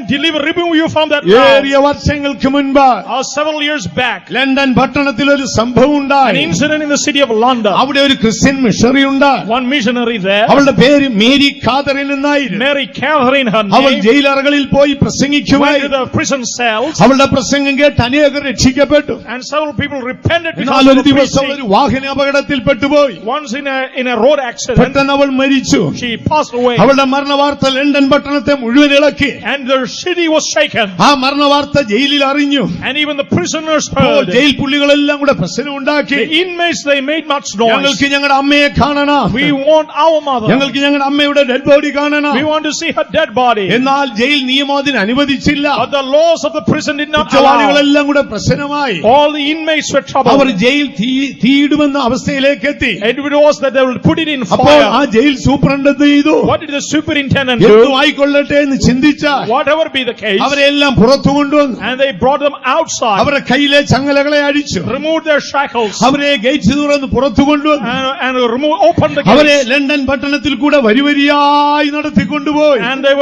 remove you from that love. ഏറിയ വർഷങ്ങൾക്ക് മുൻപ് Several years back, ലണ്ടൻ പട്ടണത്തിൽ ഒരു സംഭവം an ഉണ്ടായി. incident in the city of London. അവിടെ ഒരു ക്രിസ്ത്യൻ മിഷണറി ഉണ്ട്. One missionary there, അവളുടെ പേര് മേരി കാതറിൻ എന്നായിരുന്നു. Mary Catherine, her അവൾ name, ജയിലറകളിൽ പോയി went to പ്രസംഗിക്കുമായിരുന്നു. the prison cells, അവളുടെ പ്രസംഗം കേട്ട് അനേകർ രക്ഷിക്കപ്പെട്ടു. and several people repented because എന്നാൽ of ഒരു the ദിവസം preaching. ഒരു വാഹന അപകടത്തിൽ പെട്ടുപോയി. Once in a road accident, പെട്ടെന്ന് അവൾ മരിച്ചു. she passed away, അവളുടെ മരണവാർത്ത ലണ്ടൻ പട്ടണത്തെ മുഴുവൻ ഇളക്കി. and the city was shaken, ആ മരണവാർത്ത ജയിലിൽ അറിഞ്ഞു. and even the prisoners അപ്പോൾ heard. ജയിൽ പുള്ളികളെല്ലാം കൂടെ പ്രശ്നം ഉണ്ടാക്കി. The inmates, they made much noise. ഞങ്ങൾക്ക് ഞങ്ങളുടെ അമ്മയെ കാണണം. We want our mother. ഞങ്ങൾക്ക് ഞങ്ങളുടെ അമ്മയുടെ ഡെഡ് ബോഡി കാണണം. We want to see her dead body. എന്നാൽ ജയിൽ നിയമം അതിന് അനുവദിച്ചില്ല. But the laws of the prison did not allow. കുറ്റവാളികളെല്ലാം കൂടെ പ്രശ്നമായി. All the inmates were അവർ troubled. ജയിൽ തീയിടുമെന്ന അവസ്ഥയിലേക്ക് എത്തി. It was that they will put it in അപ്പോൾ ആ fire. ജയിൽ സൂപ്രണ്ട് എന്ത് ചെയ്തു? What did the superintendent എന്തു do? ആയിക്കൊള്ളട്ടെ എന്ന് ചിന്തിച്ച Whatever be the case, അവരെല്ലാം പുറത്തു കൊണ്ടുവന്നു. and they brought them outside, അവരുടെ കയ്യിലെ ചങ്ങലകളെ അടിച്ചു. removed their shackles, അവരെ ഗേറ്റ് തുറന്ന് പുറത്തു കൊണ്ടുവന്നു. and opened the അവരെ gates. ലണ്ടൻ പട്ടണത്തിൽ കൂടെ വരിവരിയായി നടത്തിക്കൊണ്ടുപോയി. And they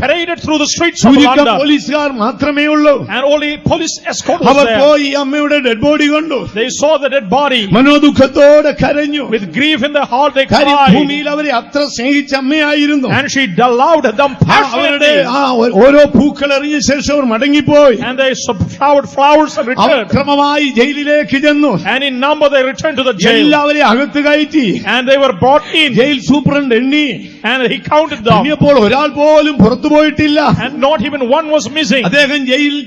paraded through the streets of ചുരുക്കം London, പോലീസുകാർ മാത്രമേ ഉള്ളൂ. and only police escort was our there. പോയി അമ്മയുടെ ഡെഡ് ബോഡി കണ്ടു. They saw the dead body. മനോദുഃഖത്തോടെ കരഞ്ഞു. With grief in their heart, they കാര്യം cried, ഭൂമിയിൽ അവരെ അത്ര സ്നേഹിച്ച അമ്മയായിരുന്നു. and she allowed them അവരുടെ passionately, ഓരോ പൂക്കൾ എറിഞ്ഞ ശേഷം അവർ മടങ്ങിപ്പോയി. and they showered flowers and our returned. ക്രമമായി ജയിലിലേക്ക് ചെന്നു. And in number they returned to the jail, എല്ലാവരെ അകത്ത് കയറ്റി. and they were brought in, jail superintendent എണ്ണി. and he counted them, എണ്ണിയപ്പോൾ ഒരാൾ പോലും പുറത്തു പോയിട്ടില്ല. and not even one was missing. അദ്ദേഹം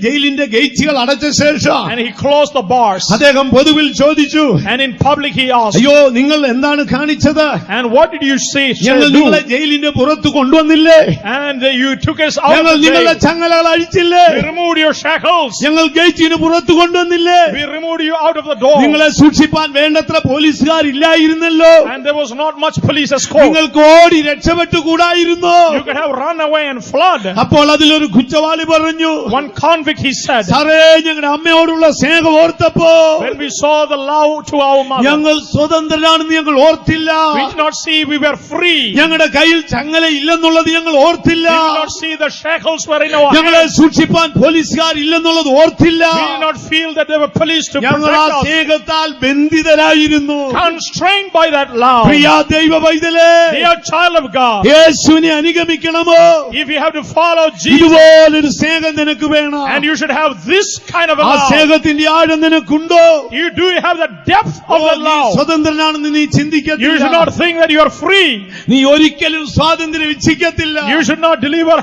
ജയിലിന്റെ ഗേറ്റുകൾ അടച്ച ശേഷം And he closed the bars, അദ്ദേഹം പൊതുവിൽ ചോദിച്ചു, and in public he asked, അയ്യോ നിങ്ങൾ എന്താണ് കാണിച്ചത്? and what did you say? ഞങ്ങൾ do? നിങ്ങളെ ജയിലിന്റെ പുറത്ത് കൊണ്ടുവന്നില്ലേ? And you took us out ഞങ്ങൾ of the നിങ്ങളുടെ jail. ചങ്ങലകൾ അഴിച്ചില്ലേ? We removed your shackles. ഞങ്ങൾ ഗേറ്റിന് പുറത്ത് കൊണ്ടുവന്നില്ലേ? We removed you out of the door. നിങ്ങളെ സൂക്ഷിപ്പാൻ വേണ്ടത്ര പോലീസുകാരില്ലായിരുന്നല്ലോ. And there was not much police escort. നിങ്ങൾക്ക് ഓടി രക്ഷപ്പെട്ടുകൂടായിരുന്നോ? You could have run away and fled. അപ്പോൾ അതിലൊരു കുറ്റവാളി പറഞ്ഞു, One convict, he said, സാറേ ഞങ്ങളുടെ അമ്മയോടുള്ള സ്നേഹം ഓർത്തപ്പോ when we saw the love to our mother, ഞങ്ങൾ സ്വതന്ത്രരാണെന്ന് ഞങ്ങൾ ഓർത്തില്ല. We did not see we were free. ഞങ്ങളുടെ കയ്യിൽ ചങ്ങല ഇല്ലെന്നുള്ളത് ഞങ്ങൾ ഓർത്തില്ല. We did not see the shackles were in our ഞങ്ങളെ hands. സൂക്ഷിപ്പാൻ പോലീസുകാർ ഇല്ലെന്നുള്ളത് ഓർത്തില്ല. We did not feel that there were police to ഞങ്ങൾ ആ protect us. സ്നേഹത്താൽ ബന്ധിതരായിരുന്നു. Constrained by that love. പ്രിയ ദൈവ പൈതലേ, Dear child of God, യേശുവിനെ അനുഗമിക്കണമോ? if you have to follow Jesus, ഇതുപോലൊരു സ്നേഹം നിനക്ക് വേണം. and you should have this kind of a ആ love. സ്നേഹത്തിന്റെ ആഴം നിനക്കുണ്ടോ? You do have the depth of the നീ love. സ്വതന്ത്രനാണെന്ന് നീ You should ചിന്തിക്കത്തില്ല. not think that you are free. നീ ഒരിക്കലും സ്വാതന്ത്ര്യം ഇച്ഛിക്കത്തില്ല. You should not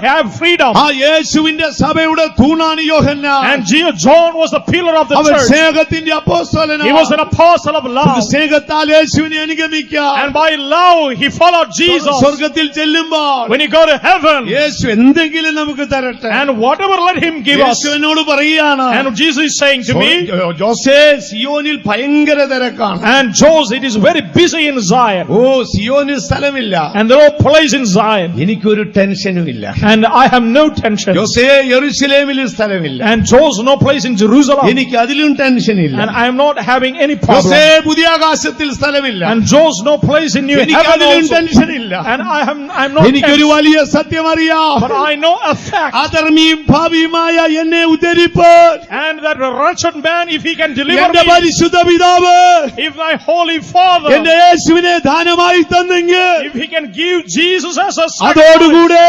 have freedom. ആ യേശുവിന്റെ സഭയുടെ തൂണാണ് യോഹന്നാൻ. And John was the pillar of the അവൻ church. സ്നേഹത്തിന്റെ അപ്പോസ്തലനാണ്. He was an apostle of love. സ്നേഹത്താൽ യേശുവിനെ അനുഗമിക്കാം. And by love, he followed Jesus. സ്വർഗത്തിൽ ചെല്ലുമ്പോൾ When you go to heaven, യേശു എന്തെങ്കിലും നമുക്ക് തരട്ടെ. and whatever let him give us. യേശു എന്നോട് പറയുകയാണ്, And Jesus is saying to me, ജോസേ, സിയോനിൽ ഭയങ്കര തിരക്കാണ്. and Joseph, it is very busy in Zion. ഓ, സിയോനിൽ സ്ഥലമില്ല. And there are place in Zion. എനിക്കൊരു ടെൻഷനും ഇല്ല. And I have no tension. ജോസേ, യെരൂശലേമിൽ സ്ഥലമില്ല. And Joseph, no place in Jerusalem. എനിക്ക് അതിലും ടെൻഷൻ ഇല്ല. And I am not having any Jose, problem. പുതിയ ആകാശത്തിൽ സ്ഥലമില്ല. And Joseph, no place in New എനിക്ക് Heaven അതിലും also. ടെൻഷൻ ഇല്ല. And I am not എനിക്കൊരു tense. വലിയ സത്യം അറിയാം. But I know a fact. അധർമ്മിയും ഭാവിയുമായ എന്നെ ഉദ്ധരിപ്പാൻ And that wretched man, if he can deliver എന്റെ me, പരിശുദ്ധ പിതാവ് if thy holy Father, എന്റെ യേശുവിനെ ദാനമായി തന്നെങ്കിൽ if he can give Jesus as a sacrifice, അതോടുകൂടെ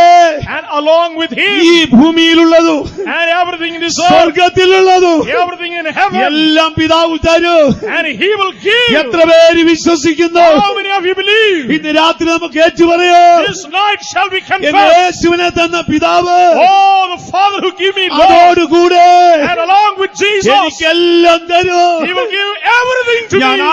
and along with ഈ him, ഭൂമിയിലുള്ളതും and everything in this earth, സ്വർഗത്തിലുള്ളതും everything in heaven, എല്ലാം പിതാവ് തരും. and he will give. എത്ര പേര് വിശ്വസിക്കുന്നു? How many of you believe? ഇന്ന് രാത്രി നമുക്ക് ഏറ്റുപറയാം, This night shall we എന്റെ confess, യേശുവിനെ തന്ന പിതാവ് oh, the Father who gave me Lord, അതോടുകൂടെ and along with Jesus, എനിക്കെല്ലാം തരും. he will give everything to ഞാൻ me,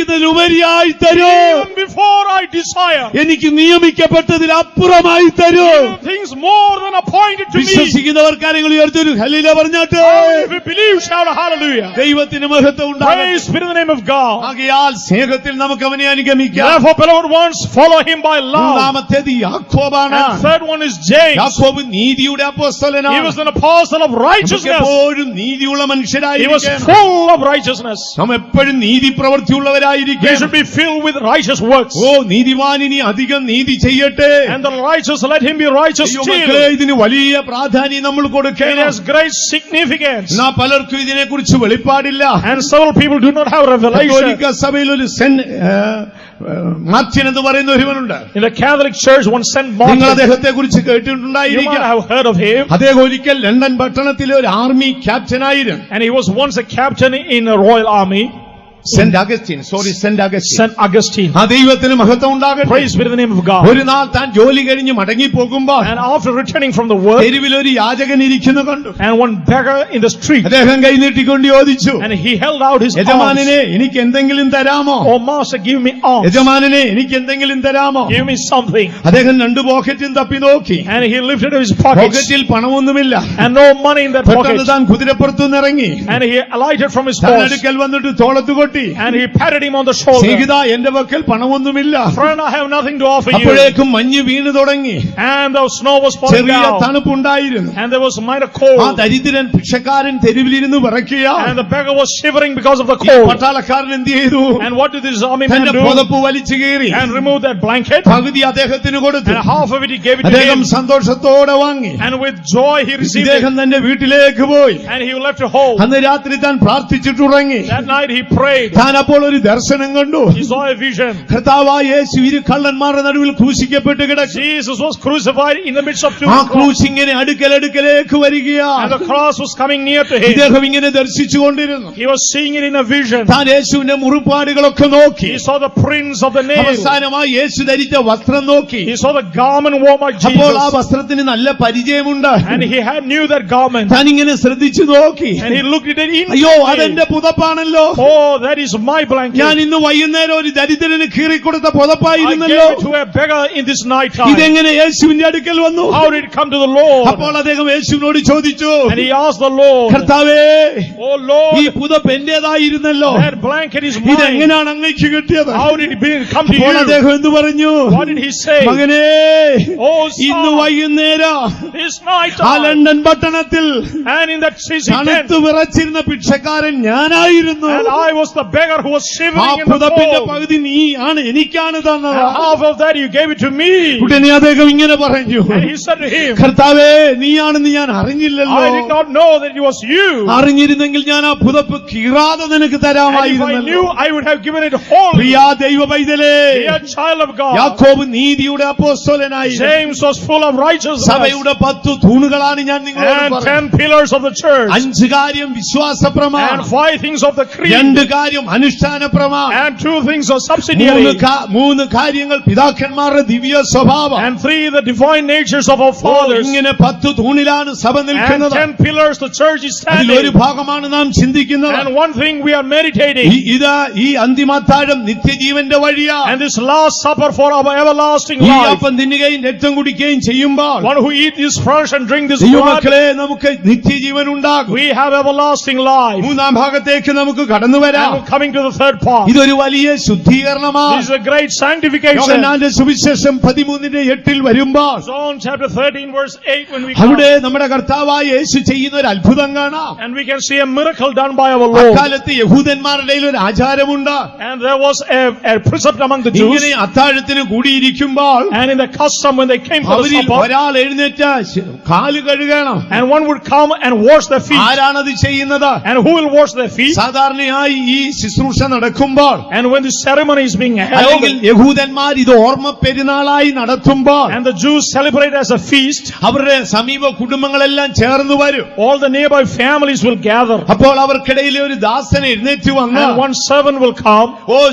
ആഗ്രഹിക്കുന്നതിലുപരിയായി തരും. even before I desire, എനിക്ക് നിയമിക്കപ്പെട്ടതിൽ അപ്പുറമായി തരും. even things more than appointed to me. വിശ്വസിക്കുന്നവർ കാര്യങ്ങൾ ഉയർത്തൊരു ഹല്ലേലൂയ പറഞ്ഞാട്ടെ. If we believe, shout a hallelujah. ദൈവത്തിന് മഹത്വം ഉണ്ടാകട്ടെ. Praise be to the name of God. ആകയാൽ സ്നേഹത്തിൽ നമുക്ക് അവനെ അനുഗമിക്കാം. Therefore, beloved ones, follow him by love. മൂന്നാമത്തേത് യാക്കോബാണ്. And third one is James. യാക്കോബ് നീതിയുടെ അപ്പോസ്തലനാണ്. He was an apostle of നമുക്ക് righteousness. എപ്പോഴും നീതിയുള്ള He was മനുഷ്യരായിരിക്കണം. full of righteousness. നാം എപ്പോഴും നീതി We പ്രവൃത്തിയുള്ളവരായിരിക്കണം. should be filled with righteous works. ഓ, നീതിമാനിനി അധികം നീതി ചെയ്യട്ടെ. And the righteous, let him be righteous അയ്യോ മക്കളെ, still. ഇതിന് വലിയ പ്രാധാന്യം നമ്മൾ It കൊടുക്കണം. has great significance. എന്നാ പലർക്കും ഇതിനെ കുറിച്ച് വെളിപ്പാടില്ല. And several people do not have revelation. കത്തോലിക്ക സഭയിൽ ഒരു മാർച്ചിൻ എന്ന് പറയുന്ന ഒരുവനുണ്ട്. In the Catholic Church, one Saint നിങ്ങൾ Martin, അദ്ദേഹത്തെ കുറിച്ച് you might കേട്ടിട്ടുണ്ടായിരിക്കാം. have heard of him. അദ്ദേഹം ഒരിക്കൽ ലണ്ടൻ പട്ടണത്തിലെ ഒരു army ക്യാപ്റ്റനായിരുന്നു. And he was once a captain in a royal army, saint Augustine. Saint Augustine. ആ ദൈവത്തിന് മഹത്വം ഉണ്ടാകട്ടെ. Praise be to the name of God. ഒരു നാൾ താൻ ജോലി കഴിഞ്ഞ് മടങ്ങി പോകുമ്പോൾ And after returning from the work, തെരുവിൽ ഒരു യാചകൻ ഇരിക്കുന്നു കണ്ടു. and one beggar in the street, അദ്ദേഹം കൈനീട്ടിക്കൊണ്ട് ചോദിച്ചു, and he held out his arms. യജമാനനെ എനിക്ക് എന്തെങ്കിലും തരാമോ? Oh master, give me alms. യജമാനനെ എനിക്ക് എന്തെങ്കിലും തരാമോ? Give me something. അദ്ദേഹം രണ്ട് പോക്കറ്റും തപ്പി നോക്കി. And he lifted his pockets, പോക്കറ്റിൽ പണമൊന്നുമില്ല. and no money in that പെട്ടെന്ന് pocket. താൻ കുതിരപ്പുറത്തുനിന്ന് ഇറങ്ങി. And he alighted from his താൻ horse, അടുക്കൽ വന്നിട്ട് തോളത്ത് കൊട്ടി. and he patted him on the shoulder. സ്നേഹിതാ, എന്റെ പക്കൽ പണമൊന്നുമില്ല. Friend, I have nothing to offer you. അപ്പോഴേക്കും മഞ്ഞ് വീണു തുടങ്ങി. And the snow was falling ചെറിയ down, തണുപ്പുണ്ടായിരുന്നു. and there was minor ആ cold, ദരിദ്രൻ ഭിക്ഷക്കാരൻ തെരുവിലിരുന്ന് വിറയ്ക്കുക. and the beggar was shivering because of the ഈ cold. പട്ടാളക്കാരൻ എന്ത് ചെയ്തു? And what did this army man തന്റെ do? പുതപ്പ് വലിച്ചു കീറി And removed that blanket, പകുതി അദ്ദേഹത്തിന് കൊടുത്തു. and half of it he gave it to അദ്ദേഹം him. സന്തോഷത്തോടെ വാങ്ങി. And with joy he received it, ഇദ്ദേഹം തന്റെ വീട്ടിലേക്ക് പോയി. and he left home. അന്ന് രാത്രി താൻ പ്രാർത്ഥിച്ചിട്ടുറങ്ങി. That night he prayed. താൻ അപ്പോൾ ഒരു ദർശനം കണ്ടു. He saw a vision. കർത്താവായ യേശു ഇരു കള്ളന്മാരുടെ നടുവിൽ ക്രൂശിക്കപ്പെട്ട് കിടക്കും. Jesus was crucified in the midst of two ആ crosses, ക്രൂശ് ഇങ്ങനെ അടുക്കലേക്ക് and വരികയാണ്. the cross was coming near to him. ഇദ്ദേഹം ഇങ്ങനെ ദർശിച്ചുകൊണ്ടിരുന്നു. He was seeing it in a vision. താൻ യേശുവിന്റെ മുറിപ്പാടുകളൊക്കെ നോക്കി. He saw the prints of the nails. അവസാനമായി യേശു ധരിച്ച വസ്ത്രം നോക്കി. He saw the garment worn by അപ്പോൾ ആ Jesus, വസ്ത്രത്തിന് നല്ല പരിചയമുണ്ട്. and he knew that garment, താൻ ഇങ്ങനെ ശ്രദ്ധിച്ചു നോക്കി. and he looked at it in. അയ്യോ, അതെന്റെ പുതപ്പാണല്ലോ. Oh, that is my blanket. ഞാൻ ഇന്ന് വൈകുന്നേരം ഒരു ദരിദ്രന് കീറിക്കൊടുത്ത I പുതപ്പായിരുന്നല്ലോ. gave it to a beggar in this night time. ഇതെങ്ങനെ യേശുവിന്റെ അടുക്കൽ വന്നു? How did it come to the Lord? അപ്പോൾ അദ്ദേഹം യേശുവിനോട് ചോദിച്ചു, And he asked the Lord, കർത്താവേ, oh Lord, ഈ പുതപ്പ് എന്റേതായിരുന്നല്ലോ, that blanket is mine. ഇതെങ്ങനെയാണ് അങ്ങയ്ക്ക് കിട്ടിയത്? How did it come to അപ്പോൾ you? അദ്ദേഹം എന്ത് പറഞ്ഞു? What did he say? മകനേ, Oh ഇന്ന് son, വൈകുന്നേരം this night ആ time, ലണ്ടൻ പട്ടണത്തിൽ and in that city tent, തണുത്ത് വിറച്ചിരുന്ന ഭിക്ഷക്കാരൻ ഞാനായിരുന്നു. and I was the the beggar who was ആ shivering in the പുതപ്പിന്റെ cold. പകുതി എനിക്കാണ് And തന്നത്. half of that you gave it to me. ഉടനെ അദ്ദേഹം ഇങ്ങനെ പറഞ്ഞു, And he said to him, കർത്താവേ, നീയാണെന്ന് ഞാൻ അറിഞ്ഞില്ലല്ലോ. I did not know that it was you. അറിഞ്ഞിരുന്നെങ്കിൽ ഞാൻ ആ പുതപ്പ് കീറാതെ നിനക്ക് And if I തരാമായിരുന്നല്ലോ. knew, I would have given it whole. പ്രിയാ ദൈവ പൈതലേ, Dear child of God, യാക്കോബ് നീതിയുടെ അപ്പോസ്തലനായി. James was full of righteousness. സഭയുടെ 10 തൂണുകളാണ് ഞാൻ നിങ്ങളോട് And പറഞ്ഞത്. 10 pillars of the church. 5 കാര്യം വിശ്വാസ And പ്രമാണം, 5 things of the creed. 2 കാര്യം അനുഷ്ഠാന പ്രമാണം, And 2 things of subsidiary. 3 കാര്യങ്ങൾ പിതാക്കന്മാരുടെ ദിവ്യ സ്വഭാവം. And 3 the divine natures of our fathers. ഇങ്ങനെ 10 തൂണിലാണ് സഭ And നിൽക്കുന്നത്. 10 pillars the church is അതിലൊരു standing. ഭാഗമാണ് നാം ചിന്തിക്കുന്നത്. And one thing we are meditating. ഈ അന്തിമത്താഴം നിത്യജീവന്റെ വഴിയാ. And this last supper for our everlasting ഈ life. അപ്പം തിന്നുകയും രക്തം കുടിക്കുകയും ചെയ്യുമ്പോൾ One who eat this flesh and drink this blood, ദൈവമക്കളെ, നമുക്ക് നിത്യജീവൻ ഉണ്ടാകും. we have everlasting life. 3-ാം ഭാഗത്തേക്ക് നമുക്ക് കടന്നു വരാം. And coming to the third part. ഇതൊരു വലിയ ശുദ്ധീകരണമാണ്. This is a great sanctification. യോഹന്നാന്റെ സുവിശേഷം 13:8 വരുമ്പോൾ John chapter 13 verse 8 when we അവിടെ come. നമ്മുടെ കർത്താവായ യേശു ചെയ്യുന്ന ഒരു അത്ഭുതം കാണാം. And we can see a miracle done by our Lord. അക്കാലത്ത് യഹൂദന്മാരുടെ ഇടയിൽ ഒരു ആചാരമുണ്ട്. And there was a precept among the Jews. ഇങ്ങനെ അത്താഴത്തിന് കൂടിയിരിക്കുമ്പോൾ And in the custom when they came for the അവരിൽ supper, ഒരാൾ എഴുന്നേറ്റ് കാല് കഴുകണം. and one would come and wash their feet. ആരാണത് ചെയ്യുന്നത്? And who will wash their feet? സാധാരണയായി ഈ ശുശ്രൂഷ നടക്കുമ്പോൾ And when the ceremony is being held, അല്ലെങ്കിൽ യഹൂദന്മാർ ഇത് ഓർമ്മ പെരുന്നാളായി നടത്തുമ്പോൾ and the Jews celebrate as a feast, അവരുടെ സമീപ കുടുംബങ്ങളെല്ലാം ചേർന്ന് വരും. all the nearby families will gather. അപ്പോൾ അവർക്കിടയിലെ ഒരു ദാസൻ എഴുന്നേറ്റ് വന്ന്, And one servant will come.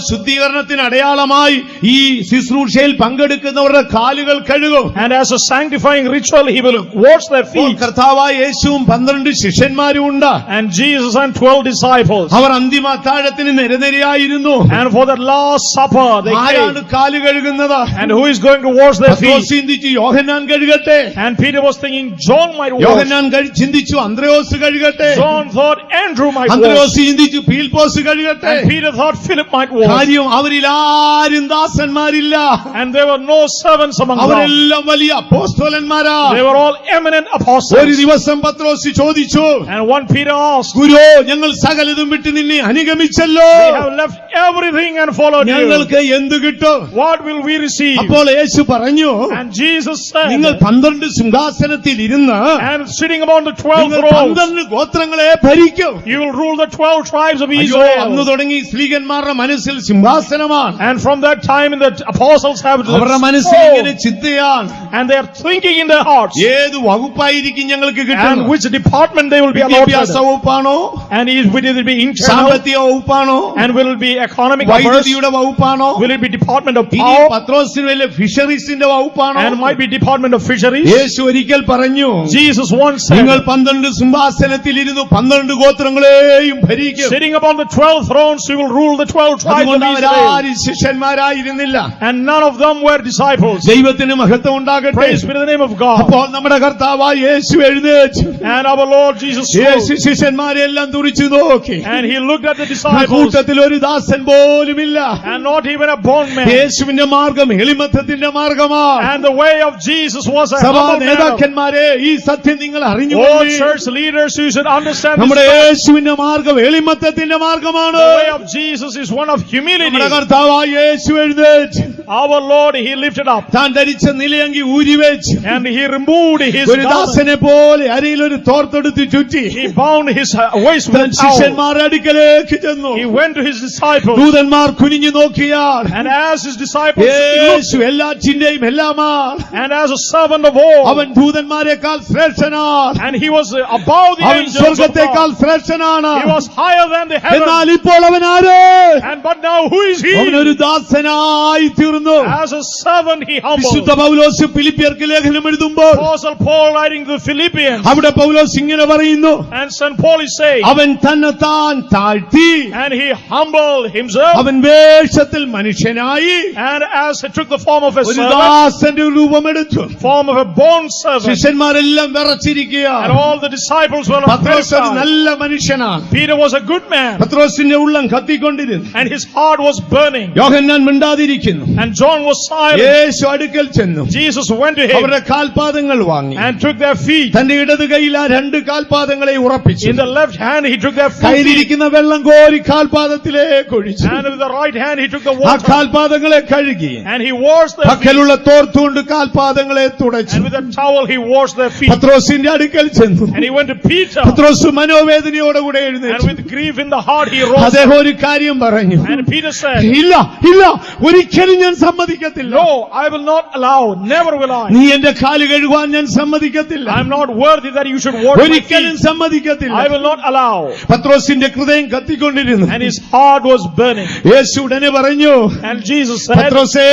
ശുദ്ധീകരണത്തിന് അടയാളമായി ഈ ശുശ്രൂഷയിൽ പങ്കെടുക്കുന്നവരുടെ കാലുകൾ കഴുകും. And as a sanctifying ritual, he will wash their അപ്പോൾ feet. കർത്താവായ യേശുവും 12 ശിഷ്യന്മാരും ഉണ്ട്. And Jesus and 12 disciples. അവർ അന്തിമ അത്താഴത്തിന് നിരനിരയായിരുന്നു. And for that last supper, they ആരാണ് came. കാല് കഴുകുന്നത്? And who is going to wash their Pathros feet? ചിന്തിച്ചു, യോഹന്നാൻ കഴുകട്ടെ. And Peter was thinking John might wash. യോഹന്നാൻ ചിന്തിച്ചു, അന്ത്രയോസ് കഴുകട്ടെ. John thought Andrew might wash. അന്ത്രയോസ് ചിന്തിച്ചു, Philipose കഴുകട്ടെ. And Peter thought Philip might wash. കാര്യം അവരിൽ ആരും ദാസന്മാരില്ല. And there were no servants among them. അവരെല്ലാം വലിയ അപ്പോസ്തലന്മാരാ. They were all eminent ഒരു apostles. ദിവസം പത്രോസ് ചോദിച്ചു, And one Peter asked, ഗുരു, ഞങ്ങൾ സകലതും വിട്ട് നിന്നെ അനുഗമിച്ചല്ലോ, we have left everything and followed you. ഞങ്ങൾക്ക് എന്ത് കിട്ടും? What will we receive? അപ്പോൾ യേശു പറഞ്ഞു, And Jesus said, നിങ്ങൾ 12 സിംഹാസനത്തിൽ ഇരുന്ന് and sitting upon the 12 നിങ്ങൾ thrones, 12 ഗോത്രങ്ങളെ ഭരിക്കും. you will rule the 12 tribes of അയ്യോ, അന്ന് Israel. തുടങ്ങി സ്ത്രീകന്മാരുടെ മനസ്സിൽ സിംഹാസനമാണ്. And from that time the apostles have അവരുടെ മനസ്സിൽ ഇങ്ങനെ ചിന്തയാണ്, and they are thinking in their hearts, ഏത് വകുപ്പായിരിക്കും ഞങ്ങൾക്ക് and കിട്ടുന്നത്? which department they will be വിദ്യാഭ്യാസ allotted. വകുപ്പാണോ? And will it be internal? സാമ്പത്തിക വകുപ്പാണോ? And will it be economic affairs? വൈദ്യുതിയുടെ വകുപ്പാണോ? Will it be department of ഇനി power? പത്രോസിന് വല്ല ഫിഷറീസിന്റെ വകുപ്പാണോ? And might be department of fisheries? യേശു ഒരിക്കൽ പറഞ്ഞു, Jesus once said, നിങ്ങൾ 12 സിംഹാസനത്തിൽ ഇരുന്ന് 12 ഗോത്രങ്ങളെയും ഭരിക്കും. sitting upon the 12 thrones, you will rule the 12 tribes of അതുകൊണ്ട് Israel. അവരാരും ശിഷ്യന്മാരായിരുന്നില്ല. And none of them were disciples. ദൈവത്തിന് മഹത്വം ഉണ്ടാകട്ടെ. Praise be to the name of God. അപ്പോൾ നമ്മുടെ കർത്താവായ യേശു എഴുന്നേറ്റ് And our Lord Jesus Yeshu spoke. ശിഷ്യന്മാരെ എല്ലാം തുറിച്ചു നോക്കി. And he looked at the ആ disciples. കൂട്ടത്തിൽ ഒരു ദാസൻ പോലുമില്ല. And not even a bondman. യേശുവിന്റെ മാർഗം എളിമത്തത്തിന്റെ മാർഗമാണ്. And the way of Jesus was a സഭാ humble manner. നേതാക്കന്മാരെ, ഈ സത്യം നിങ്ങൾ All അറിഞ്ഞുകൊള്ളി. church leaders, you should understand നമ്മുടെ this. യേശുവിന്റെ മാർഗം എളിമത്തത്തിന്റെ മാർഗമാണ്. The way of Jesus is one of humility. നമ്മുടെ കർത്താവായ യേശു എഴുന്നേറ്റ് Our Lord, he lifted up. താൻ ധരിച്ച നിലയങ്കി ഊരിവെച്ച് And he removed his ഒരു garment. ദാസനെ പോലെ അരയിൽ ഒരു തോർത്തെടുത്ത് ചുറ്റി He bound his waist തൻ with a towel. ശിഷ്യന്മാരുടെ അടുക്കലേക്ക് ചെന്നു. He went to his disciples. ദൂതന്മാർ കുനിഞ്ഞു നോക്കിയാൽ And as his disciples looked, യേശു എല്ലാറ്റിന്റെയും എല്ലാമാണ്. and as a servant of all, അവൻ ദൂതന്മാരെക്കാൾ ശ്രേഷ്ഠനാണ്. and he was above the അവൻ angels of സ്വർഗത്തെക്കാൾ God. ശ്രേഷ്ഠനാണ്. He was higher than the എന്നാൽ heavens. ഇപ്പോൾ അവൻ ആര്? And but now who is he? അവനൊരു ദാസനായി തീർന്നു. As a servant he വിശുദ്ധ humbled. പൗലോസ് ഫിലിപ്പിയർക്ക് ലേഖനം എഴുതുമ്പോൾ Apostle Paul writing to the Philippians, അവിടെ പൗലോസ് ഇങ്ങനെ പറയുന്നു, and St. Paul is saying, അവൻ തന്നെത്താൻ താഴ്ത്തി, and he humbled himself, അവൻ വേഷത്തിൽ മനുഷ്യനായി and as he took the form of a ഒരു servant, ദാസന്റെ രൂപമെടുത്തു. form of a bond servant, ശിഷ്യന്മാരെല്ലാം വിറച്ചിരിക്കുകയാണ്. and all the disciples were പത്രോസ് ഒരു terrified. നല്ല മനുഷ്യനാണ്. Peter was a good man, പത്രോസിന്റെ ഉള്ളം കത്തിക്കൊണ്ടിരുന്നു. and his heart was burning, Yohannan മിണ്ടാതിരിക്കുന്നു. and John was silent. യേശു അടുക്കൽ ചെന്നു. Jesus went to him അവരുടെ കാൽപാദങ്ങൾ വാങ്ങി. and took their feet. തന്റെ ഇടത് കൈയിൽ ആ 2 കാൽപാദങ്ങളെ ഉറപ്പിച്ചു. In the left hand he took their feet, കയ്യിലിരിക്കുന്ന വെള്ളം കോരി കോരി കാൽപാദത്തിലേക്ക് ഒഴിച്ചു. And with the right hand he took the ആ water കാൽപാദങ്ങളെ കഴുകി and he washed their feet. പക്കലുള്ള തോർത്തുകൊണ്ട് കാൽപാദങ്ങളെ തുടച്ചു. And with a towel he washed their feet. പത്രോസിന്റെ അടുക്കൽ ചെന്നു. And he went to Peter. Pathros മനോവേദനയോടുകൂടെ And എഴുന്നേറ്റു. with grief in the heart he rose. അദ്ദേഹം ഒരു കാര്യം പറഞ്ഞു. And Peter said, ഇല്ല ഇല്ല, ഒരിക്കലും ഞാൻ സമ്മതിക്കത്തില്ല. no, I will not allow, never will I. നീ എന്റെ കാല് കഴുകുവാൻ ഞാൻ സമ്മതിക്കത്തില്ല. I am not worthy that you should wash my ഒരിക്കലും feet. സമ്മതിക്കത്തില്ല. I will not allow. പത്രോസിന്റെ ഹൃദയം കത്തിക്കൊണ്ടിരുന്നു. And his heart was burning. യേശു ഉടനെ പറഞ്ഞു, And Jesus said, പത്രോസേ,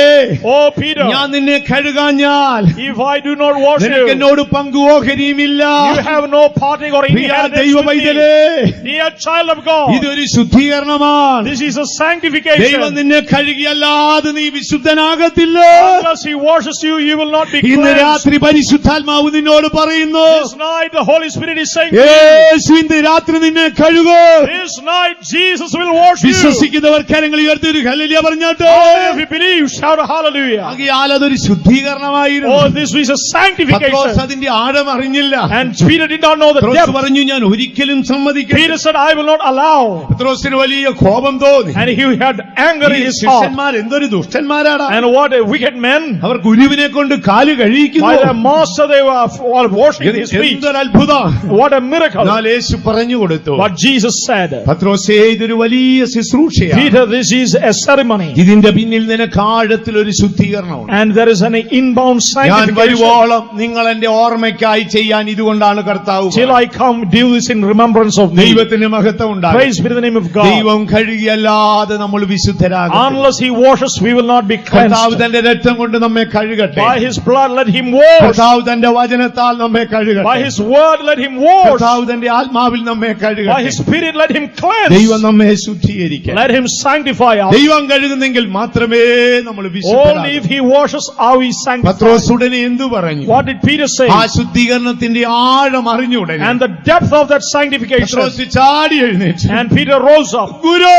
oh Peter, ഞാൻ നിന്നെ കഴുകാഞ്ഞാൽ if I do not wash നിനക്ക് you, എന്നോട് പങ്കുപോകരുമില്ല. you have no parting or Priya inheritance ദൈവ with me. പൈതലേ, Dear child of God, ഇതൊരു ശുദ്ധീകരണമാണ്. this is a ദൈവം sanctification. നിന്നെ കഴുകിയല്ലാതെ നീ വിശുദ്ധനാകത്തില്ല. Unless he washes you, you will not be ഇന്ന് cleansed. രാത്രി പരിശുദ്ധാത്മാവ് നിന്നോട് പറയുന്നു, This night the Holy Spirit is saying to you, യേശു ഇന്ന് രാത്രി നിന്നെ കഴുകും. this night Jesus will wash you. വിശ്വസിക്കുന്നവർ കരങ്ങൾ ഉയർത്തി ഒരു ഹല്ലേലൂയ പറഞ്ഞാട്ടെ. If you believe, shout a hallelujah. ആകയാൽ അതൊരു ശുദ്ധീകരണമായിരുന്നു. Oh, this is a Pathros sanctification. അതിന്റെ ആഴം അറിഞ്ഞില്ല. And Peter did not know the Pathros depth. പറഞ്ഞു, ഞാൻ ഒരിക്കലും സമ്മതിക്കില്ല. Peter said, I will not allow. പത്രോസിന് വലിയ കോപം തോന്നി. And he had anger in ഈ his heart. ശിഷ്യന്മാർ എന്തൊരു ദുഷ്ടന്മാരാടാ. And what a wicked men. അവർ ഗുരുവിനെ കൊണ്ട് കാല് By കഴിയിക്കുന്നു. their master they were washing his feet. എന്തൊരു അത്ഭുതം. What a miracle. എന്നാൽ യേശു പറഞ്ഞു കൊടുത്തു, What Jesus said. പത്രോസേ, ഇതൊരു വലിയ ശുശ്രൂഷയാണ്. Peter, this is a ceremony. ഇതിന്റെ പിന്നിൽ നിനക്ക് ആഴത്തിൽ ഒരു ശുദ്ധീകരണമുണ്ട്. And there is an inbound ഞാൻ sanctification. വരുവോളം നിങ്ങൾ എന്റെ ഓർമ്മയ്ക്കായി ചെയ്യാൻ ഇതുകൊണ്ടാണ് കർത്താവ് Till I come, do this in remembrance of me. ദൈവത്തിന് മഹത്വം ഉണ്ടാകും. Praise be to the name of God. ദൈവം കഴുകിയല്ലാതെ നമ്മൾ വിശുദ്ധരാകും. Unless he washes, we will not be കർത്താവ് cleansed. തന്റെ രക്തം കൊണ്ട് നമ്മെ കഴുകട്ടെ. By his blood, let him wash. കർത്താവ് തന്റെ വചനത്താൽ നമ്മെ By കഴുകട്ടെ. his word, let him wash. കർത്താവ് തന്റെ ആത്മാവിൽ നമ്മെ By കഴുകട്ടെ. his spirit, let him ദൈവം cleanse. നമ്മെ ശുദ്ധീകരിക്കട്ടെ. Let him sanctify us. ദൈവം കഴുകുന്നെങ്കിൽ മാത്രമേ നമ്മൾ Only if വിശുദ്ധരാകൂ. he washes, are we sanctified. പത്രോസ് ഉടനെ എന്തു പറഞ്ഞു? What did Peter say? ആ ശുദ്ധീകരണത്തിന്റെ ആഴം അറിഞ്ഞ ഉടനെ And the depth of that sanctification. പത്രോസ് ചാടി എഴുന്നേറ്റ്, And Peter rose up. Guru,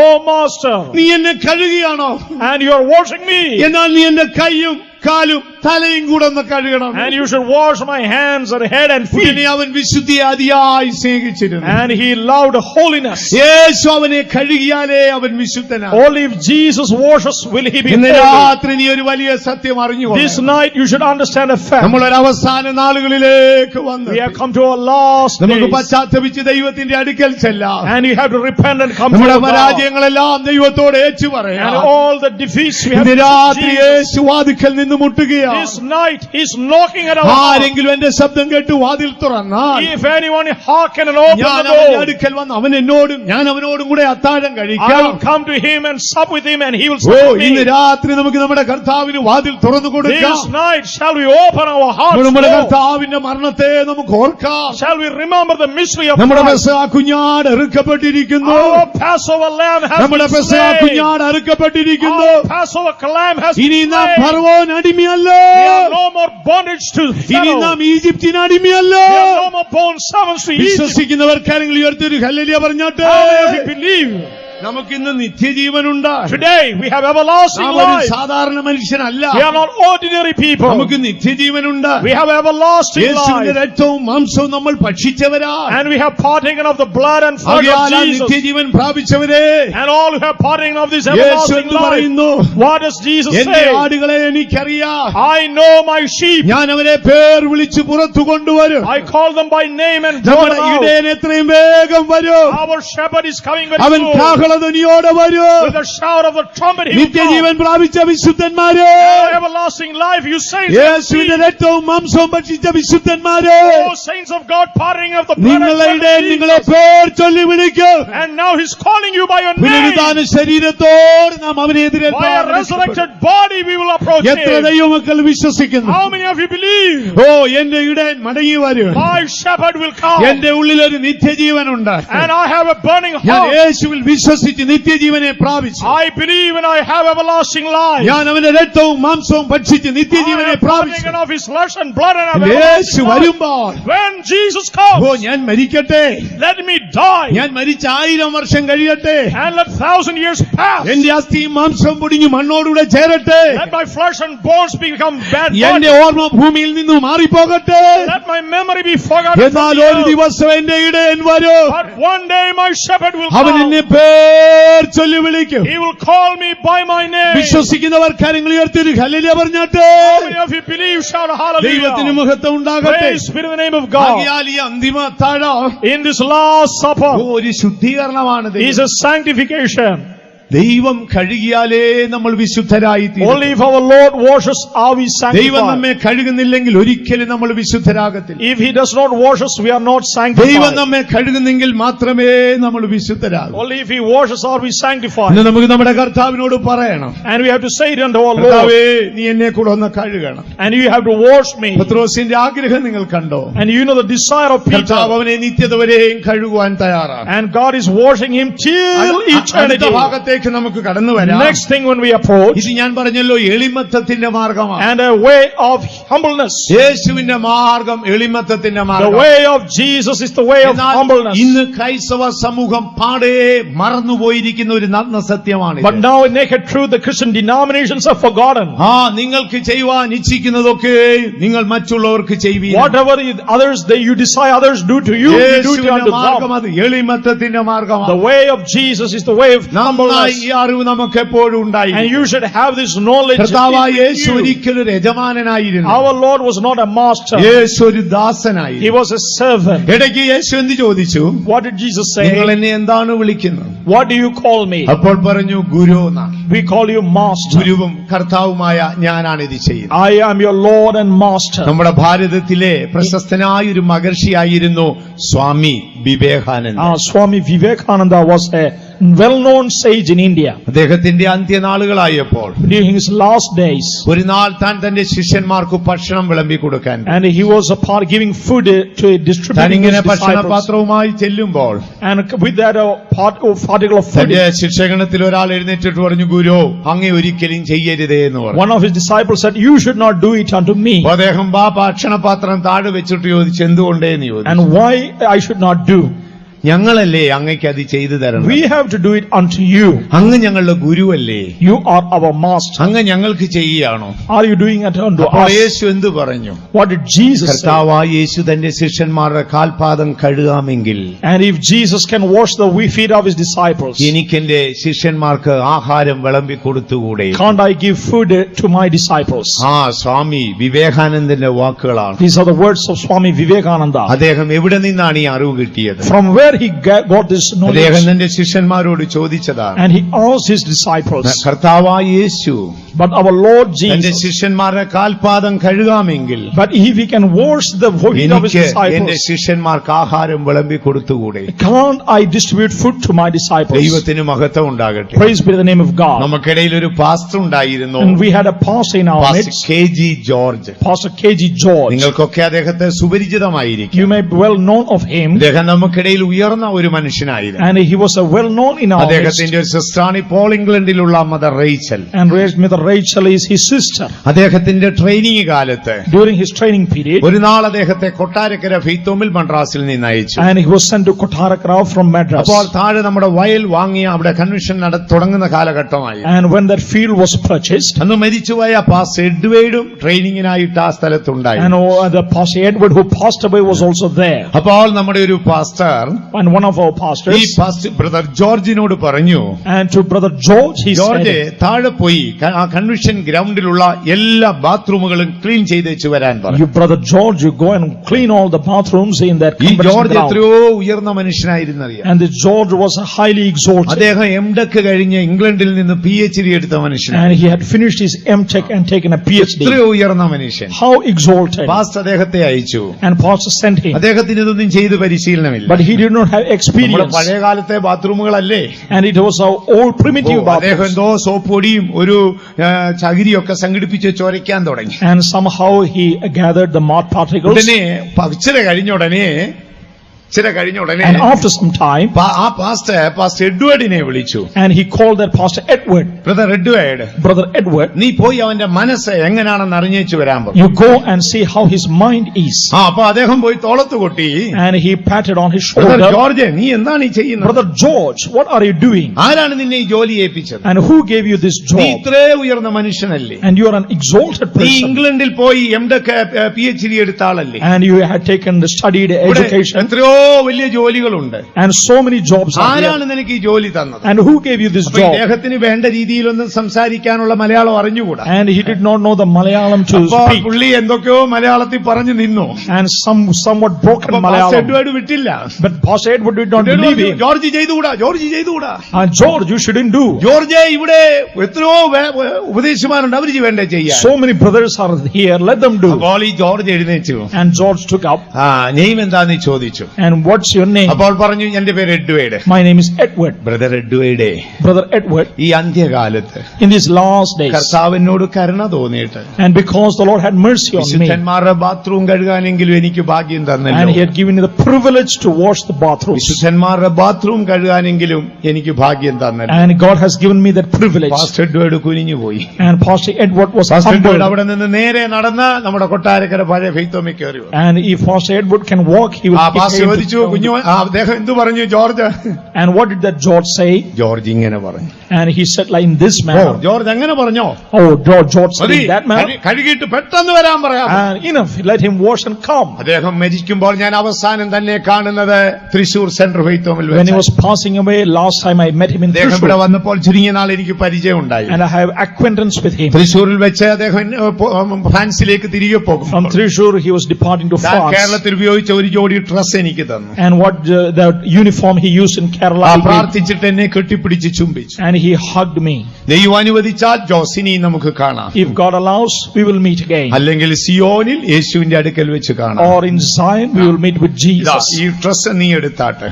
Oh Master, നീ എന്നെ കഴുകിയാണോ? and you are washing me. എന്നാൽ നീ എന്റെ കൈയും കാലും തലയും കൂടെ ഒന്ന് കഴുകണം. And you should wash my hands and head and ഉടനെ feet. അവൻ വിശുദ്ധിയെ അതിയായി സ്നേഹിച്ചിരുന്നു. And he loved holiness. യേശു അവനെ കഴുകിയാലേ അവൻ വിശുദ്ധനാണ്. Only if Jesus washes will he be ഇന്ന് holy. രാത്രി നീ ഒരു വലിയ സത്യം This അറിഞ്ഞുകൊള്ളണം. night you should understand a fact. നമ്മളൊരു അവസാന നാളുകളിലേക്ക് വന്നു. We have come to our last നമുക്ക് days. പശ്ചാത്തപിച്ച് ദൈവത്തിന്റെ അടുക്കൽ ചെല്ലാം. And you have to repent and come to നമ്മുടെ God. പരാജയങ്ങളെല്ലാം ദൈവത്തോട് ഏറ്റു And പറയാം. all the defeats we have ഇന്ന് to രാത്രി Jesus. യേശു വാതിൽക്കൽ നിന്ന് മുട്ടുകയാണ്. This night he's knocking at our heart. ആരെങ്കിലും എന്റെ ശബ്ദം കേട്ട് വാതിൽ തുറന്നാൽ If anyone hearken and open ഞാൻ the അവന്റെ door, അടുക്കൽ വന്ന് അവൻ എന്നോടും ഞാൻ അവനോടും കൂടെ അത്താഴം I കഴിക്കാം. will come to him and sup with him and he will oh, sup with ഇന്ന് me. രാത്രി നമുക്ക് നമ്മുടെ കർത്താവിന് വാതിൽ തുറന്നു കൊടുക്കാം. This night shall we open our hearts നമ്മുടെ more. കർത്താവിന്റെ മരണത്തെ നമുക്ക് ഓർക്കാം. Shall we remember the mystery of നമ്മുടെ Christ? പെസഹ കുഞ്ഞാട് അറുക്കപ്പെട്ടിരിക്കുന്നു. Our Passover lamb has നമ്മുടെ been പെസഹ slain. കുഞ്ഞാട് അറുക്കപ്പെട്ടിരിക്കുന്നു. Our Passover lamb has ഇനി been നാം slain. ഫറവോൻ അടിമയല്ല. We are no more bondage to ഇനി Pharaoh. നാം ഈജിപ്തിന് അടിമയല്ല. We are no more bond servants to Egypt. വിശ്വസിക്കുന്നവർ കാര്യങ്ങൾ ഉയർത്തി ഒരു ഹല്ലേലൂയ പറഞ്ഞാട്ടെ. How many of you believe? നമുക്കിന്ന് നിത്യജീവനുണ്ട്. Today we have everlasting നാം ഒരു life. സാധാരണ മനുഷ്യനല്ല. We are not ordinary people. നമുക്ക് നിത്യജീവനുണ്ട്. We have everlasting യേശുവിന്റെ life. രക്തവും മാംസവും നമ്മൾ ഭക്ഷിച്ചവരാ. And we have partaken of the blood and flesh of ആകയാൽ ആ Jesus. നിത്യജീവൻ പ്രാപിച്ചവരെ And all who have partaken of this Yeshu everlasting എന്ന് life. പറയുന്നു, What does Jesus എന്റെ say? ആടുകളെ എനിക്കറിയാം, I know my sheep. ഞാൻ അവരെ പേർ വിളിച്ച് പുറത്തു കൊണ്ടുവരും. I call them by name and draw നമ്മുടെ them out. ഇടയൻ എത്രയും വേഗം വരും. Our shepherd is coming very അവൻ soon. കാഹളധ്വനിയോടെ വരും. With the shout of the trumpet he will come. നിത്യജീവൻ പ്രാപിച്ച വിശുദ്ധന്മാരെ, Oh, everlasting life, you saints of യേശുവിന്റെ God. രക്തവും മാംസവും ഭക്ഷിച്ച വിശുദ്ധന്മാരെ, Oh, saints of God, parting of the blood and നിങ്ങളുടെ blood ഇടയൻ of നിങ്ങളെ Jesus. പേർ ചൊല്ലി വിളിക്കും. And now he's calling you by your name. പുനരുദ്ധാന ശരീരത്തോട് നാം അവനെ By a എതിരേൽപ്പാൻ resurrected body we will approach എത്ര him. ദൈവമക്കൾ വിശ്വസിക്കുന്നു? How many of you believe? ഓ, എന്റെ ഇടയൻ മടങ്ങി വരും. My shepherd will come. എന്റെ ഉള്ളിലൊരു നിത്യജീവനുണ്ട്. And I have a burning ഞാൻ heart. യേശുവിൽ വിശ്വസിക്കുന്നു. വിശ്വസിച്ച് നിത്യജീവനെ പ്രാപിച്ചു. I believe and I have everlasting life. ഞാൻ അവന്റെ രക്തവും മാംസവും ഭക്ഷിച്ച് നിത്യജീവനെ പ്രാപിച്ചു. Of his flesh and blood and have യേശു വരുമ്പോൾ when Jesus comes, ഞാൻ മരിക്കട്ടെ, let me die, ഞാൻ മരിച്ച 1000 വർഷം കഴിയട്ടെ, and let 1000 years pass. എന്റെ അസ്ഥിയും മാംസവും പൊടിഞ്ഞു മണ്ണോടുകൂടെ ചേരട്ടെ, Let my flesh and bones become bad. എന്റെ ഓർമ്മ ഭൂമിയിൽ നിന്ന് മാറിപ്പോകട്ടെ. Let my memory be forgotten. എന്നാൽ ഒരു ദിവസം എന്റെ ഇടയൻ വരും, But one day my shepherd will അവൻ come. എന്നെ പേർ ചൊല്ലി വിളിക്കും. He will call me by my name. വിശ്വസിക്കുന്നവർ കരങ്ങൾ ഉയർത്തി ഹല്ലേലൂയ പറഞ്ഞാട്ടെ. How many of you believe? Shout ദൈവത്തിന് hallelujah. മഹത്വം ഉണ്ടാകട്ടെ. Praise be to the name of God. ആകയാൽ ഈ അന്തിമ അത്താഴം In this last supper ഒരു ശുദ്ധീകരണമാണ്. is a sanctification. ദൈവം കഴുകിയാലേ നമ്മൾ വിശുദ്ധരായി തീരും. Only if our Lord washes are we ദൈവം sanctified. നമ്മെ കഴുകുന്നില്ലെങ്കിൽ ഒരിക്കലും നമ്മൾ വിശുദ്ധരാകത്തില്ല. If He does not wash us, we are not ദൈവം sanctified. നമ്മെ കഴുകുന്നെങ്കിൽ മാത്രമേ നമ്മൾ വിശുദ്ധരാകൂ. Only if He washes are we sanctified. ഇന്ന് നമുക്ക് നമ്മുടെ കർത്താവിനോട് പറയണം, And we have to say it unto our Lord. കർത്താവേ നീ എന്നെ കൂടെ ഒന്ന് കഴുകണം. And you have to wash me. പത്രോസിന്റെ ആഗ്രഹം നിങ്ങൾ കണ്ടോ? And you know the desire of കർത്താവ് Peter. അവനെ നിത്യത വരെയും കഴുകുവാൻ തയ്യാറാണ്. And God is washing him till അടുത്ത eternity. ഭാഗത്തേക്ക് നമുക്ക് കടന്നു വരാം. Next thing when we approach, ഇത് ഞാൻ പറഞ്ഞല്ലോ എളിമത്തത്തിന്റെ മാർഗമാണ്. and a way of humbleness. യേശുവിന്റെ മാർഗം എളിമത്തത്തിന്റെ The മാർഗം. way of Jesus is the way of എന്നാൽ humbleness. ഇന്ന് ക്രൈസ്തവ സമൂഹം പാടെ മറന്നുപോയിരിക്കുന്ന ഒരു നഗ്ന സത്യമാണ്. But now in naked truth, the Christian denominations are forgotten. നിങ്ങൾക്ക് ചെയ്യുവാൻ ഇച്ഛിക്കുന്നതൊക്കെ നിങ്ങൾ മറ്റുള്ളവർക്ക് ചെയ്യുവീൻ. Whatever others you desire others do to you, you do it unto മാർഗം them. അത് എളിമത്തത്തിന്റെ മാർഗമാണ്. The way of Jesus is the way of humbleness. ഈ അറിവ് നമുക്ക് എപ്പോഴും ഉണ്ടായി. And you should have this knowledge. കർത്താവായ യേശു in you. ഒരിക്കലും ഒരു യജമാനനായിരുന്നു. Our Lord was not a master. യേശു ഒരു He ദാസനായിരുന്നു. was a servant. ഇടയ്ക്ക് യേശു എന്ത് ചോദിച്ചു? What did Jesus നിങ്ങൾ say? എന്നെ എന്താണ് വിളിക്കുന്നത്? What do you call me? അപ്പോൾ പറഞ്ഞു ഗുരു എന്നാണ്. We call you master. ഗുരുവും കർത്താവുമായ ഞാനാണ് ഇത് ചെയ്യുന്നത്. I am your Lord and master. നമ്മുടെ ഭാരതത്തിലെ പ്രശസ്തനായ ഒരു മഹർഷിയായിരുന്നു Swami Vivekananda. Swami Vivekananda was a well-known sage in India. അദ്ദേഹത്തിന്റെ അന്ത്യനാളുകളായപ്പോൾ During his last days, ഒരു നാൾ താൻ തന്റെ ശിഷ്യന്മാർക്ക് ഭക്ഷണം വിളമ്പി കൊടുക്കാൻ and he was a part giving food to distributing his താനിങ്ങനെ disciples. ഭക്ഷണപാത്രവുമായി ചെല്ലുമ്പോൾ And with that particle of food, തന്റെ ശിക്ഷഗണത്തിൽ ഒരാൾ എഴുന്നേറ്റിട്ട് പറഞ്ഞു, ഗുരു അങ്ങേ ഒരിക്കലും ചെയ്യരുതേ എന്ന് പറഞ്ഞു. one of his disciples said, "You should not do it unto me." അപ്പൊ അദ്ദേഹം ഭക്ഷണപാത്രം താഴെ വെച്ചിട്ട് ചോദിച്ചു, എന്തുകൊണ്ടേന്ന് ചോദിച്ചു. And why I should not do? ഞങ്ങളല്ലേ അങ്ങയ്ക്ക് അത് ചെയ്തു തരണം. We have to do it unto you. അങ്ങ് ഞങ്ങളുടെ ഗുരുവല്ലേ, You are our master. അങ്ങ് ഞങ്ങൾക്ക് ചെയ്യുകയാണോ? Are you doing it unto അപ്പോൾ us? യേശു എന്തു പറഞ്ഞു? What did Jesus say? കർത്താവായ യേശു തന്റെ ശിഷ്യന്മാരുടെ കാൽപാദം കഴുകാമെങ്കിൽ And if Jesus can wash the feet of his disciples, എനിക്കെന്റെ ശിഷ്യന്മാർക്ക് ആഹാരം വിളമ്പി കൊടുത്തുകൂടെ? can't I give food to my disciples? സ്വാമി വിവേകാനന്ദന്റെ വാക്കുകളാണ്. These are the words of Swami Vivekananda. അദ്ദേഹം എവിടെ നിന്നാണ് ഈ അറിവ് കിട്ടിയത്? From where he got this അദ്ദേഹം knowledge? തന്റെ ശിഷ്യന്മാരോട് ചോദിച്ചതാണ്. And he asked his disciples. കർത്താവായ യേശു But our Lord തന്റെ Jesus, ശിഷ്യന്മാരുടെ കാൽപാദം കഴുകാമെങ്കിൽ but if he can wash the feet of his എനിക്ക് എന്റെ disciples, ശിഷ്യന്മാർക്ക് ആഹാരം വിളമ്പി കൊടുത്തുകൂടെ? can't I distribute food to my disciples? ദൈവത്തിന് മഹത്വം ഉണ്ടാകട്ടെ. Praise be to the name of God. നമുക്കിടയിൽ ഒരു പാസ്റ്റർ ഉണ്ടായിരുന്നു, And we had a pastor in our pastor midst, KG George. Pastor KG George. നിങ്ങൾക്കൊക്കെ അദ്ദേഹത്തെ സുപരിചിതമായിരിക്കും. You may be well known of him, അദ്ദേഹം നമുക്കിടയിൽ ഉയർന്ന ഒരു മനുഷ്യനായിരുന്നു. and he was a well known in our midst. അദ്ദേഹത്തിന്റെ ഒരു സിസ്റ്ററാണ് ഇപ്പോൾ ഇംഗ്ലണ്ടിലുള്ള Mother Rachel. And Mother Rachel is his sister. അദ്ദേഹത്തിന്റെ ട്രെയിനിങ് കാലത്ത് During his training period, ഒരു നാൾ അദ്ദേഹത്തെ കൊട്ടാരക്കര ഫെയ്ത്തോമിൽ മദ്രാസിൽ നിന്ന് അയച്ചു. and he was sent to Kottarakara from Madras. അപ്പോൾ താഴെ നമ്മുടെ വയൽ വാങ്ങിയ അവിടെ കൺവെൻഷൻ തുടങ്ങുന്ന കാലഘട്ടമായി. And when that field was purchased, അന്ന് മരിച്ചുപോയ പാസ്റ്റർ എഡ്വേർഡും ട്രെയിനിങ്ങിനായിട്ട് ആ സ്ഥലത്തുണ്ടായി. and the Pastor Edward who passed away was also there. അപ്പോൾ നമ്മുടെ ഒരു pastor And one of our ഈ pastors, പാസ്റ്റർ ബ്രദർ ജോർജിനോട് പറഞ്ഞു, and to Brother George, he George said, താഴെ പോയി ആ കൺവെൻഷൻ ഗ്രൗണ്ടിലുള്ള എല്ലാ ബാത്റൂമുകളും ക്ലീൻ ചെയ്തേച്ചു വരാൻ പറഞ്ഞു. "You Brother George, you go and clean all the bathrooms in that ഈ convention ജോർജ് ground." എത്രയോ ഉയർന്ന മനുഷ്യനായിരുന്നറിയാം. And this George was highly exalted, അദ്ദേഹം എംടെക് കഴിഞ്ഞ് ഇംഗ്ലണ്ടിൽ നിന്ന് PhD എടുത്ത മനുഷ്യനാണ്. and he had finished his MTech and taken a PhD. എത്രയോ ഉയർന്ന മനുഷ്യൻ. How exalted! പാസ്റ്റർ അദ്ദേഹത്തെ അയച്ചു. And Pastor sent him, അദ്ദേഹത്തിന് ഇതൊന്നും ചെയ്ത് പരിശീലനമില്ല. but he did not have നമ്മുടെ experience, പഴയ കാലത്തെ ബാത്റൂമുകളല്ലേ. and it was our old primitive അദ്ദേഹം bathrooms. എന്തോ സോപ്പ് പൊടിയും ഒരു ചകിരിയൊക്കെ സംഘടിപ്പിച്ച് ചോരയ്ക്കാൻ തുടങ്ങി. And somehow he gathered the mud particles, ഉടനെ പച്ചില കഴിഞ്ഞ ഉടനെ ചില കഴിഞ്ഞ ഉടനെ And after some time, ആ പാസ്റ്റർ എഡ്വേർഡിനെ വിളിച്ചു. and he called that Pastor Edward. Brother Edward, Brother Edward, നീ പോയി അവന്റെ മനസ്സ് എങ്ങനെയാണെന്ന് അറിഞ്ഞേച്ചു വരാൻ പറഞ്ഞു. you go and see how his mind is. അപ്പൊ അദ്ദേഹം പോയി തോളത്ത് കൊട്ടി, And he patted on his brother shoulder. George, നീ എന്താണ് ഈ ചെയ്യുന്നത്? Brother George, what are you doing? ആരാണ് നിന്നെ ഈ ജോലി ഏൽപ്പിച്ചത്? And who gave you this നീ job? ഇത്രേ ഉയർന്ന മനുഷ്യനല്ലേ? And you are an exalted നീ person. ഇംഗ്ലണ്ടിൽ പോയി MDech PhD എടുത്ത ആളല്ലേ? And you had taken the studied ഇവിടെ education. എത്രയോ വലിയ ജോലികളുണ്ട്. And so many jobs are ആരാണ് here. നിനക്ക് ഈ ജോലി തന്നത്? And who gave you this അപ്പൊ job? ഇദ്ദേഹത്തിന് വേണ്ട രീതിയിലൊന്നും സംസാരിക്കാനുള്ള മലയാളം അറിഞ്ഞുകൂടാ. And he did not know the Malayalam to അപ്പൊ speak. പുള്ളി എന്തൊക്കെയോ മലയാളത്തിൽ പറഞ്ഞു നിന്നു. And somewhat broken അപ്പൊ പാസ്റ്റർ Malayalam. എഡ്വേർഡ് വിട്ടില്ല. But Pastor Edward did not Edward believe പറഞ്ഞു, him. ജോർജ് ചെയ്തുകൂടാ, ജോർജ് ചെയ്തുകൂടാ. And George, you shouldn't do. George, ഇവിടെ എത്രയോ ഉപദേശിമാരുണ്ട്, അവർ വേണ്ട ചെയ്യാൻ. So many brothers are here, let them do. അപ്പോൾ ഈ ജോർജ് എഴുന്നേച്ചു. And George took up. Name എന്താന്ന് ചോദിച്ചു. And what's your name? അപ്പോൾ പറഞ്ഞു, എന്റെ പേര് Edward. My name is Edward. Brother Edward, Brother Edward, ഈ അന്ത്യകാലത്ത് in these last days, കർത്താവിനോട് കരുണ തോന്നിയിട്ട് and because the Lord had mercy on me, വിശുദ്ധന്മാരുടെ ബാത്റൂം കഴുകാനെങ്കിലും എനിക്ക് ഭാഗ്യം and തന്നല്ലോ. He had given me the privilege to wash the bathrooms, വിശുദ്ധന്മാരുടെ bathroom കഴുകാനെങ്കിലും എനിക്ക് ഭാഗ്യം തന്നല്ലോ. and God has given me that privilege. Pastor Edward കുനിഞ്ഞു പോയി. And Pastor Edward was pastor Edward humbled. അവിടെ നിന്ന് നേരെ നടന്ന് നമ്മുടെ കൊട്ടാരക്കര പഴയ ഫെയ്ത്തോമി കയറി വന്നു. And if Pastor Edward can walk, he will. Pastor ചോദിച്ചു, കുഞ്ഞു അദ്ദേഹം എന്തു പറഞ്ഞു George? And what did that George say? George ഇങ്ങനെ പറഞ്ഞു. And he said like in this manner. George എങ്ങനെ പറഞ്ഞോ? Oh, George said in that manner. കഴുകിയിട്ട് പെട്ടെന്ന് വരാൻ പറയാം. And enough, let him wash and come. അദ്ദേഹം മരിക്കുമ്പോൾ ഞാൻ അവസാനം തന്നെ കാണുന്നത് തൃശൂർ സെൻട്രൽ ഫെയ്ത്തോമിൽ When he വെച്ച്. was passing away, last time I met him in അദ്ദേഹം ഇവിടെ Thrissur, വന്നപ്പോൾ ചുരുങ്ങിയ നാൾ എനിക്ക് പരിചയം ഉണ്ടായി. and I have acquaintance with him. തൃശൂരിൽ വെച്ച് അദ്ദേഹം ഫ്രാൻസിലേക്ക് തിരികെ പോകും. From Thrissur, he was departing to France. കേരളത്തിൽ ഉപയോഗിച്ച ഒരു ജോഡി ഡ്രസ് എനിക്ക് തന്നു. And what the uniform he used in Kerala, he gave. പ്രാർത്ഥിച്ചിട്ട് എന്നെ കെട്ടിപ്പിടിച്ച് ചുംബിച്ചു. And he hugged me. ദൈവം അനുവദിച്ചാൽ ജോസിനി നമുക്ക് കാണാം. If God allows, we will meet again. അല്ലെങ്കിൽ സിയോനിൽ യേശുവിന്റെ അടുക്കൽ വെച്ച് കാണാം. Or in Zion, we will meet with Jesus. ഈ ഡ്രസ് നീ എടുത്താട്ടെ.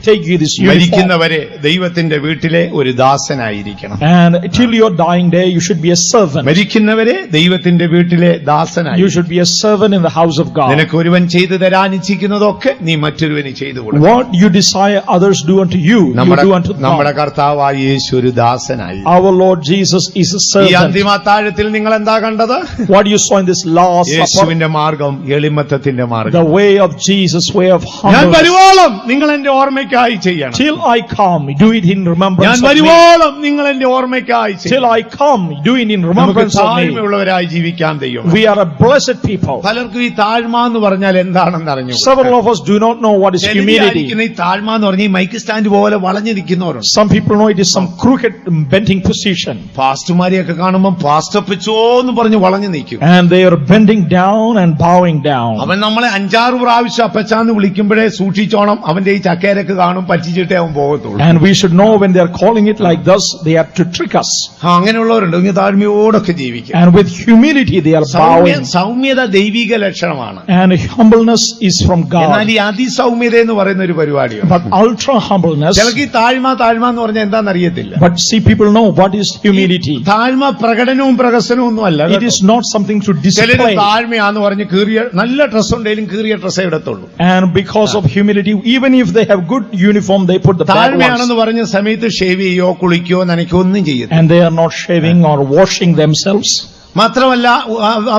Take you this uniform. മരിക്കുന്നവരെ ദൈവത്തിന്റെ വീട്ടിലെ ഒരു ദാസനായിരിക്കണം. And till your dying day, you should be a servant. മരിക്കുന്നവരെ ദൈവത്തിന്റെ വീട്ടിലെ ദാസനായി. You should be a servant in the house of God. നിനക്ക് ഒരുവൻ ചെയ്തു തരാൻ ഇച്ഛിക്കുന്നതൊക്കെ നീ മറ്റൊരുവന് ചെയ്തു കൊടുക്കണം. What you desire others do unto you, you do unto നമ്മുടെ God. കർത്താവായ യേശു ഒരു ദാസനായി. Our Lord Jesus is a ഈ servant. അന്തിമ അത്താഴത്തിൽ നിങ്ങൾ എന്താ കണ്ടത്? What you saw in this last supper, യേശുവിന്റെ മാർഗം എളിമത്തത്തിന്റെ മാർഗം. the way of Jesus, way of ഞാൻ humbleness. വരുവോളം നിങ്ങൾ എന്റെ ഓർമ്മയ്ക്കായി ചെയ്യണം. Till I come, do it in ഞാൻ remembrance of me. വരുവോളം നിങ്ങൾ എന്റെ ഓർമ്മയ്ക്കായി Till ചെയ്യണം. I come, do it in നമുക്ക് remembrance of me. താഴ്മയുള്ളവരായി ജീവിക്കാൻ ദൈവം. We are a blessed people. പലർക്കും ഈ താഴ്മ എന്ന് പറഞ്ഞാൽ എന്താണെന്ന് അറിഞ്ഞു. Several of us do not know what is humility. ഈ താഴ്മ എന്ന് പറഞ്ഞ ഈ മൈക്ക് സ്റ്റാൻഡ് പോലെ വളഞ്ഞു നിൽക്കുന്നവരുണ്ട്. Some people know it is some crooked bending position. പാസ്റ്റർമാരെയൊക്കെ കാണുമ്പോൾ പാസ്റ്റർ പിച്ചോ എന്ന് പറഞ്ഞ് വളഞ്ഞു നിൽക്കും. And they are bending down and bowing down. അവൻ നമ്മളെ 5-6 പ്രാവശ്യം അപ്പച്ചാന്ന് വിളിക്കുമ്പോഴേ സൂക്ഷിച്ചോണം. അവന്റെ ഈ ചക്കരക്ക് കാണും, പറ്റിച്ചിട്ടേ അവൻ പോകത്തുള്ളൂ. And we should know when they are calling it like this, they have to trick us. അങ്ങനെയുള്ളവരുണ്ട്. ഇങ്ങനെ താഴ്മയോടൊക്കെ ജീവിക്കും. And with humility they are bowing. സൗമ്യത ദൈവിക ലക്ഷണമാണ്. And humbleness is from എന്നാൽ God. ഈ അതിസൗമ്യത എന്ന് പറയുന്ന ഒരു പരിപാടിയാണ്. But ultra humbleness. ചിലക്ക് ഈ താഴ്മ എന്ന് പറഞ്ഞാൽ എന്താണെന്ന് അറിയത്തില്ല. But see, people know what is humility. താഴ്മ പ്രകടനവും പ്രകസനവും ഒന്നും അല്ല. It is not something to ചിലര് display. താഴ്മയാന്ന് പറഞ്ഞ് കീറിയ നല്ല ഡ്രസ് ഉണ്ടെങ്കിലും കീറിയ ഡ്രസ്സേ ഇടത്തുള്ളൂ. And because of humility, even if they have good uniform, they put the bad ones. താഴ്മയാണെന്ന് പറഞ്ഞ സമയത്ത് ഷേവ് ചെയ്യോ കുളിക്കോ നനയ്ക്കോ ഒന്നും ചെയ്യരുത്. And they are not shaving or washing themselves. മാത്രമല്ല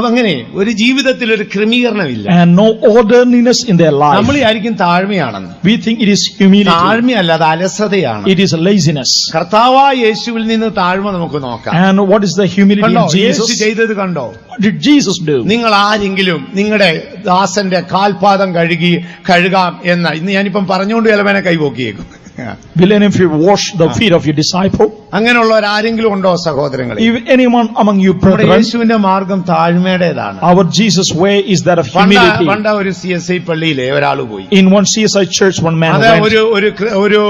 അങ്ങനെ ഒരു ജീവിതത്തിൽ ഒരു ക്രമീകരണമില്ല. And no orderliness in their life. നമ്മൾ ആയിരിക്കും താഴ്മയാണെന്ന്. We think it is humility. താഴ്മയല്ല, അത് അലസതയാണ്. It is laziness. കർത്താവായ യേശുവിൽ നിന്ന് താഴ്മ നമുക്ക് നോക്കാം. And what is the humility കണ്ടോ? in Yeshu Jesus? ചെയ്തത് കണ്ടോ? What did Jesus do? നിങ്ങൾ ആരെങ്കിലും നിങ്ങളുടെ ദാസന്റെ കാൽപാദം കഴുകാം എന്ന ഇന്ന് ഞാനിപ്പം പറഞ്ഞുകൊണ്ട് ചിലവനെ കൈപോക്കിയേക്കും. Will any of you wash the feet of your disciple? അങ്ങനെയുള്ളവർ ആരെങ്കിലും ഉണ്ടോ സഹോദരങ്ങളെ? If anyone among you നമ്മുടെ brethren, യേശുവിന്റെ മാർഗം താഴ്മയുടേതാണ്. our Jesus way is that of humility. പണ്ട ഒരു CSI പള്ളിയിലെ ഒരാൾ പോയി. In one CSI church, one man അത് went. ഒരു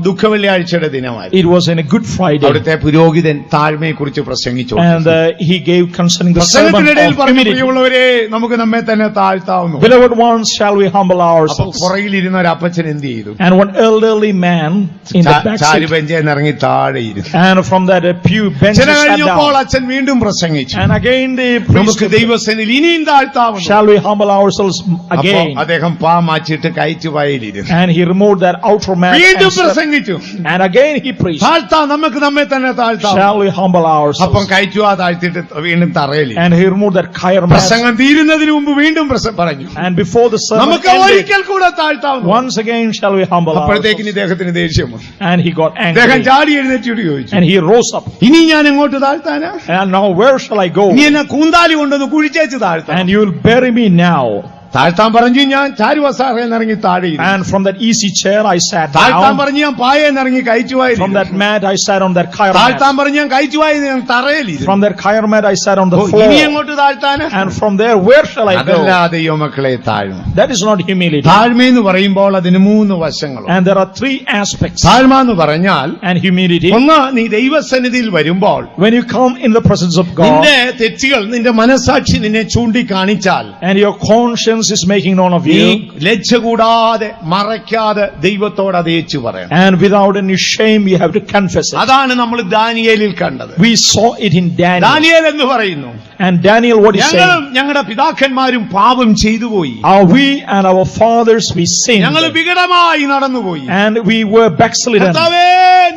ദുഃഖവെള്ളിയാഴ്ചയുടെ ദിനമായി. It was in a Good Friday. അവിടുത്തെ പുരോഹിതൻ താഴ്മയെ കുറിച്ച് പ്രസംഗിച്ചു. And he gave concerning the servant പ്രസംഗത്തിനിടയിൽ of പറഞ്ഞു, humility. പ്രിയമുള്ളവരെ നമുക്ക് നമ്മെ തന്നെ താഴ്ത്താവുന്നു. Beloved ones, shall we humble അപ്പൊ ourselves? പുറകിലിരുന്ന ഒരു അപ്പച്ചൻ എന്ത് ചെയ്തു? And one elderly man in the back Charu seat, ബെഞ്ചേന്ന് ഇറങ്ങി താഴെയിരുന്നു. And from that pew bench ചില sat കഴിഞ്ഞപ്പോൾ down. അച്ഛൻ വീണ്ടും പ്രസംഗിച്ചു. And again the നമുക്ക് priest, ദൈവസേനയിൽ ഇനിയും താഴ്ത്താവുന്നു. shall we humble ourselves അപ്പോ again? അദ്ദേഹം പാ മാച്ചിട്ട് കയറ്റുവായിലിരുന്നു. And he removed that outer mat വീണ്ടും and slept. പ്രസംഗിച്ചു. And again he preached, താഴ്ത്താം, നമുക്ക് നമ്മെ തന്നെ താഴ്ത്താം. shall we humble അപ്പം ourselves? കയറ്റുവാ താഴ്ത്തിട്ട് വീണ്ടും തറയിൽ. And he removed that kaya mat. പ്രസംഗം തീരുന്നതിന് മുമ്പ് വീണ്ടും പറഞ്ഞു, And before the sermon നമുക്ക് ended, ഒരിക്കൽ കൂടെ താഴ്ത്താവുന്നു. once again shall we humble അപ്പോഴത്തേക്കിന് ourselves? ഇദ്ദേഹത്തിന് ദേഷ്യം വന്നു. And he got അദ്ദേഹം angry. ചാടി എഴുന്നേറ്റിട്ട് ചോദിച്ചു, And he rose up. ഇനി ഞാൻ എങ്ങോട്ട് താഴ്ത്താനാ? And now where shall I go? നീ എന്നെ കൂന്താലി കൊണ്ടൊന്ന് കുഴിച്ചേച്ച് താഴ്ത്താൻ. And you will bury me now. താഴ്ത്താൻ പറഞ്ഞു, ഞാൻ ചാരുവസാറയിൽ ഇറങ്ങി താഴെ. And from that easy chair I sat താഴ്ത്താൻ down. പറഞ്ഞു, ഞാൻ പായെന്ന് ഇറങ്ങി കയറ്റുവായി. From that mat I sat on that kaya താഴ്ത്താൻ mat. പറഞ്ഞു, ഞാൻ കയറ്റുവായി ഞാൻ തറയിൽ. From that kaya mat I sat on the ഇനി floor. എങ്ങോട്ട് താഴ്ത്താനാ? And from there where shall I അതല്ല go? ദൈവമക്കളെ താഴ്മ. That is not humility. താഴ്മയെന്ന് പറയുമ്പോൾ അതിന് 3 വശങ്ങളുണ്ട്. And there are 3 aspects. താഴ്മ എന്ന് പറഞ്ഞാൽ And humility, ഒന്ന്, നീ ദൈവസന്നിധിയിൽ വരുമ്പോൾ when you come in the presence of God നിന്റെ തെറ്റുകൾ നിന്റെ മനസാക്ഷി നിന്നെ ചൂണ്ടിക്കാണിച്ചാൽ and your conscience is making known of നീ you, ലജ്ജ കൂടാതെ മറയ്ക്കാതെ ദൈവത്തോട് അത് ഏച്ചു പറയണം. and without any shame you have to confess it. അതാണ് നമ്മൾ ദാനിയേലിൽ കണ്ടത്. We saw it in Daniel. Daniel എന്ന് പറയുന്നു, And Daniel, what is ഞങ്ങളും saying? ഞങ്ങളുടെ പിതാക്കന്മാരും പാപം ചെയ്തു പോയി, We and our fathers, we sinned. ഞങ്ങൾ വികടമായി നടന്നുപോയി. And we were backslidden. കർത്താവേ,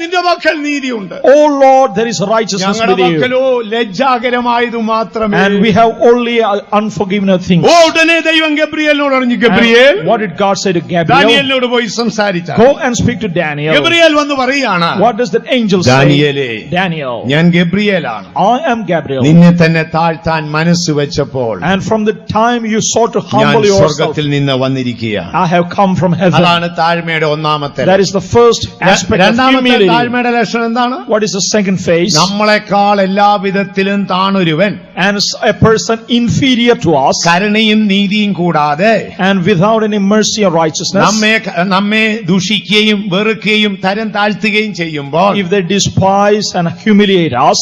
നിന്റെ മക്കൾ നീതിയുണ്ട്, Oh Lord, there is righteousness ഞങ്ങളുടെ with you. മക്കളോ ലജ്ജാകരമായതു മാത്രമേ. And we have only unforgiven things. ഓ, ഉടനെ ദൈവം ഗബ്രിയേലിനോട് പറഞ്ഞു, Gabriel And what did God say to Gabriel? ദാനിയേലിനോട് പോയി സംസാരിച്ച. Go and speak to Daniel. Gabriel വന്ന് പറയാണ്, What does that angel say? ദാനിയേലേ, Daniel, ഞാൻ ഗബ്രിയേലാണ്, I am Gabriel. നിന്നെ തന്നെ താഴ്ത്താൻ മനസ്സ് വെച്ചപ്പോൾ And from the time you sought to ഞാൻ humble yourself, സ്വർഗത്തിൽ നിന്ന് വന്നിരിക്കുക. I have come from heaven. അതാണ് താഴ്മയുടെ ഒന്നാമത്തെ. That is the first aspect of രണ്ടാമത്തെ humility. താഴ്മയുടെ ലക്ഷണം എന്താണ്? What is the second phase? നമ്മളെക്കാൾ എല്ലാവിധത്തിലും താണൊരുവൻ, And a person inferior to us, കരുണയും നീതിയും കൂടാതെ and without any mercy or righteousness, നമ്മെ ദുഷിക്കുകയും വെറുക്കുകയും തരം താഴ്ത്തുകയും ചെയ്യുമ്പോൾ if they despise and humiliate us,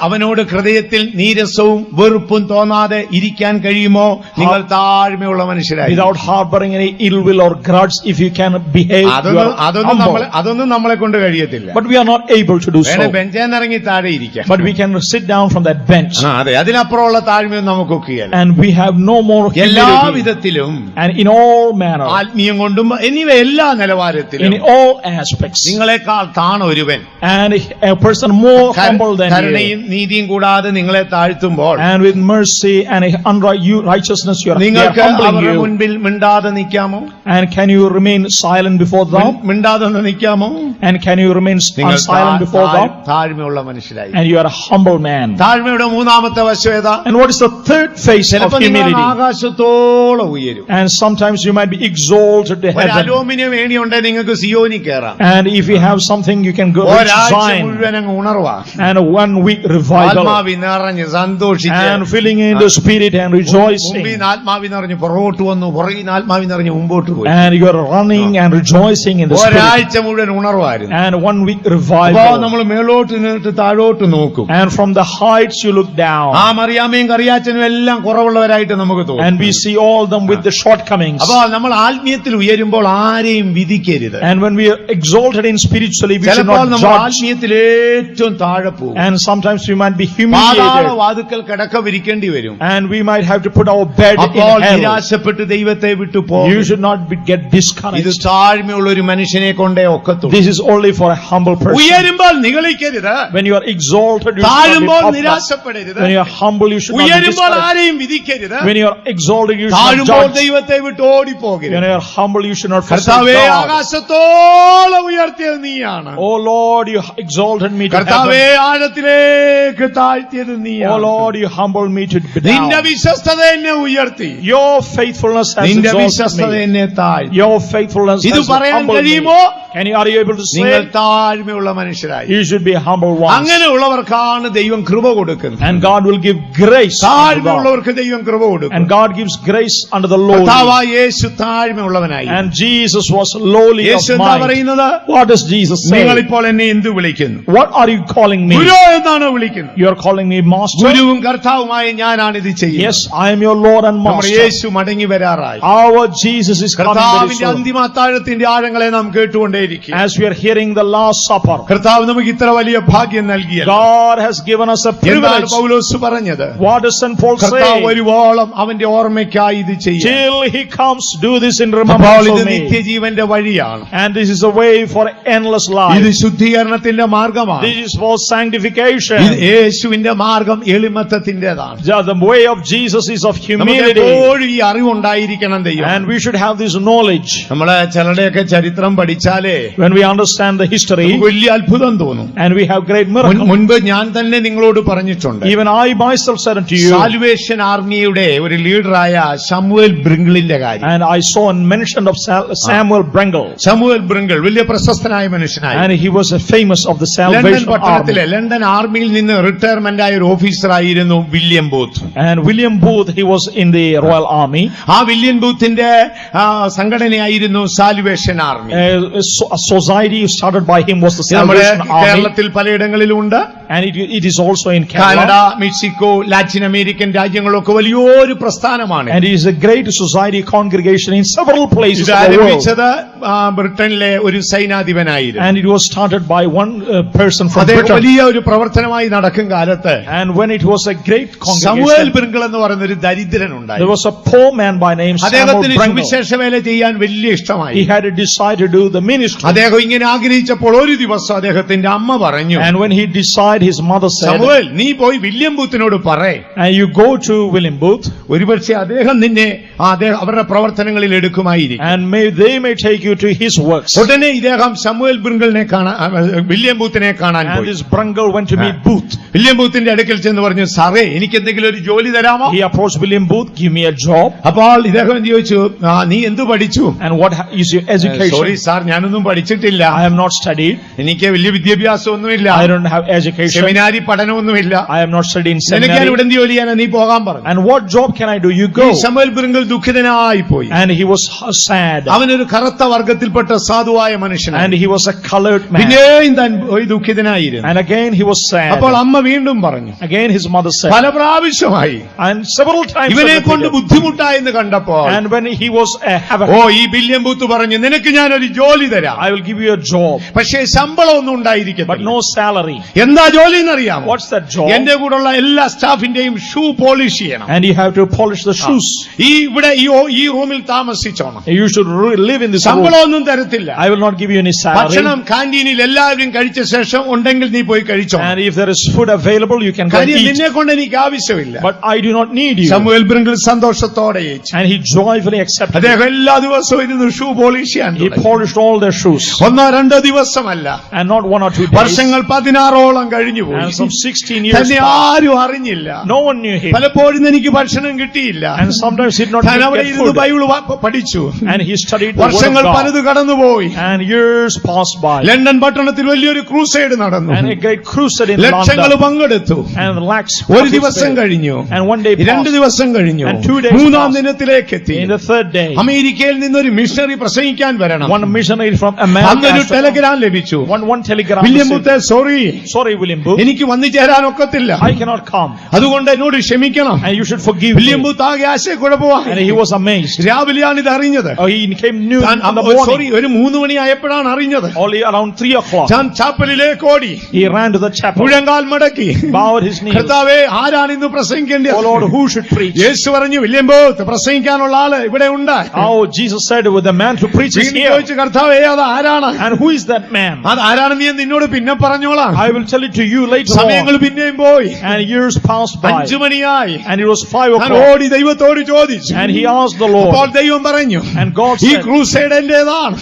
അവനോട് ഹൃദയത്തിൽ നീരസവും വെറുപ്പും തോന്നാതെ ഇരിക്കാൻ കഴിയുമോ? നിങ്ങൾ താഴ്മയുള്ള മനുഷ്യരായി. without harboring any ill will or grudge, if you can behave, you are humble. അതൊന്നും നമ്മളെ കൊണ്ട് കഴിയത്തില്ല. But we are not able to do so. ബെഞ്ചേന്നിറങ്ങി താഴെ ഇരിക്കാം. But we can sit down from that bench. അതെ, അതിനപ്പുറമുള്ള താഴ്മയൊന്നും നമുക്കൊക്കെയല്ല. And we have no more humility. എല്ലാവിധത്തിലും And in all manner, ആത്മീയം കൊണ്ടും എന്നിവ എല്ലാ നിലവാരത്തിലും in all aspects, നിങ്ങളെക്കാൾ താണ ഒരുവൻ, and a person more humble than കരുണയും you, നീതിയും കൂടാതെ നിങ്ങളെ താഴ്ത്തുമ്പോൾ and with mercy and righteousness they are നിങ്ങൾക്ക് humbling അവരുടെ you. മുൻപിൽ മിണ്ടാതെ നിൽക്കാമോ? And can you remain silent before them? മിണ്ടാതെ നിൽക്കാമോ? And can you remain നിങ്ങൾ silent before them? താഴ്മയുള്ള മനുഷ്യരായി. And you are a humble man. താഴ്മയുടെ മൂന്നാമത്തെ വശം ഏതാ? And what is the third phase of ചിലപ്പോൾ നിങ്ങൾ humility? ആകാശത്തോളം ഉയരും. And sometimes you might be exalted to ഒരു heaven. അലൂമിനിയം ഏണി ഉണ്ടെങ്കിൽ നിങ്ങൾക്ക് സിയോനി കയറാം. And if you have something, you can go to ഒരാഴ്ച Zion. മുഴുവൻ അങ്ങ് ഉണർവാ, And 1 week revival. ആത്മാവി നിറഞ്ഞ് സന്തോഷിച്ച്, And filling in the spirit and rejoicing. മുമ്പിൽ ആത്മാവി നിറഞ്ഞ് പുറകോട്ട് വന്നു, പുറകിൽ ആത്മാവി നിറഞ്ഞ് മുമ്പോട്ട് പോയി. And you are running and rejoicing in the spirit. ഒരാഴ്ച മുഴുവൻ ഉണർവായിരുന്നു. And 1 week അപ്പോ revival. നമ്മൾ മേലോട്ട് നിന്നിട്ട് താഴോട്ട് നോക്കും. And from the heights you look down. ആ മറിയാമ്മയും കറിയാച്ചനും എല്ലാം കുറവുള്ളവരായിട്ട് നമുക്ക് തോന്നും. And we see all them with the shortcomings. അപ്പോ നമ്മൾ ആത്മീയത്തിൽ ഉയരുമ്പോൾ ആരെയും വിധിക്കരുത്. And when we are exalted in spiritually, we should ചിലപ്പോൾ not നമ്മൾ judge. ആത്മീയത്തിൽ ഏറ്റവും താഴെ പോകും. And sometimes we might be പാതാള humiliated. വാതുക്കൽ കിടക്ക വിരിക്കേണ്ടി വരും. And we might have to put our bed അപ്പോൾ in hell. നിരാശപ്പെട്ട് ദൈവത്തെ വിട്ടു You പോകും. should not get ഇത് discouraged. താഴ്മയുള്ള ഒരു മനുഷ്യനെ കൊണ്ടേ ഒക്കത്തുള്ളൂ. This is only for a humble person. ഉയരുമ്പോൾ നിഗളിക്കരുത്, When you are exalted, you should not be താഴുമ്പോൾ puffed up. നിരാശപ്പെടരുത്, When you are humble, you should not be ഉയരുമ്പോൾ discouraged. ആരെയും വിധിക്കരുത്, When you are exalted, you should not താഴുമ്പോൾ judge. ദൈവത്തെ വിട്ട് ഓടിപ്പോകരുത്. When you are humble, you should not forsake കർത്താവേ, God. ആകാശത്തോളം ഉയർത്തിയത് നീയാണ്. Oh Lord, you exalted me to കർത്താവേ, heaven. ആഴത്തിലേക്ക് താഴ്ത്തിയത് Oh നീയാണ്. Lord, you humbled me to നിന്റെ down. വിശ്വസ്തത എന്നെ ഉയർത്തി, Your faithfulness has നിന്റെ exalted വിശ്വസ്തത me. എന്നെ താഴ്ത്തി. Your faithfulness ഇത് has പറയാൻ humbled me. കഴിയുമോ? Are you able to നിങ്ങൾ say? താഴ്മയുള്ള മനുഷ്യരായി. You should be humble ones. അങ്ങനെയുള്ളവർക്കാണ് ദൈവം കൃപ കൊടുക്കുന്നത്. And God will give grace. unto them. താഴ്മയുള്ളവർക്ക് ദൈവം കൃപ കൊടുക്കും. And God gives grace place under the lowly. കർത്താവായ യേശു താഴ്മയുള്ളവനായി. And Jesus was lowly of യേശു എന്താ mind. പറയുന്നത്? What does Jesus say? നിങ്ങൾ ഇപ്പോൾ എന്നെ എന്ത് വിളിക്കുന്നു? What are you calling me? ഗുരു എന്നാണ് വിളിക്കുന്നത്. You are calling me master? ഗുരുവും കർത്താവുമായ ഞാനാണ് ഇത് ചെയ്യുന്നത്. Yes, I am your Lord and നമ്മുടെ master. യേശു മടങ്ങി വരാറായി. Our Jesus is coming very കർത്താവിന്റെ soon. അന്തിമ അത്താഴത്തിന്റെ ആഴങ്ങളെ നാം കേട്ടുകൊണ്ടേയിരിക്കും. As we are hearing the Last Supper, കർത്താവ് നമുക്ക് ഇത്ര വലിയ ഭാഗ്യം നൽകിയ God has given us a എന്താണ് privilege. പൗലോസ് പറഞ്ഞത്? What does St. Paul കർത്താവ് say? ഒരുവോളം അവന്റെ ഓർമ്മയ്ക്കായി ഇത് ചെയ്യും. Till he comes, do this in അപ്പോൾ remembrance ഇത് of me. നിത്യജീവന്റെ വഴിയാണ്. And this is a way for endless ഇത് life. ശുദ്ധീകരണത്തിന്റെ മാർഗമാണ്. This is for sanctification. ഇത് യേശുവിന്റെ മാർഗം എളിമത്തത്തിന്റേതാണ്. The way of Jesus is of നമുക്ക് humility. എപ്പോഴും ഈ അറിവുണ്ടായിരിക്കണം ദൈവം. And we should have this knowledge. നമ്മളെ ചിലരുടെയൊക്കെ ചരിത്രം പഠിച്ചാലേ When we understand the history, നമുക്ക് വലിയ അത്ഭുതം തോന്നും. and we have great miracles. മുൻപ് ഞാൻ തന്നെ നിങ്ങളോട് പറഞ്ഞിട്ടുണ്ട്. Even I myself said unto you, salvation ആർമിയുടെ ഒരു ലീഡറായ ശമൂവേൽ ബ്രിങ്കിളിന്റെ കാര്യം. and I saw a mention of Samuel Brengle, ശമൂവേൽ ബ്രിങ്കിൾ വലിയ പ്രശസ്തനായ മനുഷ്യനായി. and he was a famous of the London Salvation പട്ടണത്തിലെ Army. ലണ്ടൻ ആർമിയിൽ നിന്ന് റിട്ടയർമെന്റ് ആയ ഒരു ഓഫീസറായിരുന്നു William Booth. And William Booth, he was in the Royal Army. ആ വില്യം ബൂത്തിന്റെ സംഘടനയായിരുന്നു Salvation Army. A society started by him was the നമ്മുടെ Salvation Army, കേരളത്തിൽ പലയിടങ്ങളിലുമുണ്ട്. and it is also in Canada, Canada. Mexico, Latin American രാജ്യങ്ങളൊക്കെ വലിയൊരു പ്രസ്ഥാനമാണ്. And it is a great society congregation in several places ഇത് of the world. ആരംഭിച്ചത് ബ്രിട്ടനിലെ ഒരു സൈനാധിപനായിരുന്നു. And it was started by one person from അദ്ദേഹം Britain. വലിയ ഒരു പ്രവർത്തനമായി നടക്കും കാലത്ത് And when it was a great Samuel congregation, ബ്രിങ്കിൾ എന്ന് പറയുന്ന ഒരു ദരിദ്രൻ there ഉണ്ടായിരുന്നു. was a poor man by name Samuel അദ്ദേഹത്തിന് Brengle. സുവിശേഷ വേല ചെയ്യാൻ വലിയ ഇഷ്ടമായി. He had a desire to do the ministry. അദ്ദേഹം ഇങ്ങനെ ആഗ്രഹിച്ചപ്പോൾ ഒരു ദിവസം അദ്ദേഹത്തിന്റെ അമ്മ പറഞ്ഞു, And when he decided, his mother said, ശമൂവേൽ നീ പോയി വില്യം ബൂത്തിനോട് പറയ്, and you go to William Booth, ഒരുപക്ഷെ അദ്ദേഹം നിന്നെ അവരുടെ പ്രവർത്തനങ്ങളിൽ എടുക്കുമായിരിക്കും. and they may take you to his works. ഉടനെ ഇദ്ദേഹം ശമൂവേൽ ബ്രിങ്കിളിനെ കാണാൻ വില്യം ബൂത്തിനെ കാണാൻ And പോയി. this Brengle went to meet Booth. William ബൂത്തിന്റെ അടുക്കൽ ചെന്ന് പറഞ്ഞു, സാറേ എനിക്ക് എന്തെങ്കിലും ഒരു ജോലി തരാമോ? He approached William Booth, give me a job. അപ്പോൾ ഇദ്ദേഹം ചോദിച്ചു, നീ എന്ത് പഠിച്ചു? And what is your sorry education? Sir, ഞാനൊന്നും പഠിച്ചിട്ടില്ല. I am not studied. എനിക്ക് വലിയ വിദ്യാഭ്യാസമൊന്നുമില്ല. I don't have education. Seminary പഠനമൊന്നുമില്ല. I am not studying നിനക്ക് ഞാൻ seminary. ഇവിടെ എന്ത് ജോലി ചെയ്യാനാ? നീ പോകാൻ പറഞ്ഞു. And what job can I do? You go. ശമൂവേൽ ബ്രിങ്കിൾ ദുഃഖിതനായി പോയി. And he was sad. അവനൊരു കറുത്ത വർഗത്തിൽപ്പെട്ട സാധുവായ And മനുഷ്യനാണ്. he was a colored man. പിന്നെയും താൻ ദുഃഖിതനായിരുന്നു. And again he was അപ്പോൾ sad. അമ്മ വീണ്ടും പറഞ്ഞു, Again his mother said. പല പ്രാവശ്യമായി And several times. ഇവനെ കൊണ്ട് repeated. ബുദ്ധിമുട്ടായെന്ന് കണ്ടപ്പോൾ, And when he was have ഓ ഈ വില്യം ബൂത്ത് പറഞ്ഞു, നിനക്ക് ഞാനൊരു ജോലി തരാം, I will give you a job, പക്ഷേ ശമ്പളം ഒന്നും but ഉണ്ടായിരിക്കത്തില്ല. no salary. എന്താ ജോലി എന്നറിയാമോ? What's that job? എന്റെ കൂടെയുള്ള എല്ലാ സ്റ്റാഫിന്റെയും ഷൂ പോളിഷ് ചെയ്യണം. And you have to polish the shoes. ഈ റൂമിൽ താമസിച്ചോണം. You should live in this room. ശമ്പളം ഒന്നും തരത്തില്ല. I will not give you any salary. ഭക്ഷണം കാന്റീനിൽ എല്ലാവരും കഴിച്ച ശേഷം ഉണ്ടെങ്കിൽ നീ പോയി കഴിച്ചോ. And if there is food available, you can go and കാര്യം eat. നിന്നെ കൊണ്ട് എനിക്ക് ആവശ്യമില്ല. But I do not need you. ശമൂവേൽ ബ്രിങ്കിൾ സന്തോഷത്തോടെ ഏച്ചു. And he joyfully accepted. അദ്ദേഹം എല്ലാ ദിവസവും ഇരുന്ന് ഷൂ പോളിഷ് ചെയ്യാൻ He തുടങ്ങി. polished all their shoes. ഒന്നോ രണ്ടോ ദിവസമല്ല, And not 1 or 2 days. വർഷങ്ങൾ 16ഓളം കഴിഞ്ഞു പോയി. And some 16 years തന്നെ passed. ആരും അറിഞ്ഞില്ല. No one knew him. പലപ്പോഴും എനിക്ക് ഭക്ഷണം കിട്ടിയില്ല. And sometimes he did not താൻ അവിടെ get ഇരുന്ന് food. ബൈബിൾ പഠിച്ചു. And he studied the word വർഷങ്ങൾ of പലത് God. കടന്നുപോയി. And years passed by. London പട്ടണത്തിൽ വലിയൊരു ക്രൂസൈഡ് നടന്നു. And a great crusade in ലക്ഷങ്ങൾ London. പങ്കെടുത്തു. And lakhs ഒരു ദിവസം participated. കഴിഞ്ഞു, And 1 day 2 passed. ദിവസം കഴിഞ്ഞു, And 2 days 3-ാം passed. ദിനത്തിലേക്ക് എത്തി. In the 3rd day, അമേരിക്കയിൽ നിന്നൊരു മിഷണറി പ്രസംഗിക്കാൻ വരണം. one missionary from America അന്നൊരു has to- ടെലഗ്രാം ലഭിച്ചു. one telegram William received. Booth, sorry Sorry, William Booth, എനിക്ക് വന്നു ചേരാൻ ഒക്കത്തില്ല, I cannot come. അതുകൊണ്ട് എന്നോട് ക്ഷമിക്കണം. And you should forgive William me. Booth ആകെ ആശയക്കുഴപ്പമായി. And he was amazed. രാവിലെയാണ് ഇത് അറിഞ്ഞത്. He came noon താൻ in the സോറി morning. ഒരു 3 മണിയായപ്പോഴാണ് അറിഞ്ഞത്. Only around 3 o'clock. താൻ ചാപ്പലിലേക്ക് ഓടി, He ran to the chapel, മുഴങ്കാൽ മടക്കി, bowed his knees. കർത്താവേ ആരാണ് ഇന്ന് പ്രസംഗിക്കേണ്ടത്? Oh Lord, who should preach? യേശു പറഞ്ഞു, വില്യം ബൂത്ത് പ്രസംഗിക്കാനുള്ള ആള് ഇവിടെ ഉണ്ട്. Oh, Jesus said, with the man to preach is വീണ്ടും here. ചോദിച്ചു, കർത്താവേ അത് ആരാണ്? And who is that man? അത് ആരാണെന്ന് ഞാൻ നിന്നോട് പിന്നെ പറഞ്ഞോളാം. I will tell it to you later സമയങ്ങൾ on. പിന്നെയും പോയി. And years passed by. 5 മണിയായി. And it was 5 ഞാൻ o'clock. ഓടി ദൈവത്തോട് ചോദിച്ചു. And he asked the അപ്പോൾ Lord. ദൈവം പറഞ്ഞു, And God ഈ said, ക്രൂസൈഡ് എന്റേതാണ്,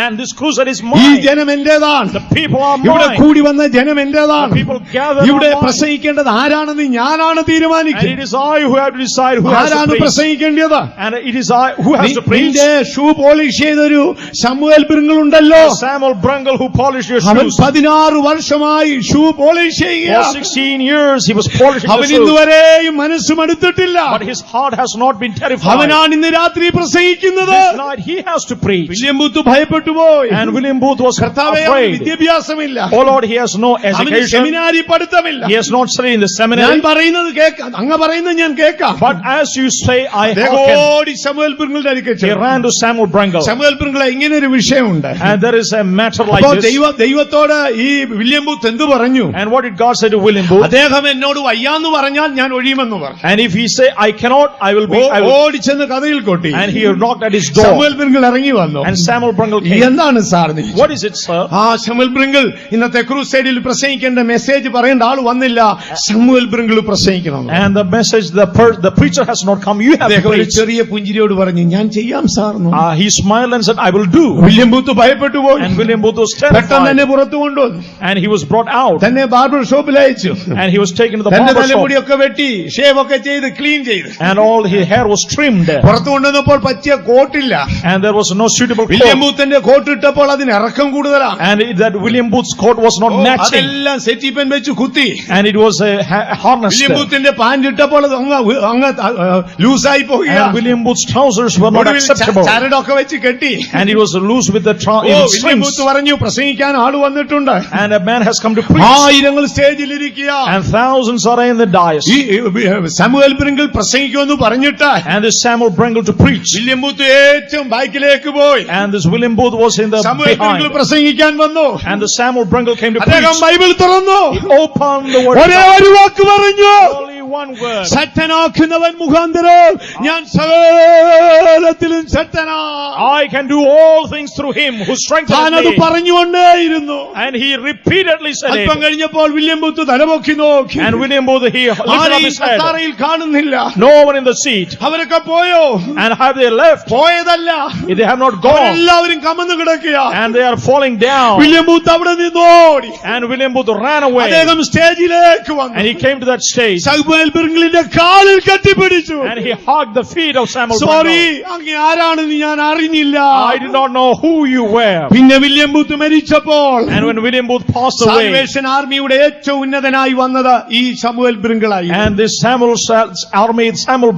and this crusade is ഈ mine. ജനം എന്റേതാണ്, The people are ഇവിടെ mine. കൂടി വന്ന ജനം The എന്റേതാണ്. people gathered ഇവിടെ are mine. പ്രസംഗിക്കേണ്ടത് ആരാണെന്ന് ഞാനാണ് And it തീരുമാനിക്കുന്നത്. is I who have to decide who has to ആരാണ് preach. പ്രസംഗിക്കേണ്ടത്? And it is I who has to preach. നിന്റെ ഷൂ പോളിഷ് ചെയ്തൊരു ശമൂവേൽ ബ്രിങ്കിൾ ഉണ്ടല്ലോ, Samuel Brengle who polished your അവൻ shoes. 16 വർഷമായി ഷൂ പോളിഷ് ചെയ്യുക. For 16 years he was polishing അവൻ the shoes. ഇന്നുവരെയും മനസ്സും അടുത്തിട്ടില്ല. But his heart has not not been terrified. അവനാണ് ഇന്ന് രാത്രി പ്രസംഗിക്കുന്നത്. This night he has to preach. William booth ഭയപ്പെട്ടു പോയി. And William Booth was കർത്താവേ, അവന് afraid. വിദ്യാഭ്യാസമില്ല, Oh Lord, he has no അവന് education. Seminary പഠിത്തമില്ല. He has not studied in the ഞാൻ seminary. പറയുന്നത് കേൾക്കാം, അങ്ങ് പറയുന്നത് ഞാൻ കേൾക്കാം. But as you say, I അദ്ദേഹം hearken. ഓടി ശമൂവേൽ ബ്രിങ്കിളുടെ അടുക്കൽ He ചെന്നു. ran to Samuel Brengle. ശമൂവേൽ ബ്രിങ്കിളെ ഇങ്ങനെ ഒരു വിഷയമുണ്ട്. And there is a matter like അപ്പോ this. ദൈവത്തോട് ഈ വില്യം ബൂത്ത് എന്ത് പറഞ്ഞു? And what did God say to William Booth? അദ്ദേഹം എന്നോട് വയ്യാന്ന് പറഞ്ഞാൽ ഞാൻ ഒഴിയുമെന്ന് പറഞ്ഞു. And if he say, I cannot, I will be. I will. ഓടിച്ചെന്ന് കഥയിൽ കൊട്ടി. And he knocked at his door. ശമൂവേൽ ബ്രിങ്കിൾ ഇറങ്ങി വന്നു. And Samuel Brengle came. എന്താണ് സാർ എന്ന് ചോദിച്ചു. What is it, sir? ശമൂവേൽ ബ്രിങ്കിൾ ഇന്നത്തെ ക്രൂസൈഡിൽ പ്രസംഗിക്കേണ്ട മെസ്സേജ് പറയേണ്ട ആൾ വന്നില്ല, ശമൂവേൽ ബ്രിങ്കിൾ പ്രസംഗിക്കണം. And the message, the preacher has not come. You have to അദ്ദേഹം ഒരു preach. ചെറിയ പുഞ്ചിരിയോട് പറഞ്ഞു, ഞാൻ ചെയ്യാം sir. He smiled and said, I will do. William booth ഭയപ്പെട്ടു പോയി. And William Booth was പെട്ടെന്ന് തന്നെ terrified. പുറത്തു കൊണ്ടുവന്നു. And he was brought out. തന്നെ ബാർബർ ഷോപ്പിൽ അയച്ചു. And he was taken to the തന്റെ barber shop. തലമുടിയൊക്കെ വെട്ടി ഷേവ് ഒക്കെ ചെയ്ത് ക്ലീൻ ചെയ്ത് And all his hair was trimmed. പുറത്തു കൊണ്ടുവന്നപ്പോൾ പറ്റിയ കോട്ടില്ല. And there was no suitable William coat. ബൂത്തിന്റെ കോട്ട് ഇട്ടപ്പോൾ അതിന് ഇറക്കം കൂടുതലാണ്. And that William Booth's coat was not matching. അതെല്ലാം സെറ്റിപ്പൻ വെച്ച് കുത്തി. And it was a harness. William ബൂത്തിന്റെ പാന്റ് ഇട്ടപ്പോൾ അത് അങ്ങ് ലൂസായി And പോവുകയാണ്. William Booth's trousers were not acceptable. ചരടൊക്കെ വെച്ച് കെട്ടി. And it was loose with the William strings. Booth പറഞ്ഞു, പ്രസംഗിക്കാൻ ആള് വന്നിട്ടുണ്ട്. And a man has come to preach. ആയിരങ്ങൾ സ്റ്റേജിൽ ഇരിക്കുക. And thousands are in the dais. ഈ ശമൂവേൽ ബ്രിങ്കിൾ പ്രസംഗിക്കുമെന്ന് പറഞ്ഞിട്ട് And this Samuel Brengle to preach. William booth ഏറ്റവും ബാക്കിലേക്ക് പോയി. And this William Booth was in the Samuel ബ്രിങ്കിൾ behind. പ്രസംഗിക്കാൻ വന്നു. And the Samuel Brengle came to അദ്ദേഹം preach. ബൈബിൾ തുറന്നു. He opened the word. ഒരേ ഒരു വാക്ക് പറഞ്ഞു, Only one word. ശക്തനാക്കുന്നവൻ മുഖാന്തരം ഞാൻ സകലത്തിലും ശക്തനാ. I can do all things through him who strengthens താനത് me. പറഞ്ഞുകൊണ്ടേയിരുന്നു. And he repeatedly said അല്പം it. കഴിഞ്ഞപ്പോൾ വില്യം ബൂത്ത് തലപൊക്കി നോക്കി. And William Booth, he lifted up ആരെയും his head. കത്താറയിൽ കാണുന്നില്ല. No one in the seat. അവരൊക്കെ പോയോ? And have they left? പോയതല്ല, They have not gone. എല്ലാവരും കമന്ന് കിടക്കുക. And they are falling down. William booth അവിടെ നിന്നോടി. And William Booth ran away. അദ്ദേഹം സ്റ്റേജിലേക്ക് വന്നു. And he came to that stage. ശമൂവേൽ ബ്രിങ്കിളിന്റെ കാലിൽ കെട്ടിപ്പിടിച്ചു. And he hugged the feet of Samuel sorry, Brengle. അങ്ങ് ആരാണെന്ന് ഞാൻ അറിഞ്ഞില്ല. I did not know who you were. പിന്നെ വില്യം ബൂത്ത് മരിച്ചപ്പോൾ And when William Booth passed away, salvation ആർമിയുടെ ഏറ്റവും ഉന്നതനായി വന്നത് ഈ ശമൂവേൽ ബ്രിങ്കിളായി. and this Samuel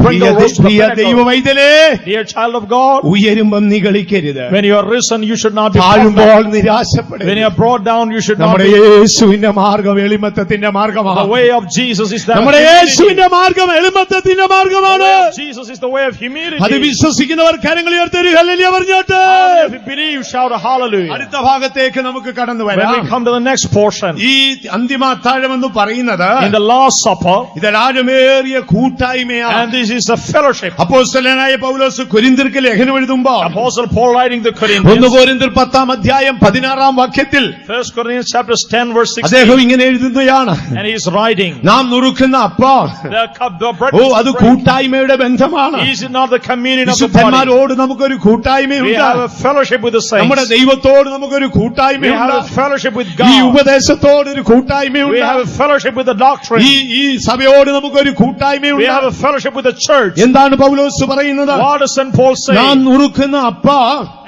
Brengle rose to the pinnacle. ദൈവവൈതലേ, Dear child of God, ഉയരുമ്പം നിഗളിക്കരുത്. when you are risen, you should not be puffed താഴുമ്പോൾ up. നിരാശപ്പെടരുത്. When you are brought down, you should not നമ്മുടെ be. യേശുവിന്റെ മാർഗം എളിമത്തത്തിന്റെ The മാർഗമാണ്. way of Jesus is that of നമ്മുടെ humility. യേശുവിന്റെ മാർഗം എളിമത്തത്തിന്റെ The മാർഗമാണ്. way of Jesus is the way of അത് humility. വിശ്വസിക്കുന്നവർ കരങ്ങൾ ഉയർത്തി ഹല്ലേലൂയ പറഞ്ഞോട്ടെ. If you believe, shout a hallelujah. അടുത്ത ഭാഗത്തേക്ക് നമുക്ക് കടന്നു When we വരാം. come to the next portion, ഈ അന്തിമ അത്താഴം എന്ന് പറയുന്നത് in the Last Supper, ഇതൊരാഴമേറിയ കൂട്ടായ്മയാണ്. and this is a fellowship. അപ്പോസ്തലനായ പൗലോസ് കൊരിന്ത്യർക്ക് ലേഖനം എഴുതുമ്പോൾ Apostle Paul writing the 1 Corinthians, കൊരിന്ത്യർ 10:16 1 Corinthians chapter 10 verse 16, അദ്ദേഹം ഇങ്ങനെ എഴുതുന്നതാണ്, and he is writing, നാം നുറുക്കുന്ന അപ്പം the cup, the bread, ഓ അത് കൂട്ടായ്മയുടെ ബന്ധമാണ്. is it not the communion of the body? വിശുദ്ധന്മാരോട് നമുക്കൊരു We കൂട്ടായ്മയുണ്ട്. have a fellowship with the saints. നമ്മുടെ ദൈവത്തോട് നമുക്കൊരു We have കൂട്ടായ്മയുണ്ട്. a fellowship with ഈ God. ഉപദേശത്തോട് ഒരു We കൂട്ടായ്മയുണ്ട്. have a fellowship with the doctrine. ഈ സഭയോട് നമുക്കൊരു We കൂട്ടായ്മയുണ്ട്. have a fellowship with the church. എന്താണ് പൗലോസ് പറയുന്നത്? What does St. Paul say? നാം നുറുക്കുന്ന അപ്പം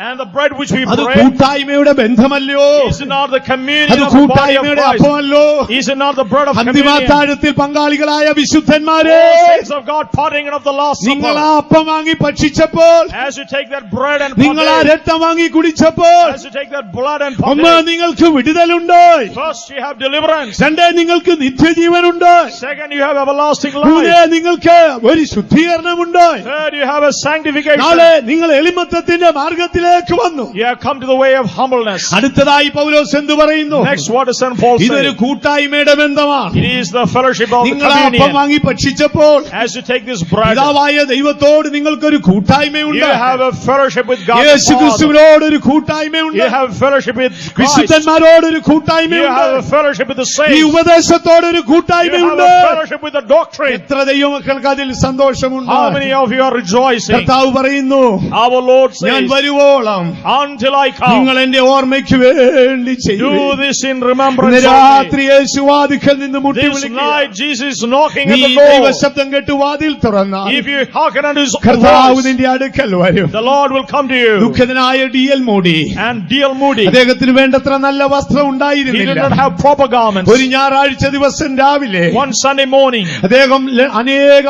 And the bread which we അത് break, കൂട്ടായ്മയുടെ ബന്ധമല്ലയോ? is it not the communion അത് of the body of കൂട്ടായ്മയുടെ Christ? അപ്പമല്ലോ? Is it not the bread of communion? അന്തിമാത്താഴത്തിൽ പങ്കാളികളായ വിശുദ്ധന്മാരെ, Oh, saints of God, partaking of the Last നിങ്ങൾ ആ Supper. അപ്പം വാങ്ങി ഭക്ഷിച്ചപ്പോൾ, As you take that bread and നിങ്ങൾ ആ partake, രക്തം വാങ്ങി കുടിച്ചപ്പോൾ, as you take that blood and ഒന്ന് partake, നിങ്ങൾക്ക് വിടുതലുണ്ടായി, first you have deliverance. രണ്ട് നിങ്ങൾക്ക് നിത്യജീവനുണ്ടായി, Second, you have everlasting മൂന്ന് life. നിങ്ങൾക്ക് ഒരു ശുദ്ധീകരണമുണ്ടായി, Third, you have a sanctification. നാളെ നിങ്ങൾ എളിമത്തത്തിന്റെ മാർഗത്തിലേക്ക് വന്നു. You have come to the way of humbleness. അടുത്തതായി പൗലോസ് എന്ത് പറയുന്നു? Next, what does St. Paul ഇതൊരു say? കൂട്ടായ്മയുടെ ബന്ധമാണ്. It is the fellowship of the നിങ്ങൾ ആ അപ്പം communion. വാങ്ങി ഭക്ഷിച്ചപ്പോൾ As you take this bread, പിതാവായ ദൈവത്തോട് നിങ്ങൾക്കൊരു you കൂട്ടായ്മയുണ്ട്. have a fellowship with God the Yeshu Father. ക്രിസ്തുവിനോട് ഒരു കൂട്ടായ്മയുണ്ട്. You have fellowship with Christ. വിശുദ്ധന്മാരോട് ഒരു You have കൂട്ടായ്മയുണ്ട്. a fellowship with the ഈ saints. ഉപദേശത്തോട് ഒരു You have കൂട്ടായ്മയുണ്ട്. a fellowship with the doctrine. എത്ര ദൈവമക്കൾക്ക് അതിൽ സന്തോഷമുണ്ട്. How many of you are rejoicing? കർത്താവ് പറയുന്നു, Our Lord ഞാൻ says, വരുവോളം until I come, നിങ്ങൾ എന്റെ ഓർമ്മയ്ക്ക് വേണ്ടി do ചെയ്യും. this in ഇന്ന് remembrance of me. രാത്രി യേശു വാതിൽക്കൽ നിന്ന് മുട്ടി This വിളിക്കുക. night Jesus is knocking നീ at the door. ദൈവശബ്ദം കേട്ട് വാതിൽ തുറന്നാൽ If you hearken unto his കർത്താവ് voice, നിന്റെ അടുക്കൽ വരും. the Lord will come to you. ദുഃഖിതനായ D.L. മൂടി, And D.L. Moody, അദ്ദേഹത്തിന് വേണ്ടത്ര നല്ല വസ്ത്രം he did ഉണ്ടായിരുന്നില്ല. not have proper garments. ഒരു ഞായറാഴ്ച ദിവസം രാവിലെ One Sunday morning, അദ്ദേഹം അനേക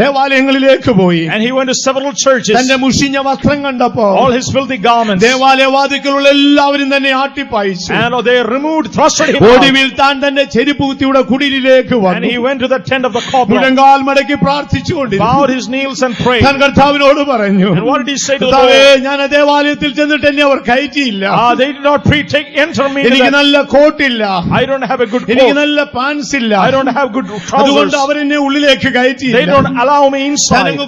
ദേവാലയങ്ങളിലേക്ക് പോയി. And he went to several churches. തന്റെ മുഷിഞ്ഞ വസ്ത്രം കണ്ടപ്പോ All his filthy garments. ദേവാലയവാദികളുള്ള എല്ലാവരും തന്നെ ആട്ടിപ്പായിച്ചു. And they removed, thrusted him out. ഒടുവിൽ താൻ തന്റെ ചെരുപ്പ് കുത്തിയുടെ കുടിലിലേക്ക് And വന്നു. he went to the tent of the cobbler. മുഴങ്കാൽ മടക്കി പ്രാർത്ഥിച്ചുകൊണ്ടിരുന്നു. Bowed his knees and prayed. താൻ കർത്താവിനോട് പറഞ്ഞു, And what did he say to the കർത്താവേ, Lord? ഞാൻ ആ ദേവാലയത്തിൽ ചെന്നിട്ട് എന്നെ അവർ കയറ്റിയില്ല. They did not enter me. എനിക്ക് നല്ല കോട്ടില്ല, I don't have a good എനിക്ക് coat. നല്ല പാൻസ് ഇല്ല, I don't have good അതുകൊണ്ട് trousers. അവരെന്നെ ഉള്ളിലേക്ക് They കയറ്റിയില്ല. don't allow me inside. താനങ്ങ്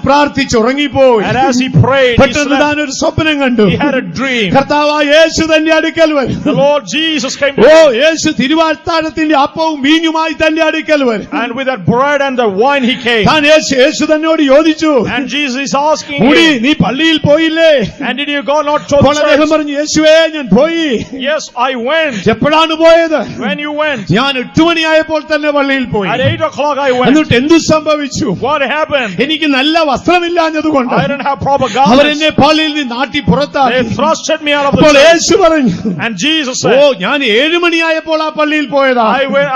പ്രാർത്ഥിച്ചുറങ്ങിപ്പോയി. And as he prayed, he പെട്ടെന്ന് slept. താൻ ഒരു സ്വപ്നം കണ്ടു. He had a dream. കർത്താവായ യേശു തന്റെ അടുക്കൽ വരും. The Lord Jesus came oh, to him. യേശു തിരുവാഴ്ത്താഴത്തിന്റെ അപ്പവും വീഞ്ഞുമായി തന്റെ അടുക്കൽ വരും. And with that bread and the wine he came. താൻ യേശു തന്നോട് ചോദിച്ചു, And Jesus is asking കൂടി him, നീ പള്ളിയിൽ പോയില്ലേ? and did you go not to അപ്പോൾ the അദ്ദേഹം church? പറഞ്ഞു, യേശുവേ ഞാൻ പോയി. Yes, I went. എപ്പോഴാണ് പോയത്? When you went? ഞാൻ 8 മണിയായപ്പോൾ തന്നെ പള്ളിയിൽ പോയി. At 8 o'clock I went. എന്നിട്ട് എന്തു സംഭവിച്ചു? What happened? എനിക്ക് നല്ല വസ്ത്രമില്ലാഞ്ഞതുകൊണ്ട് I didn't have proper garments. അവരെന്നെ പള്ളിയിൽ നിന്ന് നാട്ടി They പുറത്താക്കി. thrusted me out of the അപ്പോൾ church. യേശു പറഞ്ഞു, And Jesus ഓ, said, ഞാൻ 7 മണിയായപ്പോൾ ആ പള്ളിയിൽ പോയതാ.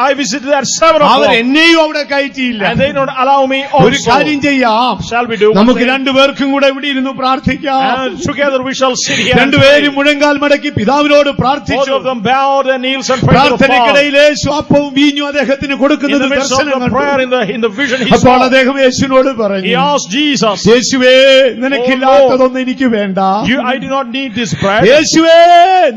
I visited at 7 our o'clock. എന്നെയും അവിടെ കയറ്റിയില്ല. And they don't allow me ഒരു also. കാര്യം ചെയ്യാം, Shall we do one നമുക്ക് thing? രണ്ടുപേർക്കും കൂടെ ഇവിടെ ഇരുന്ന് പ്രാർത്ഥിക്കാം. And together we shall sit here and രണ്ടുപേരും pray. മുഴങ്കാൽ മടക്കി പിതാവിനോട് Both പ്രാർത്ഥിച്ചു. of them bowed their knees and prayed to the Father. പ്രാർത്ഥനയ്ക്കിടയിൽ യേശു അപ്പവും വീഞ്ഞും അദ്ദേഹത്തിന് In കൊടുക്കുന്നത് the midst of ദർശനം the കണ്ടു. prayer, in the vision he അപ്പോൾ saw, അദ്ദേഹം യേശുവിനോട് he പറഞ്ഞു, asked Jesus, യേശുവേ നിനക്കില്ലാത്തതൊന്നും എനിക്ക് വേണ്ട. I do not need this bread. യേശുവേ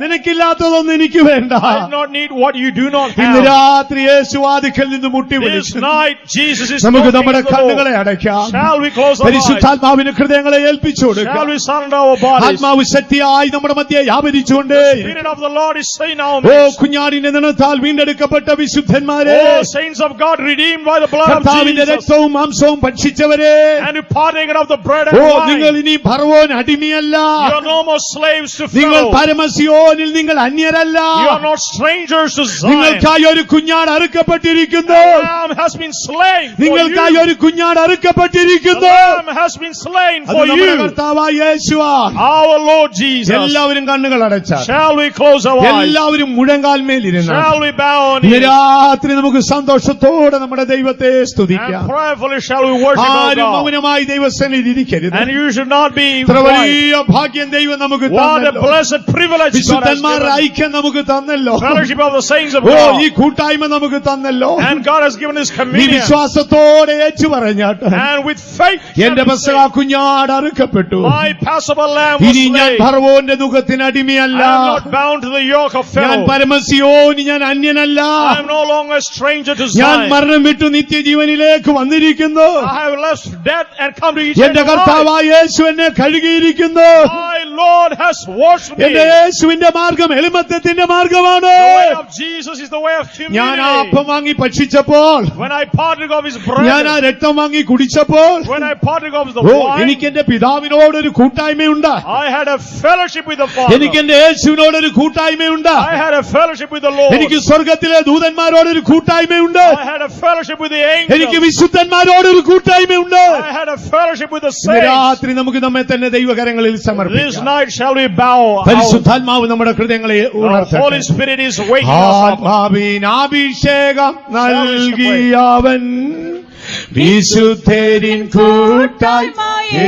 നിനക്കില്ലാത്തതൊന്നും എനിക്ക് വേണ്ട. I do not need what you do not ഇന്ന് have. രാത്രി യേശു വാതിക്കൽ നിന്ന് മുട്ടി This വിളിച്ചു. night Jesus is നമുക്ക് knocking നമ്മുടെ at the door. കണ്ണുകളെ അടയ്ക്കാം. Shall we close our eyes? പരിശുദ്ധാത്മാവിന് ഹൃദയങ്ങളെ ഏൽപ്പിച്ചു Shall കൊടുക്കാം. we surrender our bodies? ആത്മാവ് ശക്തിയായി നമ്മുടെ മധ്യേ വ്യാപരിച്ചുകൊണ്ടേ. Spirit of the Lord is saying now, ഓ കുഞ്ഞാടിന്റെ നിണത്താൽ വീണ്ടെടുക്കപ്പെട്ട വിശുദ്ധന്മാരെ, oh saints of God redeemed by the blood of കർത്താവിന്റെ Jesus, രക്തവും മാംസവും ഭക്ഷിച്ചവരെ, and you partaker of the bread and oh wine. നിങ്ങൾ ഇനി ഫറവോൻ അടിമയല്ല. You are no more slaves to നിങ്ങൾ Pharaoh. പരമസിയോനിൽ നിങ്ങൾ അന്യരല്ല. You are not strangers to Zion. നിങ്ങൾക്കായി ഒരു കുഞ്ഞാട് അറുക്കപ്പെട്ടിരിക്കുന്നു. The lamb has been slain for നിങ്ങൾക്കായി you. ഒരു കുഞ്ഞാട് The അറുക്കപ്പെട്ടിരിക്കുന്നു. lamb has been slain അത് for നമ്മുടെ you. കർത്താവായ യേശുവാ. Our Lord Jesus. എല്ലാവരും കണ്ണുകൾ അടച്ചാൽ, Shall we close our eyes? എല്ലാവരും മുഴങ്കാൽമേലിരുന്ന Shall we bow our ഇന്ന് knees? രാത്രി നമുക്ക് സന്തോഷത്തോടെ നമ്മുടെ ദൈവത്തെ സ്തുതിക്കാം. And prayerfully shall we worship our ആരും God. മൗനമായി ദൈവസന്നിധിയിൽ ഇരിക്കരുത്. And you should not be ഇത്ര quiet. വലിയ ഭാഗ്യം ദൈവം നമുക്ക് What a തന്നല്ലോ. blessed privilege God has വിശുദ്ധന്മാരുടെ given. ഐക്യം നമുക്ക് തന്നല്ലോ. Fellowship of the saints of oh God. ഈ കൂട്ടായ്മ നമുക്ക് തന്നല്ലോ. And God has given His നീ communion. വിശ്വാസത്തോടെ ഏറ്റു പറഞ്ഞാട്ട്, And with faith, എന്റെ പെസഹ കുഞ്ഞാട് അറുക്കപ്പെട്ടു. my Passover lamb was ഇനി ഞാൻ slain. ഫറവോന്റെ ദുഃഖത്തിന് അടിമയല്ല. I am not bound to the yoke of ഞാൻ Pharaoh. പരമസിയോനി, ഞാൻ അന്യനല്ല. I am no longer a stranger to ഞാൻ Zion. മരണം വിട്ടു നിത്യജീവനിലേക്ക് വന്നിരിക്കുന്നു. I have left death and come to എന്റെ eternal life. കർത്താവായ യേശു എന്നെ കഴുകിയിരിക്കുന്നു. My Lord has washed me. എന്റെ യേശുവിന്റെ മാർഗം എളിമത്തത്തിന്റെ മാർഗമാണ്. The way of Jesus is the way of ഞാൻ ആ humility. അപ്പം വാങ്ങി ഭക്ഷിച്ചപ്പോൾ, When I partook of His ഞാൻ ആ bread, രക്തം വാങ്ങി കുടിച്ചപ്പോൾ, when I partook of the oh wine, എനിക്ക് എന്റെ പിതാവിനോടൊരു കൂട്ടായ്മയുണ്ട്. I had a fellowship with the Father. എനിക്ക് എന്റെ യേശുവിനോടൊരു കൂട്ടായ്മയുണ്ട്. I had a fellowship with the Lord. എനിക്ക് സ്വർഗത്തിലെ ദൂതന്മാരോടൊരു കൂട്ടായ്മയുണ്ട്. I had a fellowship with the എനിക്ക് angels. വിശുദ്ധന്മാരോടൊരു കൂട്ടായ്മയുണ്ട്. I had a fellowship with the ഇന്ന് saints. രാത്രി നമുക്ക് നമ്മെ തന്നെ ദൈവകരങ്ങളിൽ This സമർപ്പിക്കാം. night shall we bow. Our പരിശുദ്ധാത്മാവ് നമ്മുടെ ഹൃദയങ്ങളെ ഉണർത്തട്ടെ. Holy Spirit is waking us up. ആത്മാവിനാഭിഷേകം നൽകിയവൻ, വിശുദ്ധരിൻ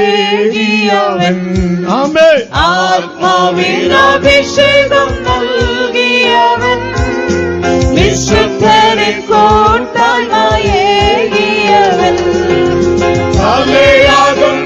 കൂട്ടായ്മയേകിയവൻ. Amen. ആത്മാവിനഭിഷേകം നൽകിയവൻ, വിശുദ്ധരിൻ കൂട്ടായ്മയേകിയവൻ, തലയാകും